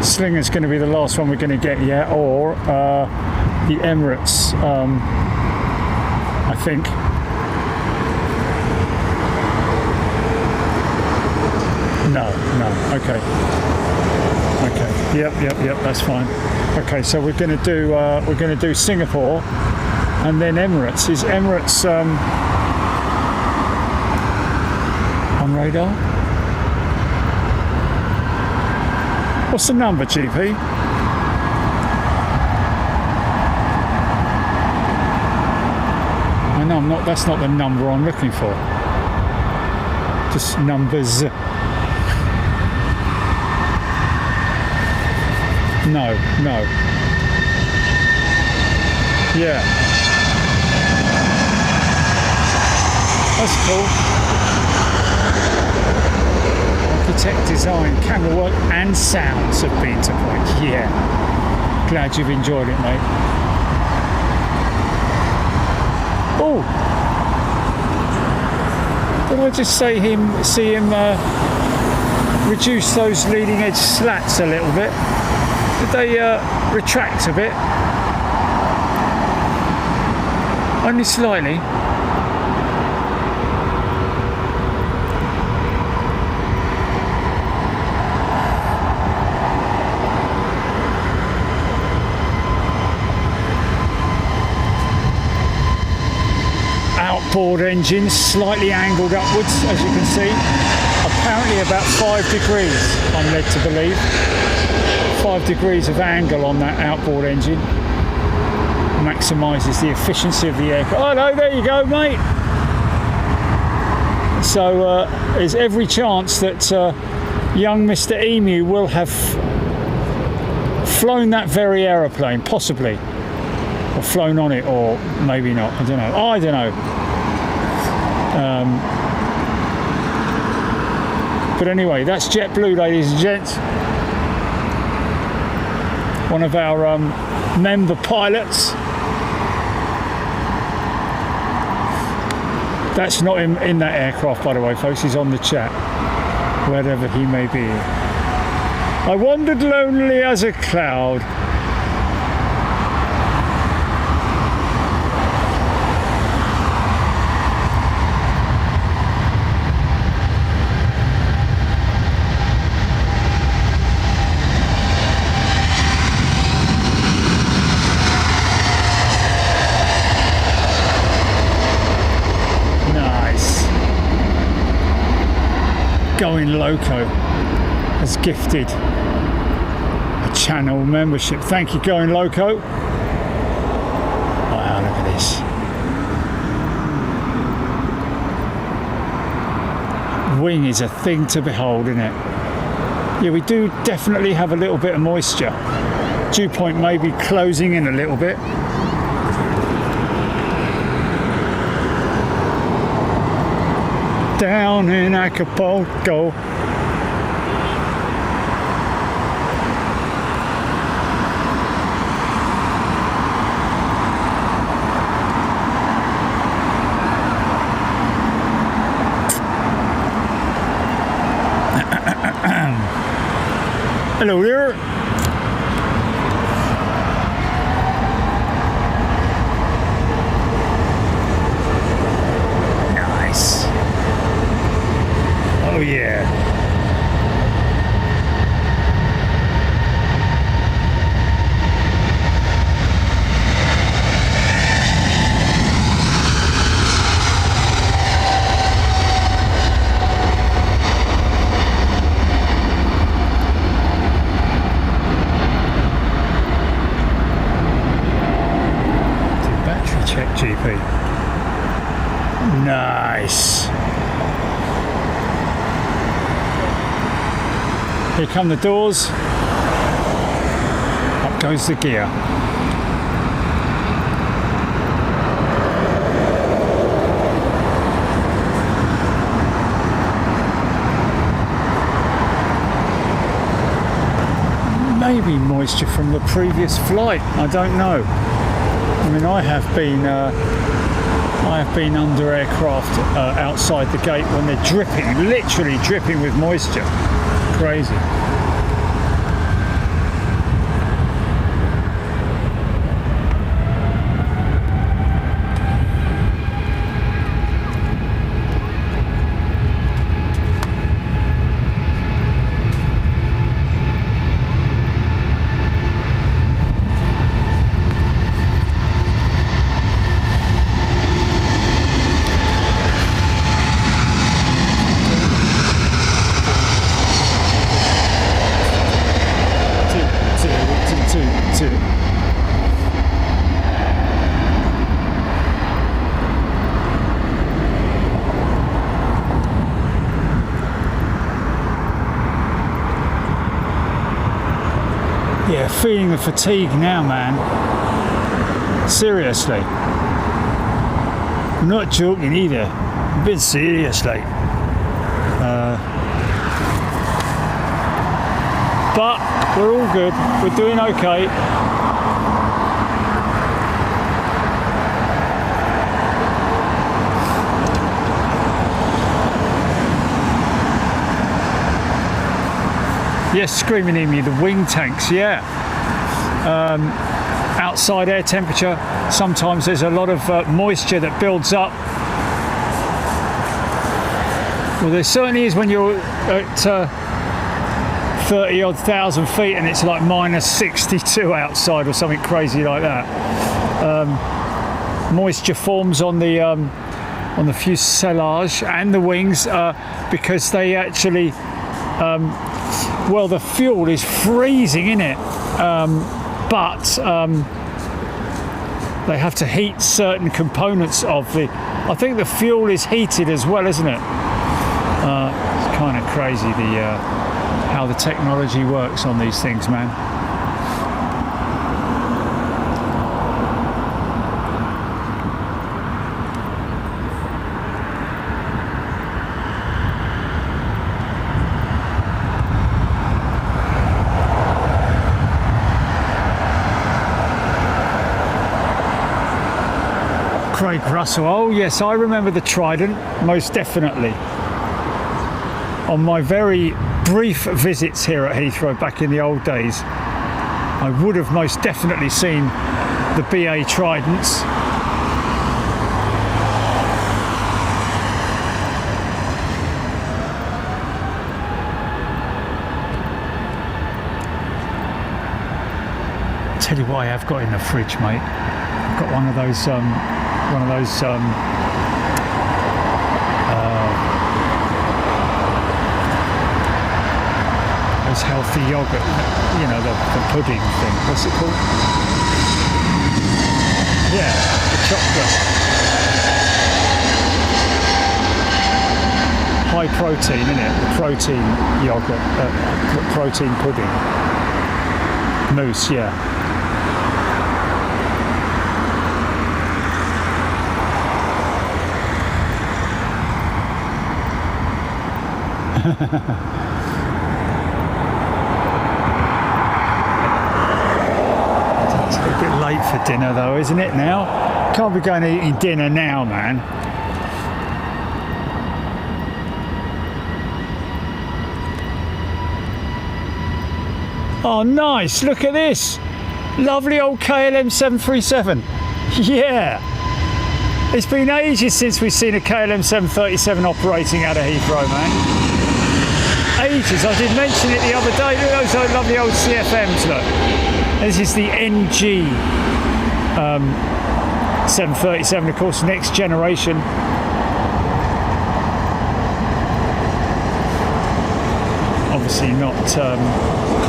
Slinger's going to be the last one we're going to get yet, or the Emirates, I think. No, okay. Yep, that's fine. Okay, so we're going to do Singapore, and then Emirates. Is Emirates on radar? What's the number, GP? I know I'm not. That's not the number I'm looking for. Just numbers. No. Yeah. That's cool. Architect, design, camera work and sounds have been to point. Yeah. Glad you've enjoyed it, mate. Oh. Did I just see him reduce those leading edge slats a little bit? Did they retract a bit? Only slightly. Outboard engines slightly angled upwards, as you can see. Apparently about 5 degrees, I'm led to believe. 5 degrees of angle on that outboard engine maximises the efficiency of the aircraft. Oh no, there you go, mate. So there's every chance that young Mr. Emu will have flown that very aeroplane, possibly, or flown on it, or maybe not. I don't know. But anyway, that's JetBlue, ladies and gents. One of our member pilots. That's not in that aircraft, by the way, folks. He's on the chat, wherever he may be. I wandered lonely as a cloud. Going Loco has gifted a channel membership. Thank you, Going Loco. Wow, look at this. Wing is a thing to behold, isn't it? Yeah, we do definitely have a little bit of moisture. Dew point may be closing in a little bit. Down in Acapulco. Hello there. Oh yeah. Do battery check, GP. Nice. Here come the doors. Up goes the gear. Maybe moisture from the previous flight. I don't know. I mean, I have been under aircraft outside the gate when they're dripping, literally dripping with moisture. crazy. Yeah, feeling the fatigue now, man. Seriously. I'm not joking either. A bit seriously. But we're all good. We're doing okay. Yes, screaming in me, the wing tanks, yeah. Outside air temperature, sometimes there's a lot of moisture that builds up. Well, there certainly is when you're at 30 odd thousand feet and it's like minus 62 outside or something crazy like that. Moisture forms on the fuselage and the wings because they actually well, the fuel is freezing in it, but they have to heat certain components of the. I think the fuel is heated as well, isn't it? It's kind of crazy how the technology works on these things, man. Craig Russell, oh yes, I remember the Trident, most definitely. On my very brief visits here at Heathrow back in the old days, I would have most definitely seen the BA Tridents. I'll tell you what I have got in the fridge, mate. I've got one of those healthy yogurt, you know, the pudding thing. What's it called? Yeah, the chocolate. High protein, isn't it? The protein yogurt, protein pudding. Mousse, yeah. It's a bit late for dinner though, isn't it now? Can't be going eating dinner now, man. Oh nice, look at this. Lovely old KLM 737. Yeah. It's been ages since we've seen a KLM 737 operating out of Heathrow, man. Ages. I did mention it the other day. Look at those lovely old CFMs, look. This is the NG 737, of course, next generation. Obviously not,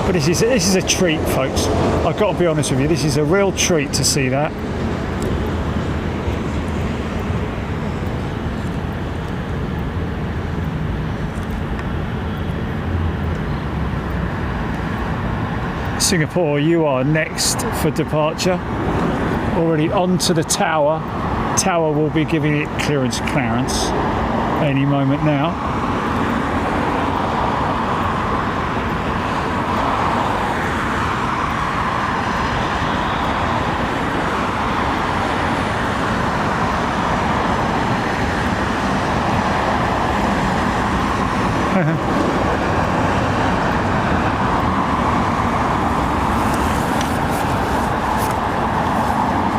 but this is a treat, folks. I've got to be honest with you, this is a real treat to see that. Singapore, you are next for departure. Already onto the tower. Tower will be giving it clearance any moment now.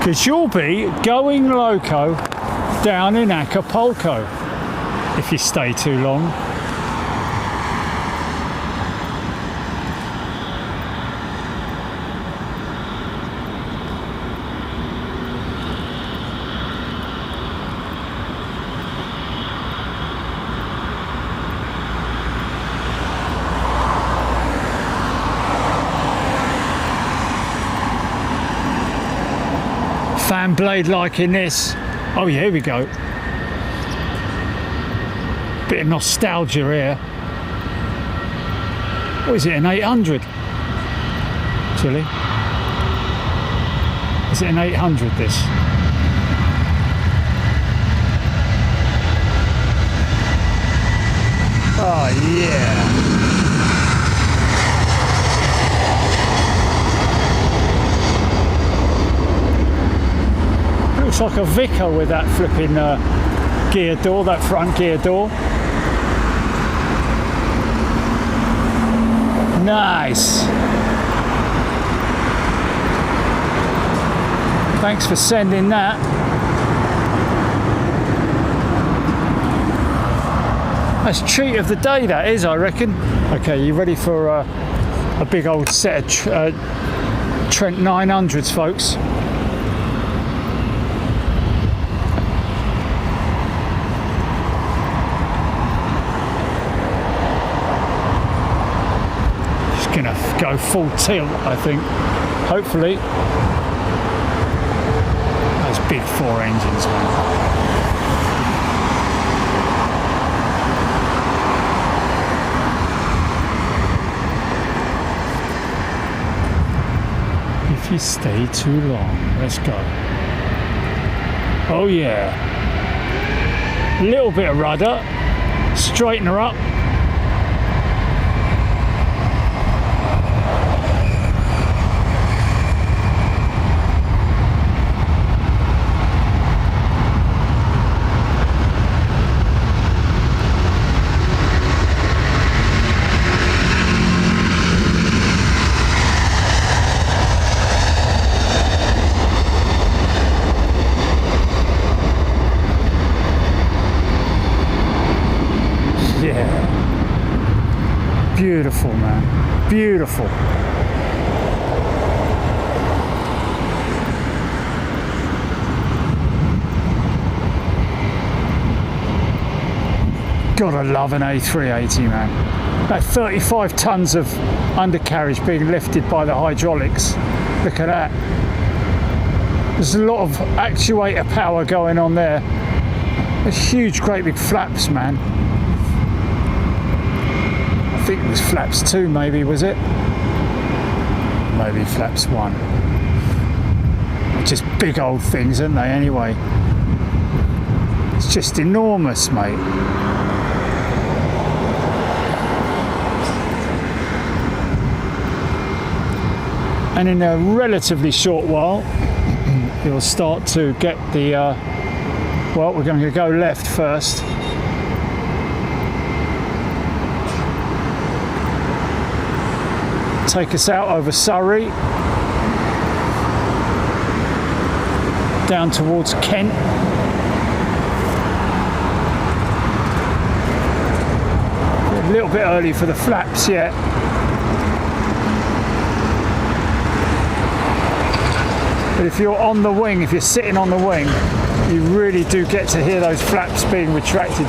Because you'll be going loco down in Acapulco if you stay too long. Fan blade like in this. Oh yeah, here we go. Bit of nostalgia here. What is it, an 800? Chilly. Is it an 800 this? Oh yeah. Looks like a Vicar with that flipping gear door, that front gear door. Nice. Thanks for sending that. That's treat of the day, that is, I reckon. Okay, you ready for a big old set of Trent 900s, folks? Gonna go full tilt, I think. Hopefully. Those big 4 engines, man. If you stay too long, let's go. Oh yeah. Little bit of rudder. Straighten her up. Beautiful, man. Beautiful. Gotta love an A380, man. About 35 tons of undercarriage being lifted by the hydraulics. Look at that. There's a lot of actuator power going on there. There's huge, great big flaps, man. I think it was flaps 2, maybe, was it? Maybe flaps 1. Just big old things, aren't they, anyway? It's just enormous, mate. And in a relatively short while, you'll start to get the, well, we're going to go left first. Take us out over Surrey, down towards Kent. A little bit early for the flaps yet. But if you're on the wing, if you're sitting on the wing, you really do get to hear those flaps being retracted.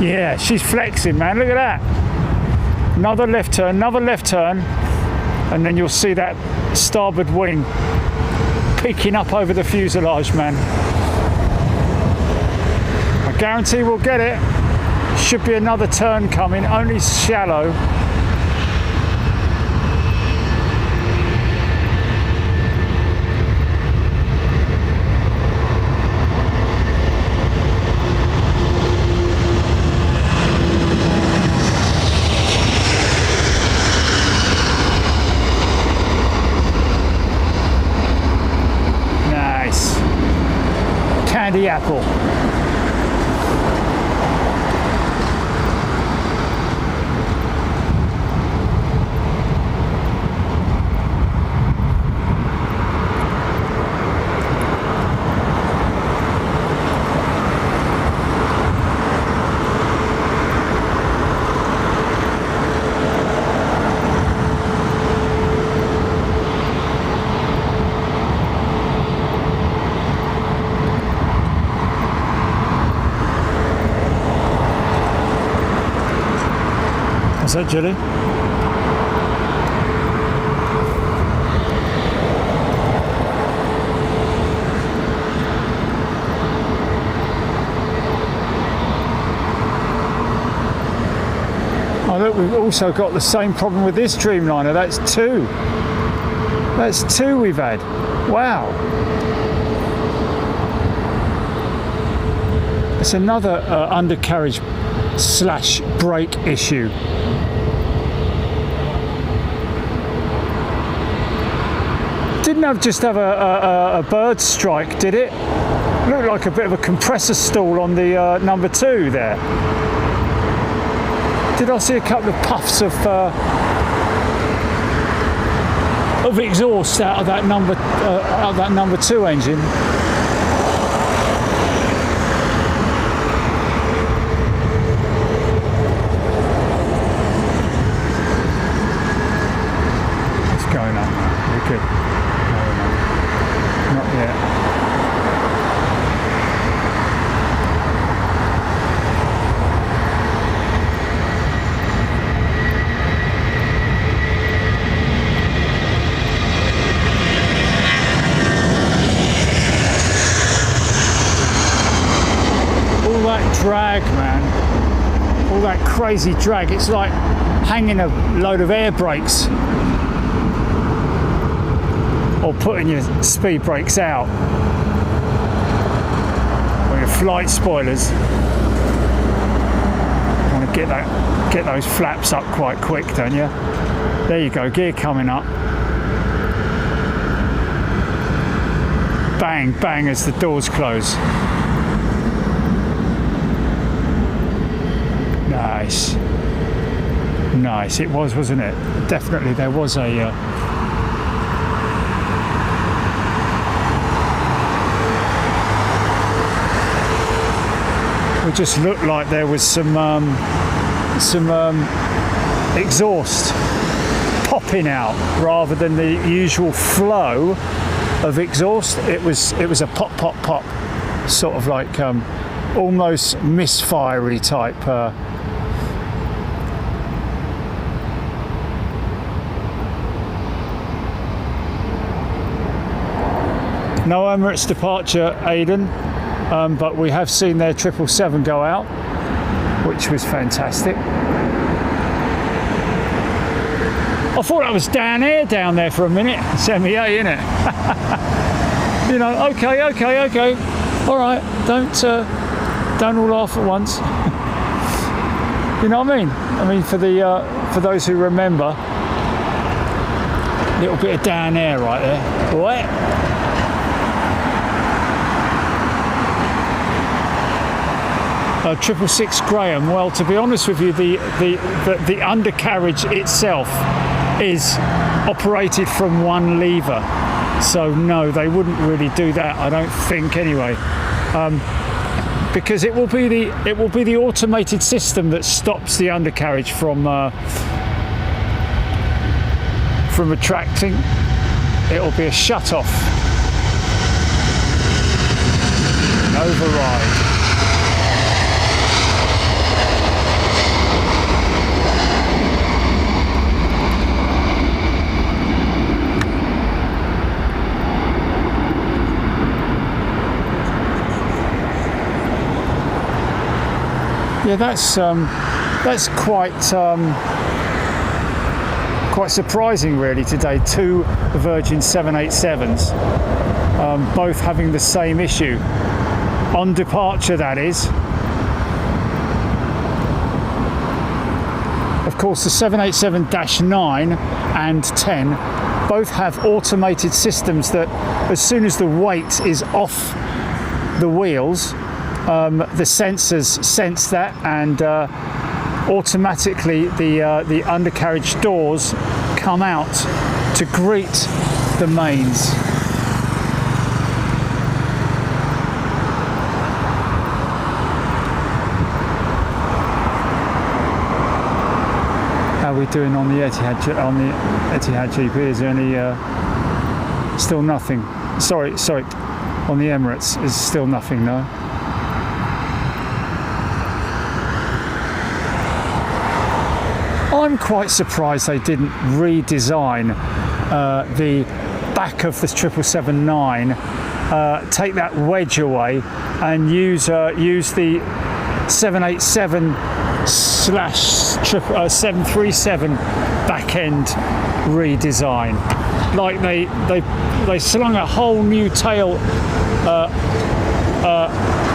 Yeah, she's flexing, man. Look at that. Another left turn, and then you'll see that starboard wing peeking up over the fuselage, man. I guarantee we'll get it. Should be another turn coming, only shallow. Candy apple. What's that, Julie? Oh look, we've also got the same problem with this Dreamliner. That's two. That's two we've had. Wow. It's another undercarriage / brake issue. Didn't just have a bird strike, did it? Looked like a bit of a compressor stall on the number 2 there. Did I see a couple of puffs of exhaust out of that number 2 engine? It's going up now. We're good. No, not yet. Drag, man, all that crazy drag. It's like hanging a load of air brakes or putting your speed brakes out or your flight spoilers. You want to get those flaps up quite quick, don't you? There you go, gear coming up. Bang, bang as the doors close. Nice. Nice. It was, wasn't it? Definitely there was a... It just looked like there was some exhaust popping out rather than the usual flow of exhaust. It was a pop, pop, pop, sort of like almost misfirey type. No Emirates departure, Aidan, but we have seen their 777 go out, which was fantastic. I thought I was down there for a minute. It's MEA, innit? You know, okay. All right, don't all laugh at once. You know what I mean? I mean, for those who remember, a little bit of down air right there. What? 666 Graham. Well, to be honest with you, the undercarriage itself is operated from one lever, so no, they wouldn't really do that, I don't think, anyway, because it will be the automated system that stops the undercarriage from retracting. It will be a shut off, an override. Yeah, that's quite surprising, really, today. 2 Virgin 787s, both having the same issue on departure. That is, of course, the 787-9 and 10 both have automated systems that, as soon as the weight is off the wheels, the sensors sense that, and automatically the undercarriage doors come out to greet the mains. How are we doing on the Etihad GP? Is there any still nothing? Sorry. On the Emirates is still nothing, no. I'm quite surprised they didn't redesign the back of the 777-9, take that wedge away and use the 787/737 back end redesign. Like they slung a whole new tail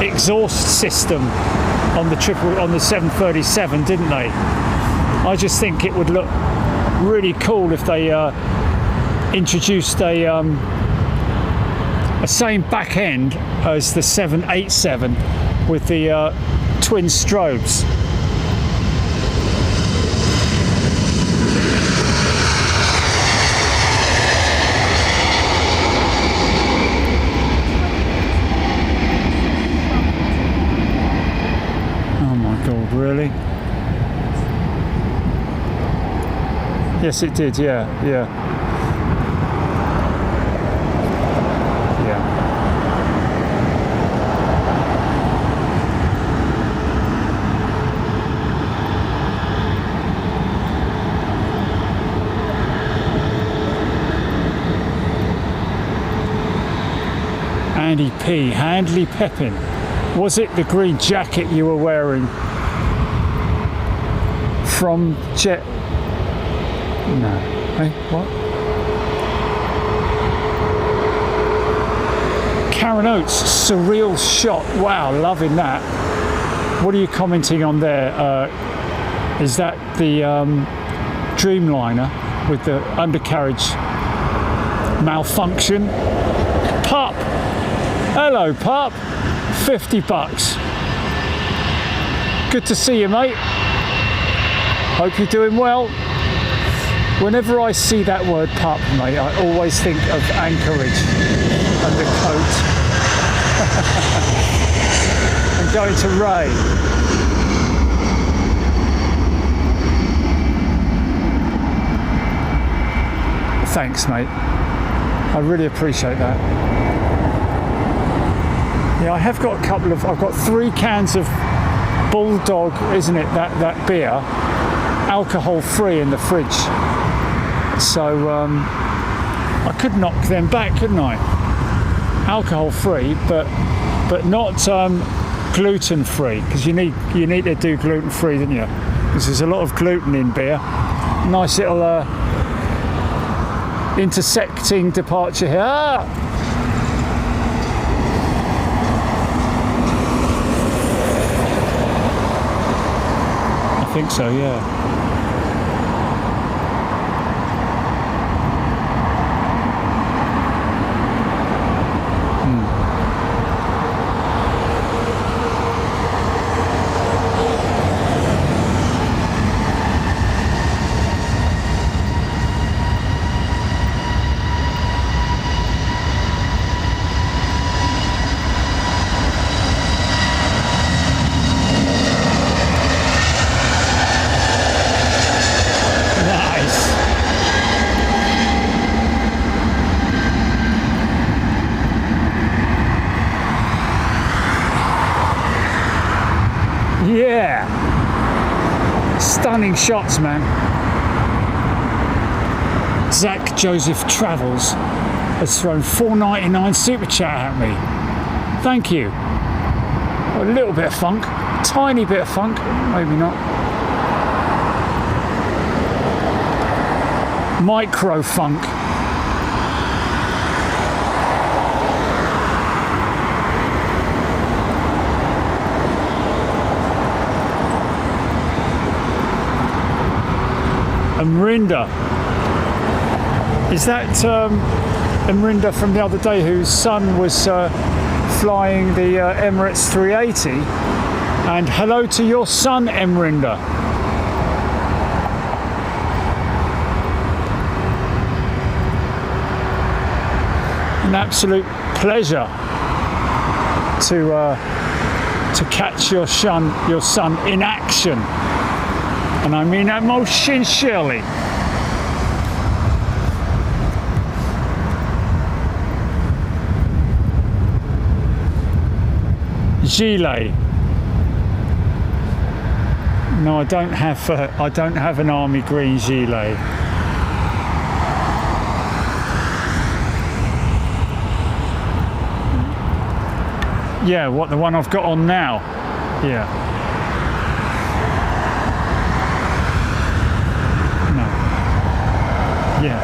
exhaust system on the 737, didn't they? I just think it would look really cool if they introduced a same back end as the 787 with the twin strobes. Oh my God, really? Yes, it did, yeah. Andy P. Handley Pepin. Was it the green jacket you were wearing from Jet? No. Hey, what? Karen Oates, surreal shot. Wow, loving that. What are you commenting on there? Is that the Dreamliner with the undercarriage malfunction? Pup! Hello, pup. $50. Good to see you, mate. Hope you're doing well. Whenever I see that word pup, mate, I always think of Anchorage and the coat. And going to Ray. Thanks, mate. I really appreciate that. Yeah, I have got a couple of. I've got 3 cans of Bulldog, isn't it? That beer, alcohol-free in the fridge. So I could knock them back, couldn't I? Alcohol-free, but not gluten-free, because you need to do gluten-free, don't you? Because there's a lot of gluten in beer. Nice little intersecting departure here. Ah! I think so, yeah. Yeah, stunning shots, man. Zach Joseph Travels has thrown $4.99 super chat at me. Thank you. A little bit of funk, tiny bit of funk, maybe not. Micro funk. Amrinda. Is that Amrinda from the other day whose son was flying the Emirates 380? And hello to your son, Amrinda. An absolute pleasure to catch your son in action. And I mean that most sincerely. Gile. No, I don't have an army green gilet. Yeah, what, the one I've got on now? Yeah. No. Yeah.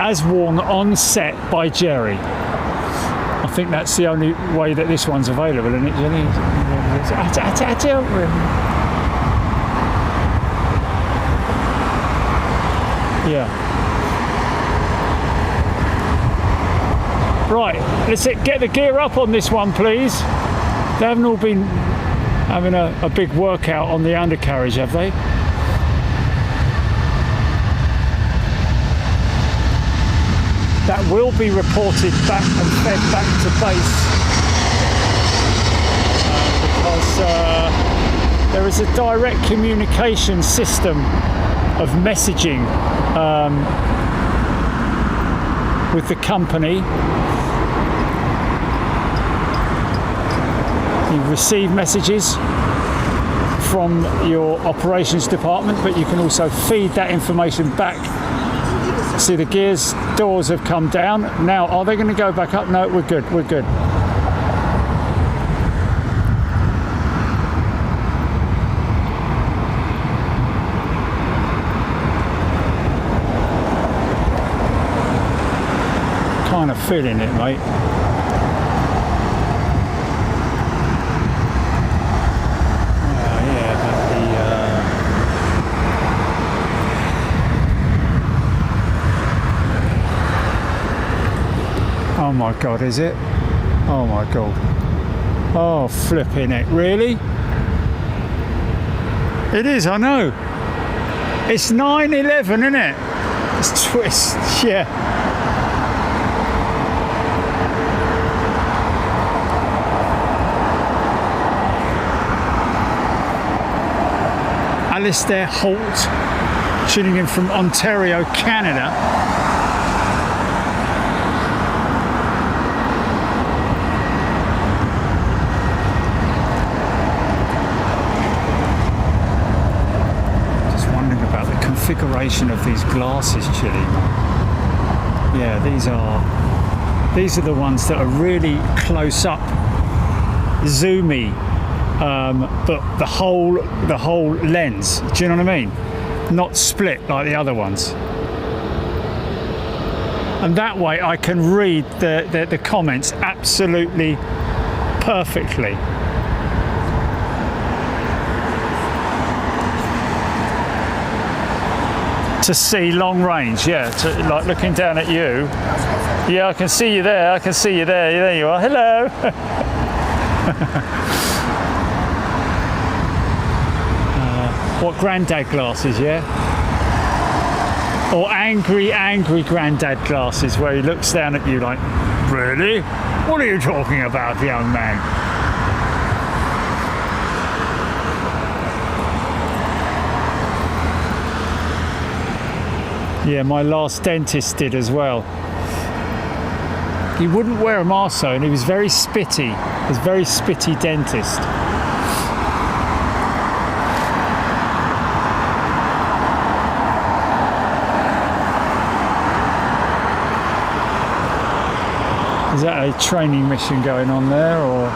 As worn on set by Jerry. I think that's the only way that this one's available, isn't it, Jenny? Yeah. Right, let's get the gear up on this one, please. They haven't all been having a big workout on the undercarriage, have they? That will be reported back and fed back to base because there is a direct communication system of messaging with the company. You receive messages from your operations department, but you can also feed that information back. See, the gears doors have come down. Now, are they going to go back up? No, we're good, we're good. Kind of feeling it, mate. Oh my God, is it? Oh my God. Oh, flipping it. Really? It is, I know. It's 9/11, isn't it? It's twist, yeah. Alistair Holt, tuning in from Ontario, Canada. Configuration of these glasses, Chili. Yeah, these are the ones that are really close up, zoomy, but the whole lens. Do you know what I mean? Not split like the other ones. And that way I can read the comments absolutely perfectly. To see long range, yeah, like looking down at you. Yeah, I can see you there, I can see you there. There you are, hello. What, granddad glasses, yeah? Or angry granddad glasses where he looks down at you like, really? What are you talking about, young man? Yeah, my last dentist did as well. He wouldn't wear a mask though, and he was very spitty. He was a very spitty dentist. Is that a training mission going on there, or?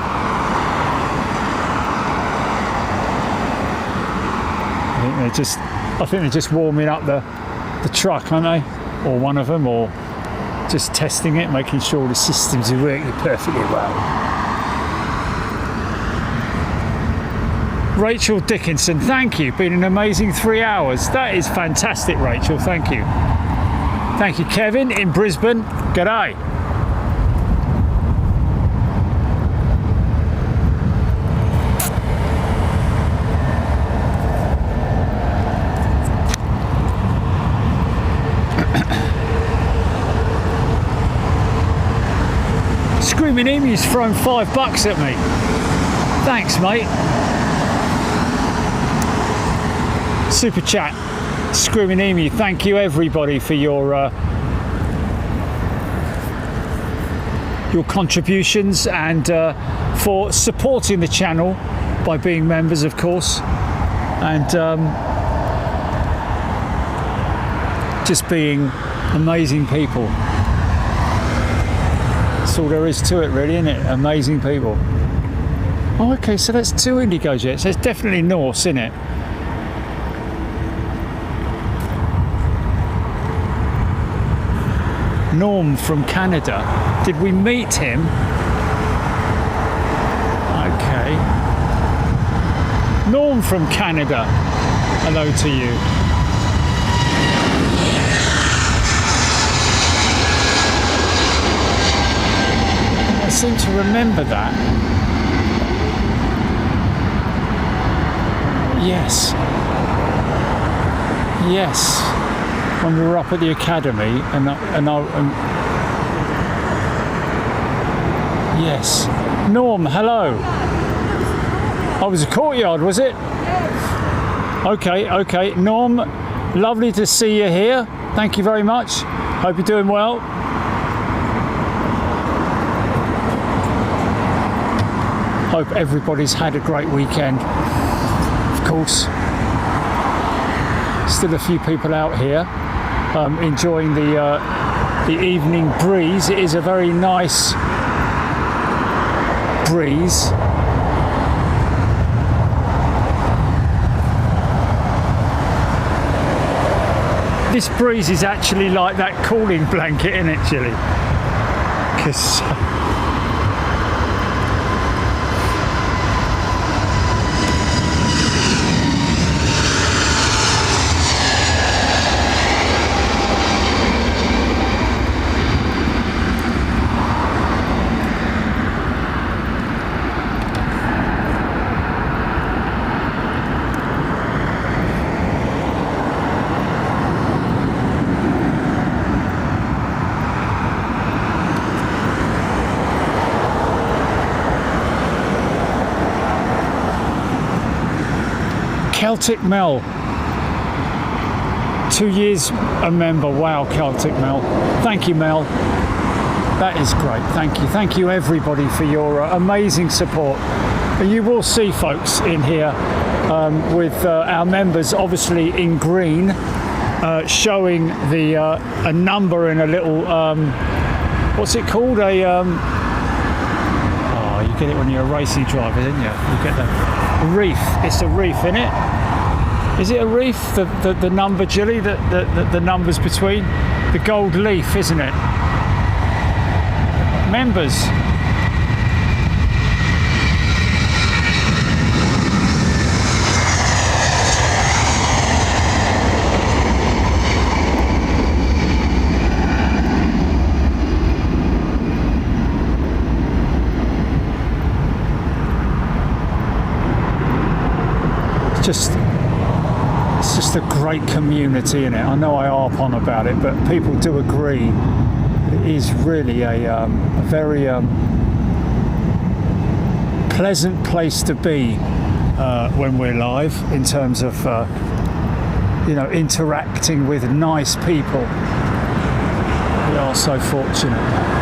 I think they're just warming up the truck, aren't they? Or one of them, or just testing it, making sure the systems are working perfectly well. Rachel Dickinson, thank you. Been an amazing 3 hours. That is fantastic, Rachel. Thank you. Thank you, Kevin in Brisbane. G'day. Screaming Emu's thrown $5 at me. Thanks, mate. Super chat. Screaming Emu. Thank you, everybody, for your contributions and for supporting the channel by being members, of course, and just being amazing people. That's all there is to it, really, isn't it? Amazing people. Oh, okay, so that's 2 Indigo jets. That's definitely Norse, isn't it? Norm from Canada. Did we meet him? Okay. Norm from Canada. Hello to you. I seem to remember that. Yes. Yes. When we were up at the academy, yes. Norm, hello. Oh, it was a courtyard, was it? Okay. Norm, lovely to see you here. Thank you very much. Hope you're doing well. Hope everybody's had a great weekend. Of course. Still a few people out here enjoying the evening breeze. It is a very nice breeze. This breeze is actually like that cooling blanket, isn't it, Chilly? 'Cause Celtic Mel, 2 years a member. Wow, Celtic Mel. Thank you, Mel. That is great. Thank you everybody for your amazing support. And you will see folks in here with our members obviously in green, showing the a number in a little what's it called, oh, you get it when you're a racing driver, don't you? You get the reef. It's a reef, isn't it? Is it a reef? The number, Jilly, the numbers between? The gold leaf, isn't it? Members. It's just a great community in it. I know I harp on about it, but people do agree. It is really a very pleasant place to be when we're live, in terms of interacting with nice people. We are so fortunate.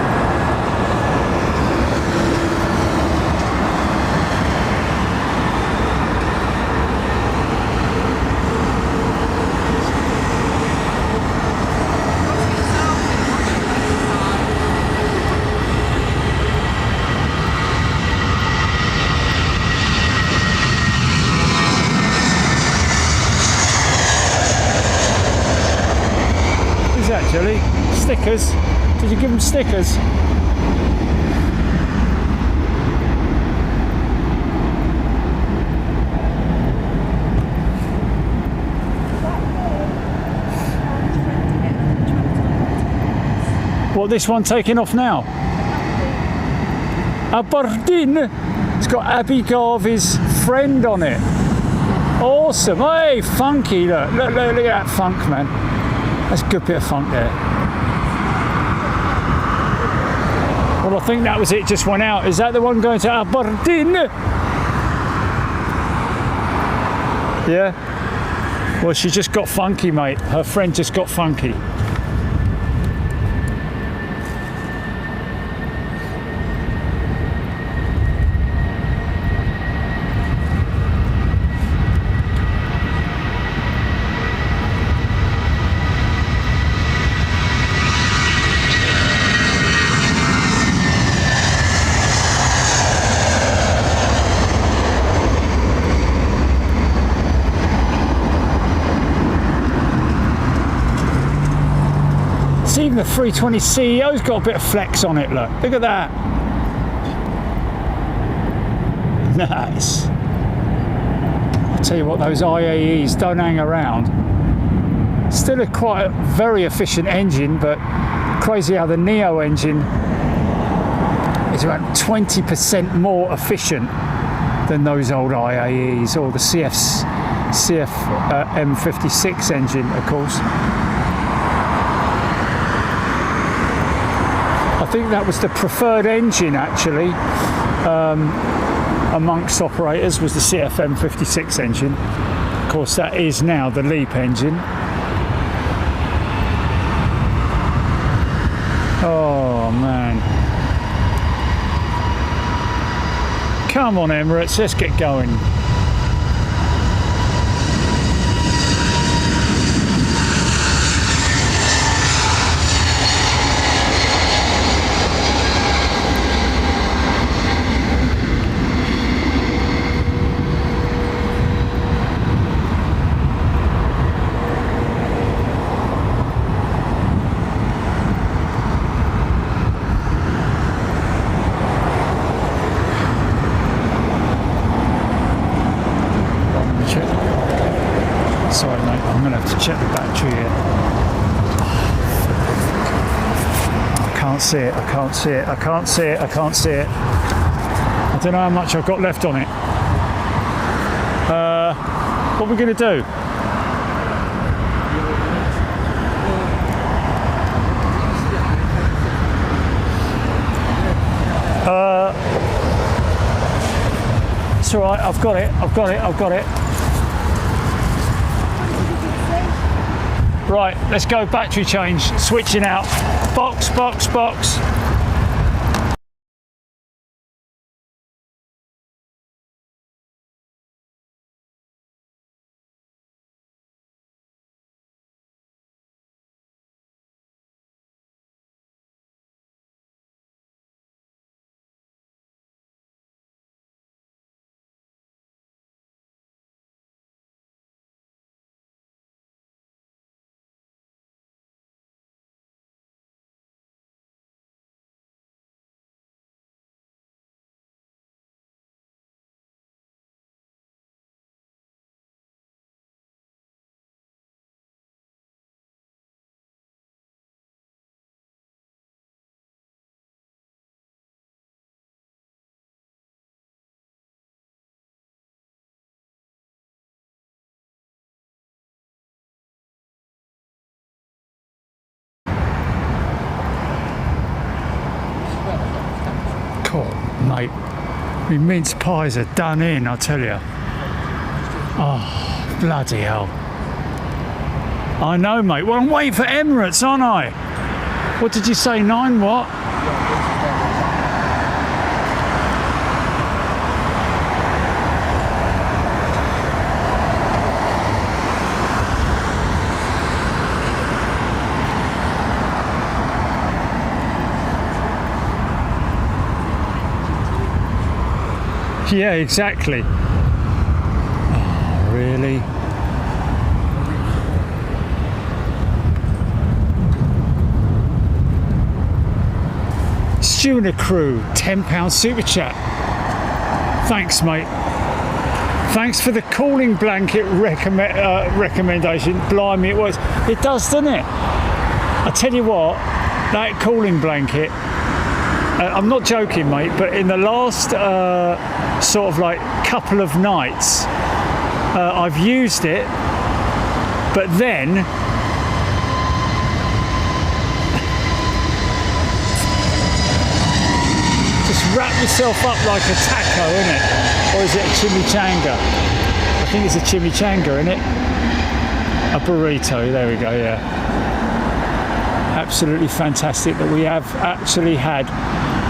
Actually, stickers. Did you give them stickers? What, this one taking off now? Aberdeen. It's got Abby Garvey's friend on it. Awesome. Hey, funky. Look at that funk, man. That's a good bit of funk there. Well, I think that was it, just went out. Is that the one going to Aberdeen? Yeah? Well, she just got funky, mate. Her friend just got funky. See, even the 320 CEO's got a bit of flex on it, look at that. Nice. I'll tell you what, those IAEs don't hang around. Still a very efficient engine, but crazy how the Neo engine is around 20% more efficient than those old IAEs, or the CFM56 engine, of course. I think that was the preferred engine, actually, amongst operators, was the CFM56 engine. Of course, that is now the LEAP engine. Oh man. Come on, Emirates, let's get going. Check the battery here. I can't see it, I can't see it, I can't see it, I can't see it. I don't know how much I've got left on it. What are we going to do? It's alright, I've got it, I've got it, I've got it. Right, let's go battery change, switching out. Box, box, box. God, mate, my mince pies are done in, I tell you. Oh, bloody hell. I know, mate. Well, I'm waiting for Emirates, aren't I? What did you say, 9 what? Yeah, exactly. Oh, really? Stu and the crew, £10 super chat. Thanks, mate. Thanks for the cooling blanket recommendation. Blimey, it works. It does, doesn't it? I tell you what, that cooling blanket, I'm not joking, mate, but in the last sort of like couple of nights, I've used it, but then just wrap yourself up like a taco, innit? Or is it a chimichanga? I think it's a chimichanga, innit? A burrito, there we go, yeah. Absolutely fantastic that we have actually had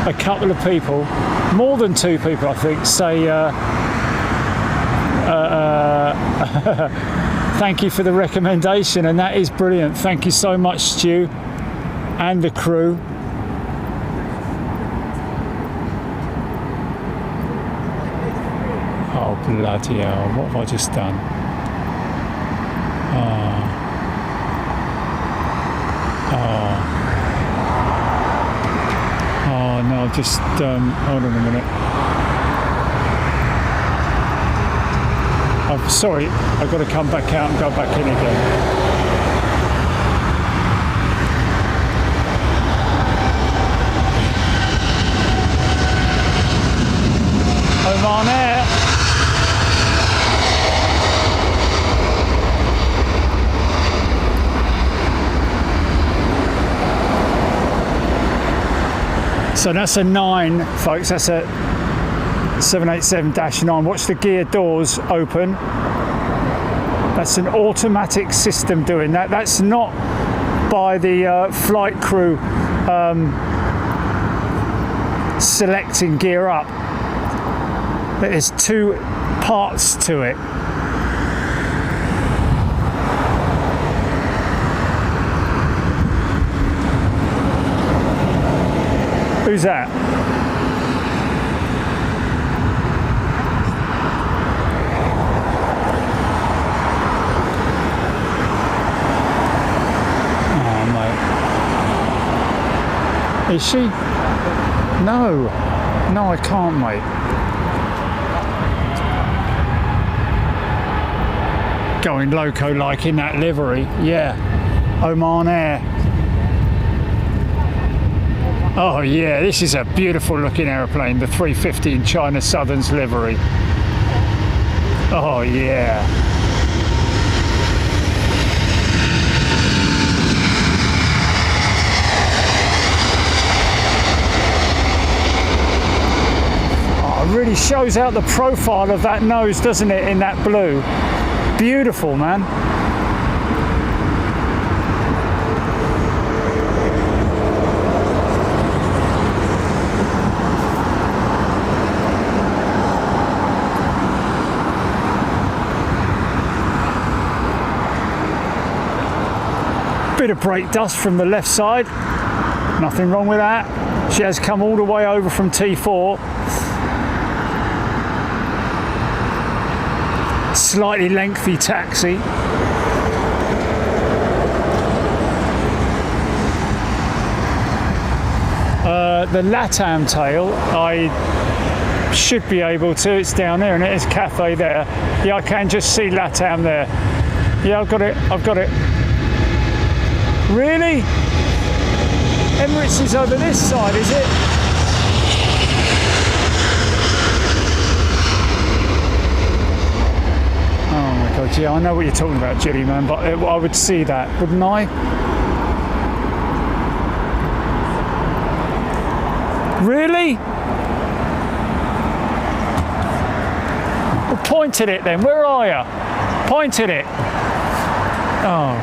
a couple of people, more than 2 people I think, say thank you for the recommendation, and that is brilliant. Thank you so much, Stu and the crew. Oh bloody hell, what have I just done? Oh. I've just, hold on a minute. I'm sorry, I've got to come back out and go back in again. Oman Air. So that's a 9, folks. That's a 787-9. Watch the gear doors open. That's an automatic system doing that. That's not by the flight crew selecting gear up. There's 2 parts to it. Who's that? Oh, mate. Is she? No. No, I can't, mate. Going loco like in that livery. Yeah. Oman Air. Oh yeah, this is a beautiful looking aeroplane, the 350 in China Southern's livery. Oh yeah. Oh, it really shows out the profile of that nose, doesn't it, in that blue? Beautiful, man. Bit of brake dust from the left side, nothing wrong with that. She has come all the way over from T4. Slightly lengthy taxi. The LATAM tail, I should be able to, it's down there and it is Cathay there. Yeah, I can just see LATAM there. Yeah, I've got it. Really? Emirates is over this side, is it? Oh my God, yeah, I know what you're talking about, Jerry, man, but I would see that, wouldn't I? Really? Well, point at it then, where are you? Point at it.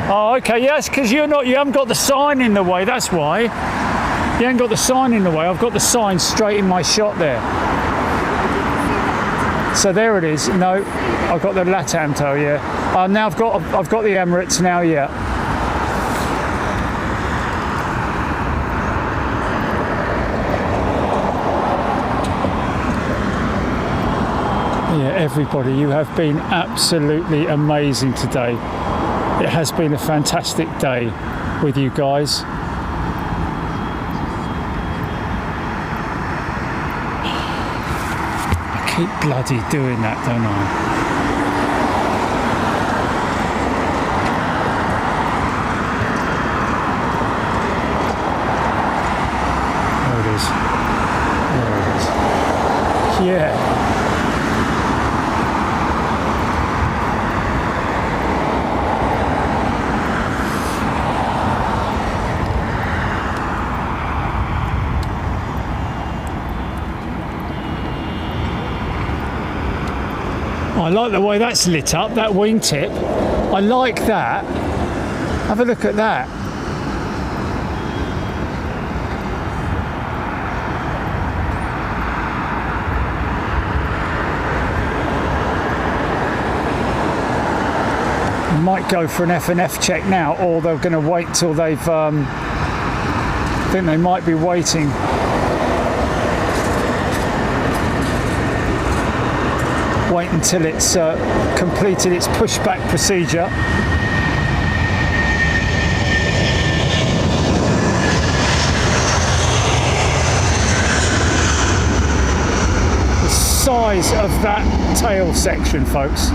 Oh, okay, yes, because you haven't got the sign in the way, that's why. You haven't got the sign in the way, I've got the sign straight in my shot there. So there it is. No, I've got the LATAM tail, yeah. Now I've got the Emirates now, yeah. Yeah, everybody, you have been absolutely amazing today. It has been a fantastic day with you guys. I keep bloody doing that, don't I? There it is. There it is. Yeah. I like the way that's lit up, that wingtip. I like that. Have a look at that. I might go for an F&F check now, or they're going to wait till they've... I think they might be waiting. Wait until it's completed its pushback procedure. size of that tail section, folks.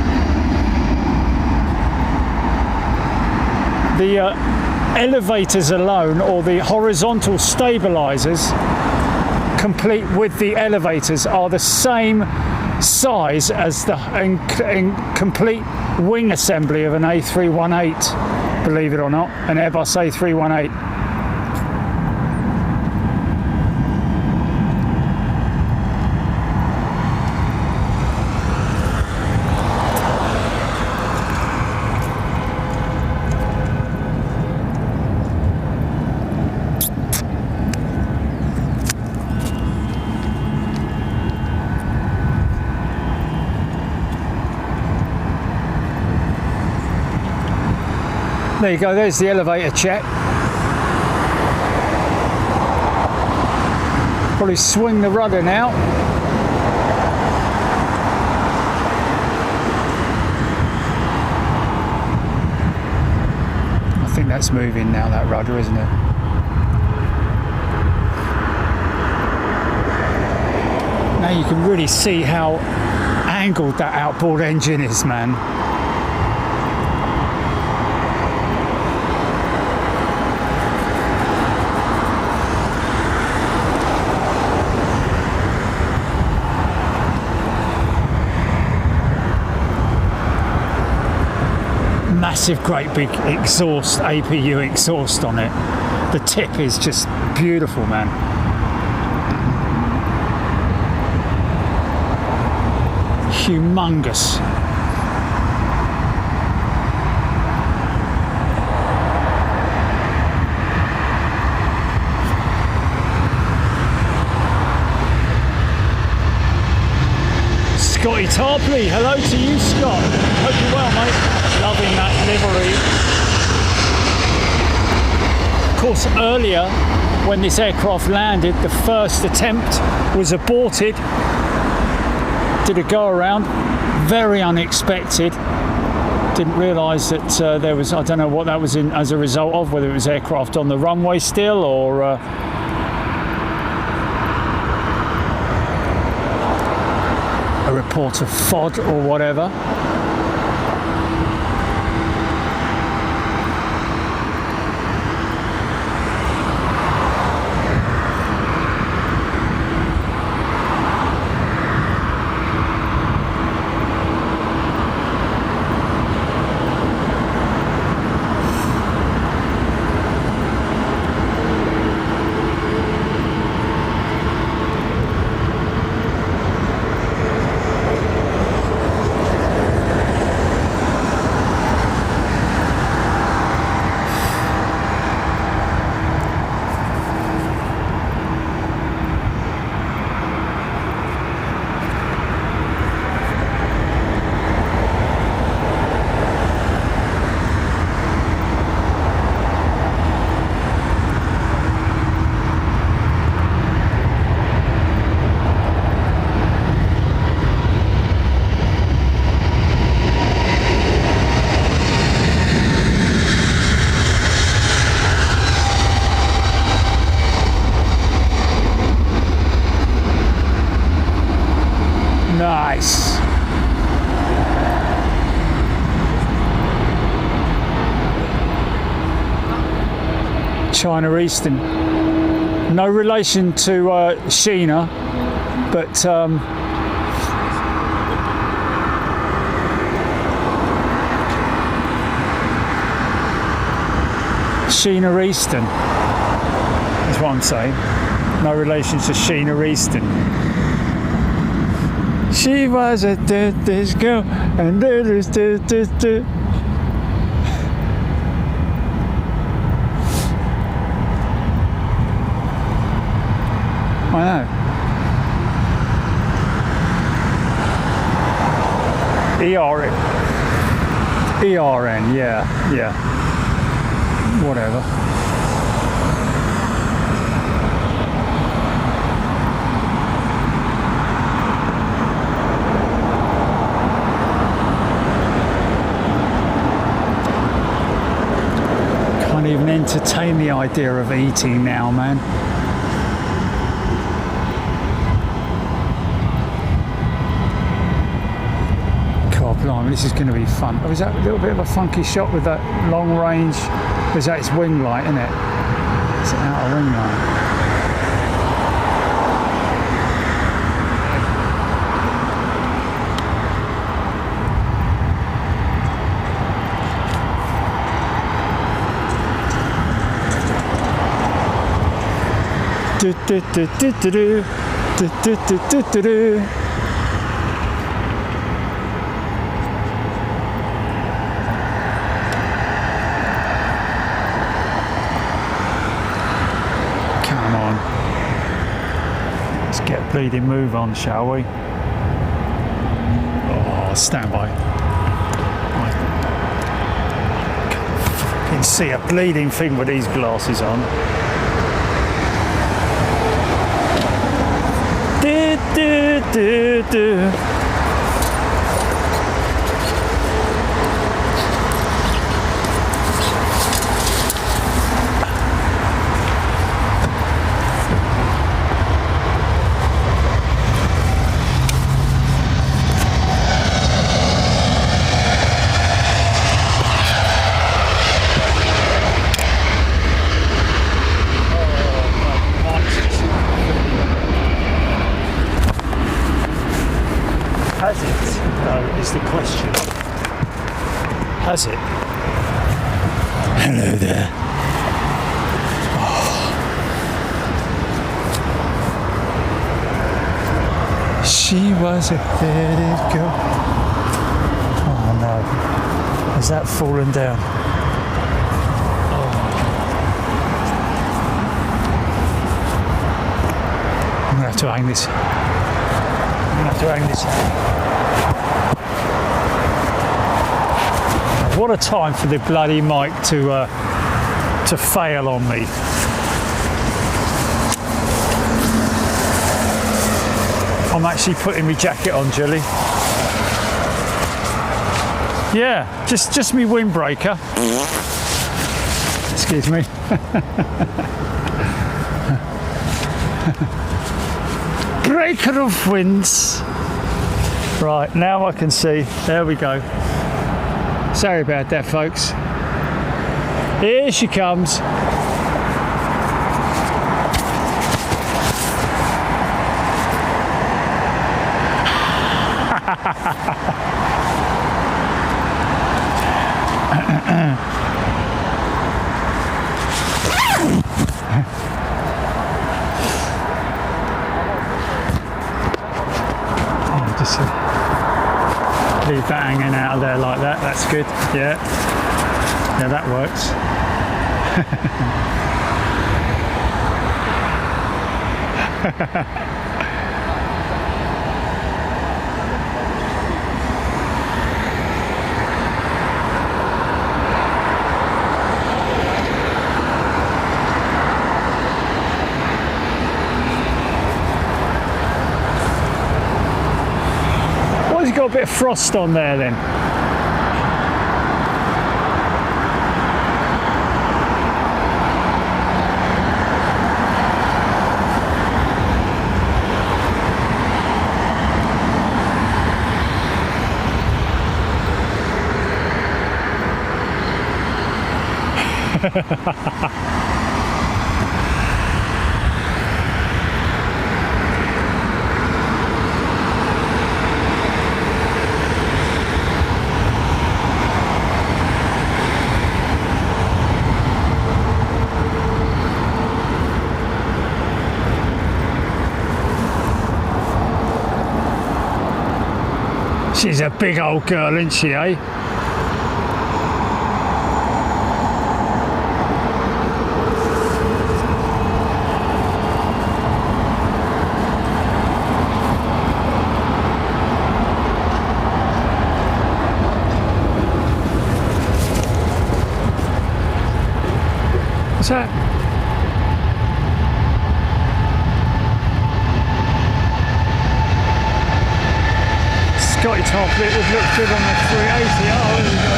The elevators alone, or the horizontal stabilizers complete with the elevators, are the same size as the complete wing assembly of an A318, believe it or not, an Airbus A318. There you go, there's the elevator check. Probably swing the rudder now. I think that's moving now, that rudder, isn't it? Now you can really see how angled that outboard engine is, man. Massive, great big exhaust, APU exhaust on it. The tip is just beautiful, man. Humongous. Scotty Tarpley, hello to you, Scott. Hope you're well, mate. Loving that livery. Of course, earlier when this aircraft landed, the first attempt was aborted. Did a go around, very unexpected. Didn't realise that there was, I don't know what that was in as a result of, whether it was aircraft on the runway still or a report of FOD or whatever. Nice. China Eastern. No relation to Sheena, but Sheena Eastern is what I'm saying. No relation to Sheena Eastern. She was a this girl, and there is this. I know. ERN, yeah. Whatever. Can't even entertain the idea of eating now, man. blimey, this is going to be fun. Oh, is that a little bit of a funky shot with that long range? Is that its wing light, isn't it? It's an outer wing light. Do, do, do, do, do, do. Do, do, do, do, do, do. Come on. Let's get a bleeding move on, shall we? Oh, stand by. I can see a bleeding thing with these glasses on. Do, do, do, do. Has it, though, is the question. Has it? Hello there. Oh. She was a headed girl. Oh no. Has that fallen down? I'm going to have to hang this. What a time for the bloody mic to fail on me. I'm actually putting my jacket on, Julie. Yeah, just me windbreaker. Excuse me. Breaker of winds. Right, now I can see. There we go. Sorry about that, folks. Here she comes. Just leave that hanging out of there like that. That's good. Yeah, that works. Got a bit of frost on there then. She's a big old girl, isn't she, eh? What's that? Scotty top it would look good on the 380. Oh, there we go.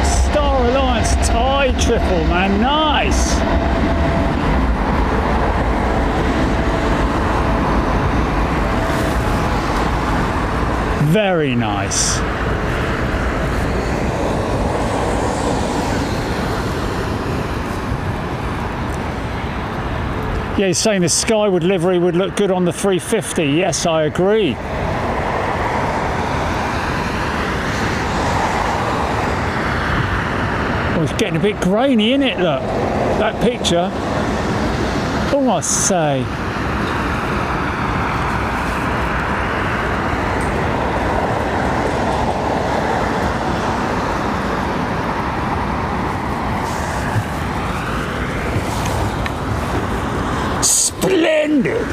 Star Alliance tie triple, man, nice. Very nice. Yeah, he's saying the Skyward livery would look good on the 350. Yes, I agree. Oh, it's getting a bit grainy, isn't it? Look, that picture. Oh, I say. Splendid.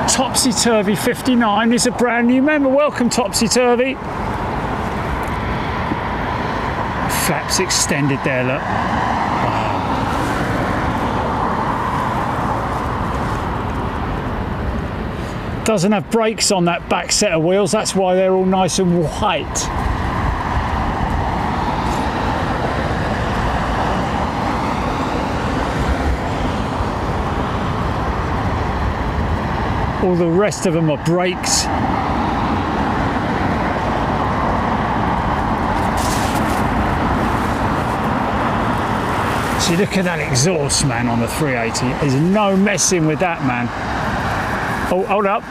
Topsy Turvy 59 is a brand new member. Welcome, Topsy Turvy. Flaps extended there, look. Wow. Doesn't have brakes on that back set of wheels, that's why they're all nice and white. All the rest of them are brakes. See, look at that exhaust, man, on the 380. There's no messing with that, man. Oh, hold up.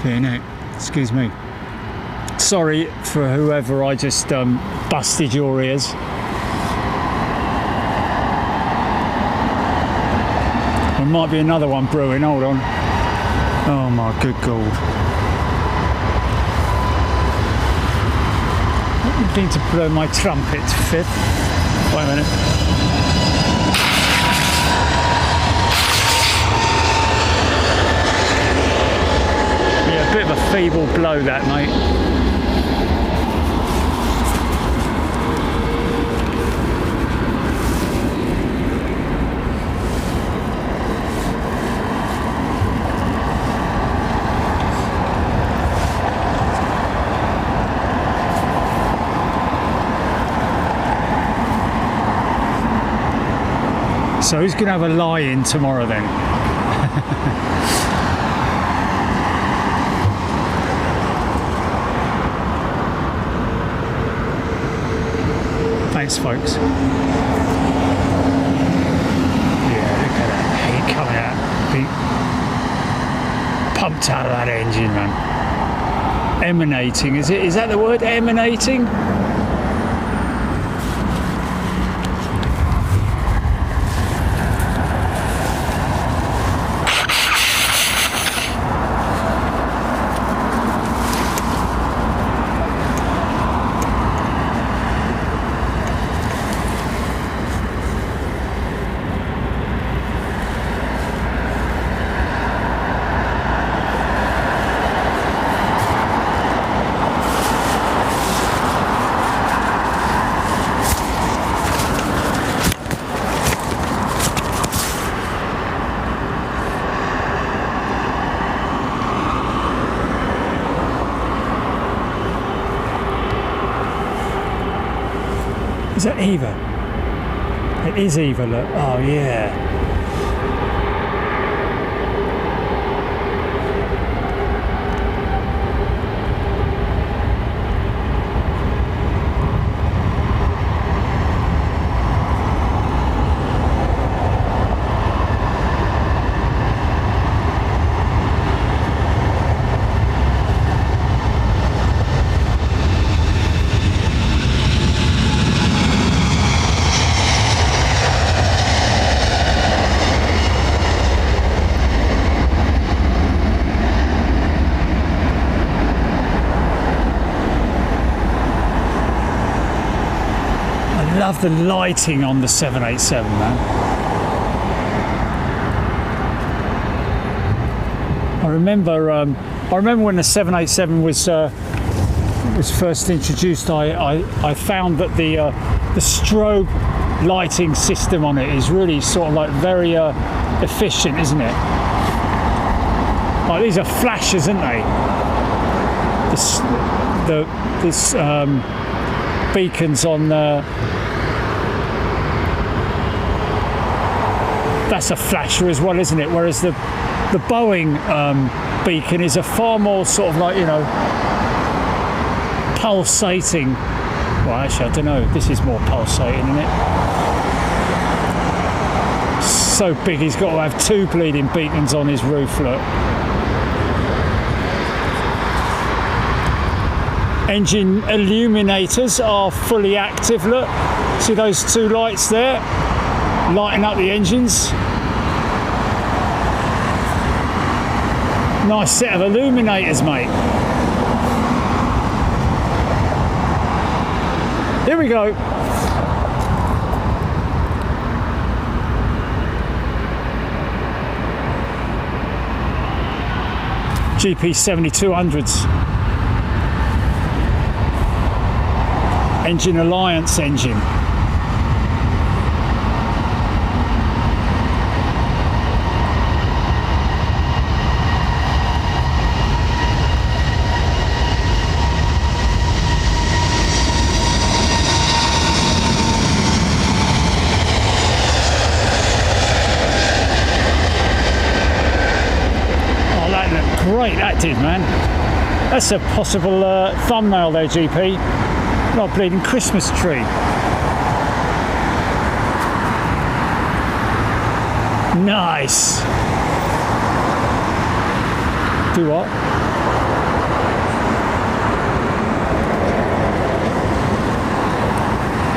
Okay, no, excuse me. Sorry for whoever I just busted your ears. There might be another one brewing, hold on. Oh my good God. I need to blow my trumpet fifth. Wait a minute. Yeah, a bit of a feeble blow that, mate. So who's going to have a lie-in tomorrow then? Thanks, folks. Yeah, look at that heat coming out. Being pumped out of that engine, man. Emanating, is it? Is that the word? Emanating? Is that Eva? It is Eva, look. Oh, yeah. I love the lighting on the 787, man. I remember when the 787 was first introduced. I found that the strobe lighting system on it is really sort of like very efficient, isn't it? Like these are flashes, aren't they? This beacons on that's a flasher as well, isn't it? Whereas the Boeing beacon is a far more sort of like, you know, pulsating. Well, actually, I don't know. This is more pulsating, isn't it? So big, he's got to have 2 bleeding beacons on his roof. Look. Engine illuminators are fully active. Look, see those 2 lights there, lighting up the engines. Nice set of illuminators, mate. Here we go. GP7200s. Engine Alliance engine. Great, that did, man. That's a possible thumbnail there, GP. Not a bleeding Christmas tree. Nice. Do what?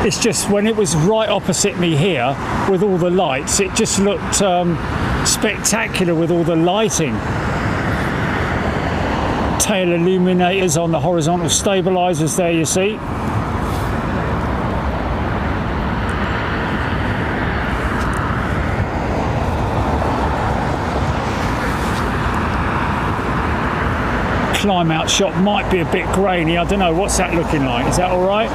It's just when it was right opposite me here with all the lights, it just looked spectacular with all the lighting. Tail illuminators on the horizontal stabilizers there, you see. Climb out shot might be a bit grainy. I don't know, what's that looking like? Is that all right?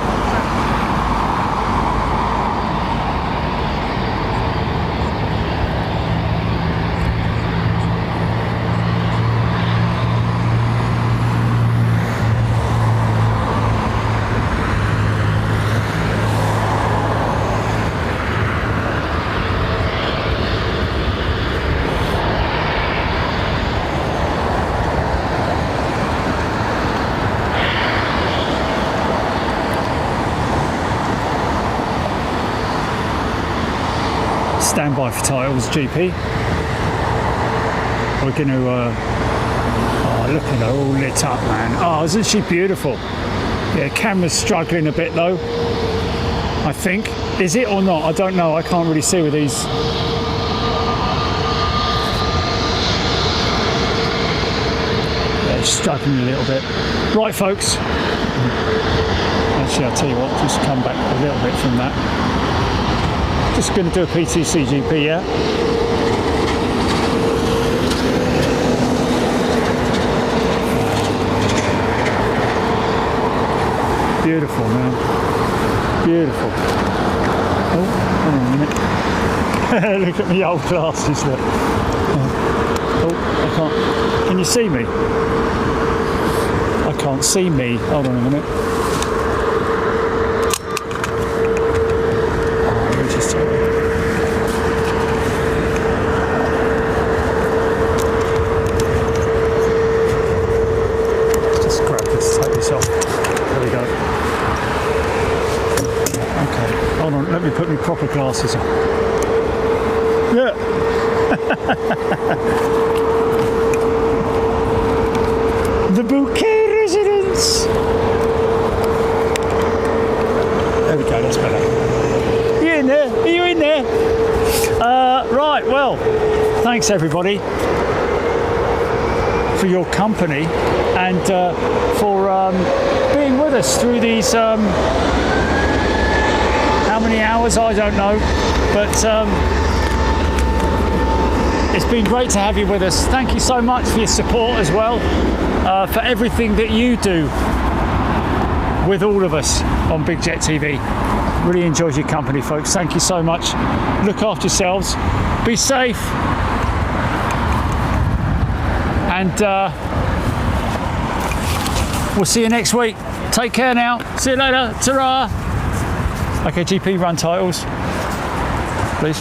Stand by for titles, GP. We're going to, oh, look at her all lit up, man. Oh, isn't she beautiful? Yeah, camera's struggling a bit though, I think. Is it or not? I don't know. I can't really see with these. Yeah, it's struggling a little bit. Right, folks. Actually, I'll tell you what, just come back a little bit from that. Just going to do a PTC, GP, yeah? Beautiful, man. Beautiful. Oh, hang on a minute. Look at me old glasses, look. Oh, I can't. Can you see me? I can't see me. Hold on a minute. Put me proper glasses on. Yeah. The bouquet residence. There we go, that's better. Are you in there? Are you in there? Right, well, thanks everybody for your company and for being with us through these how many hours, I don't know, but it's been great to have you with us. Thank you so much for your support as well, for everything that you do with all of us on Big Jet TV. Really enjoyed your company, folks. Thank you so much. Look after yourselves. Be safe. And we'll see you next week. Take care now. See you later. Ta-ra. Okay, GP, run titles, please.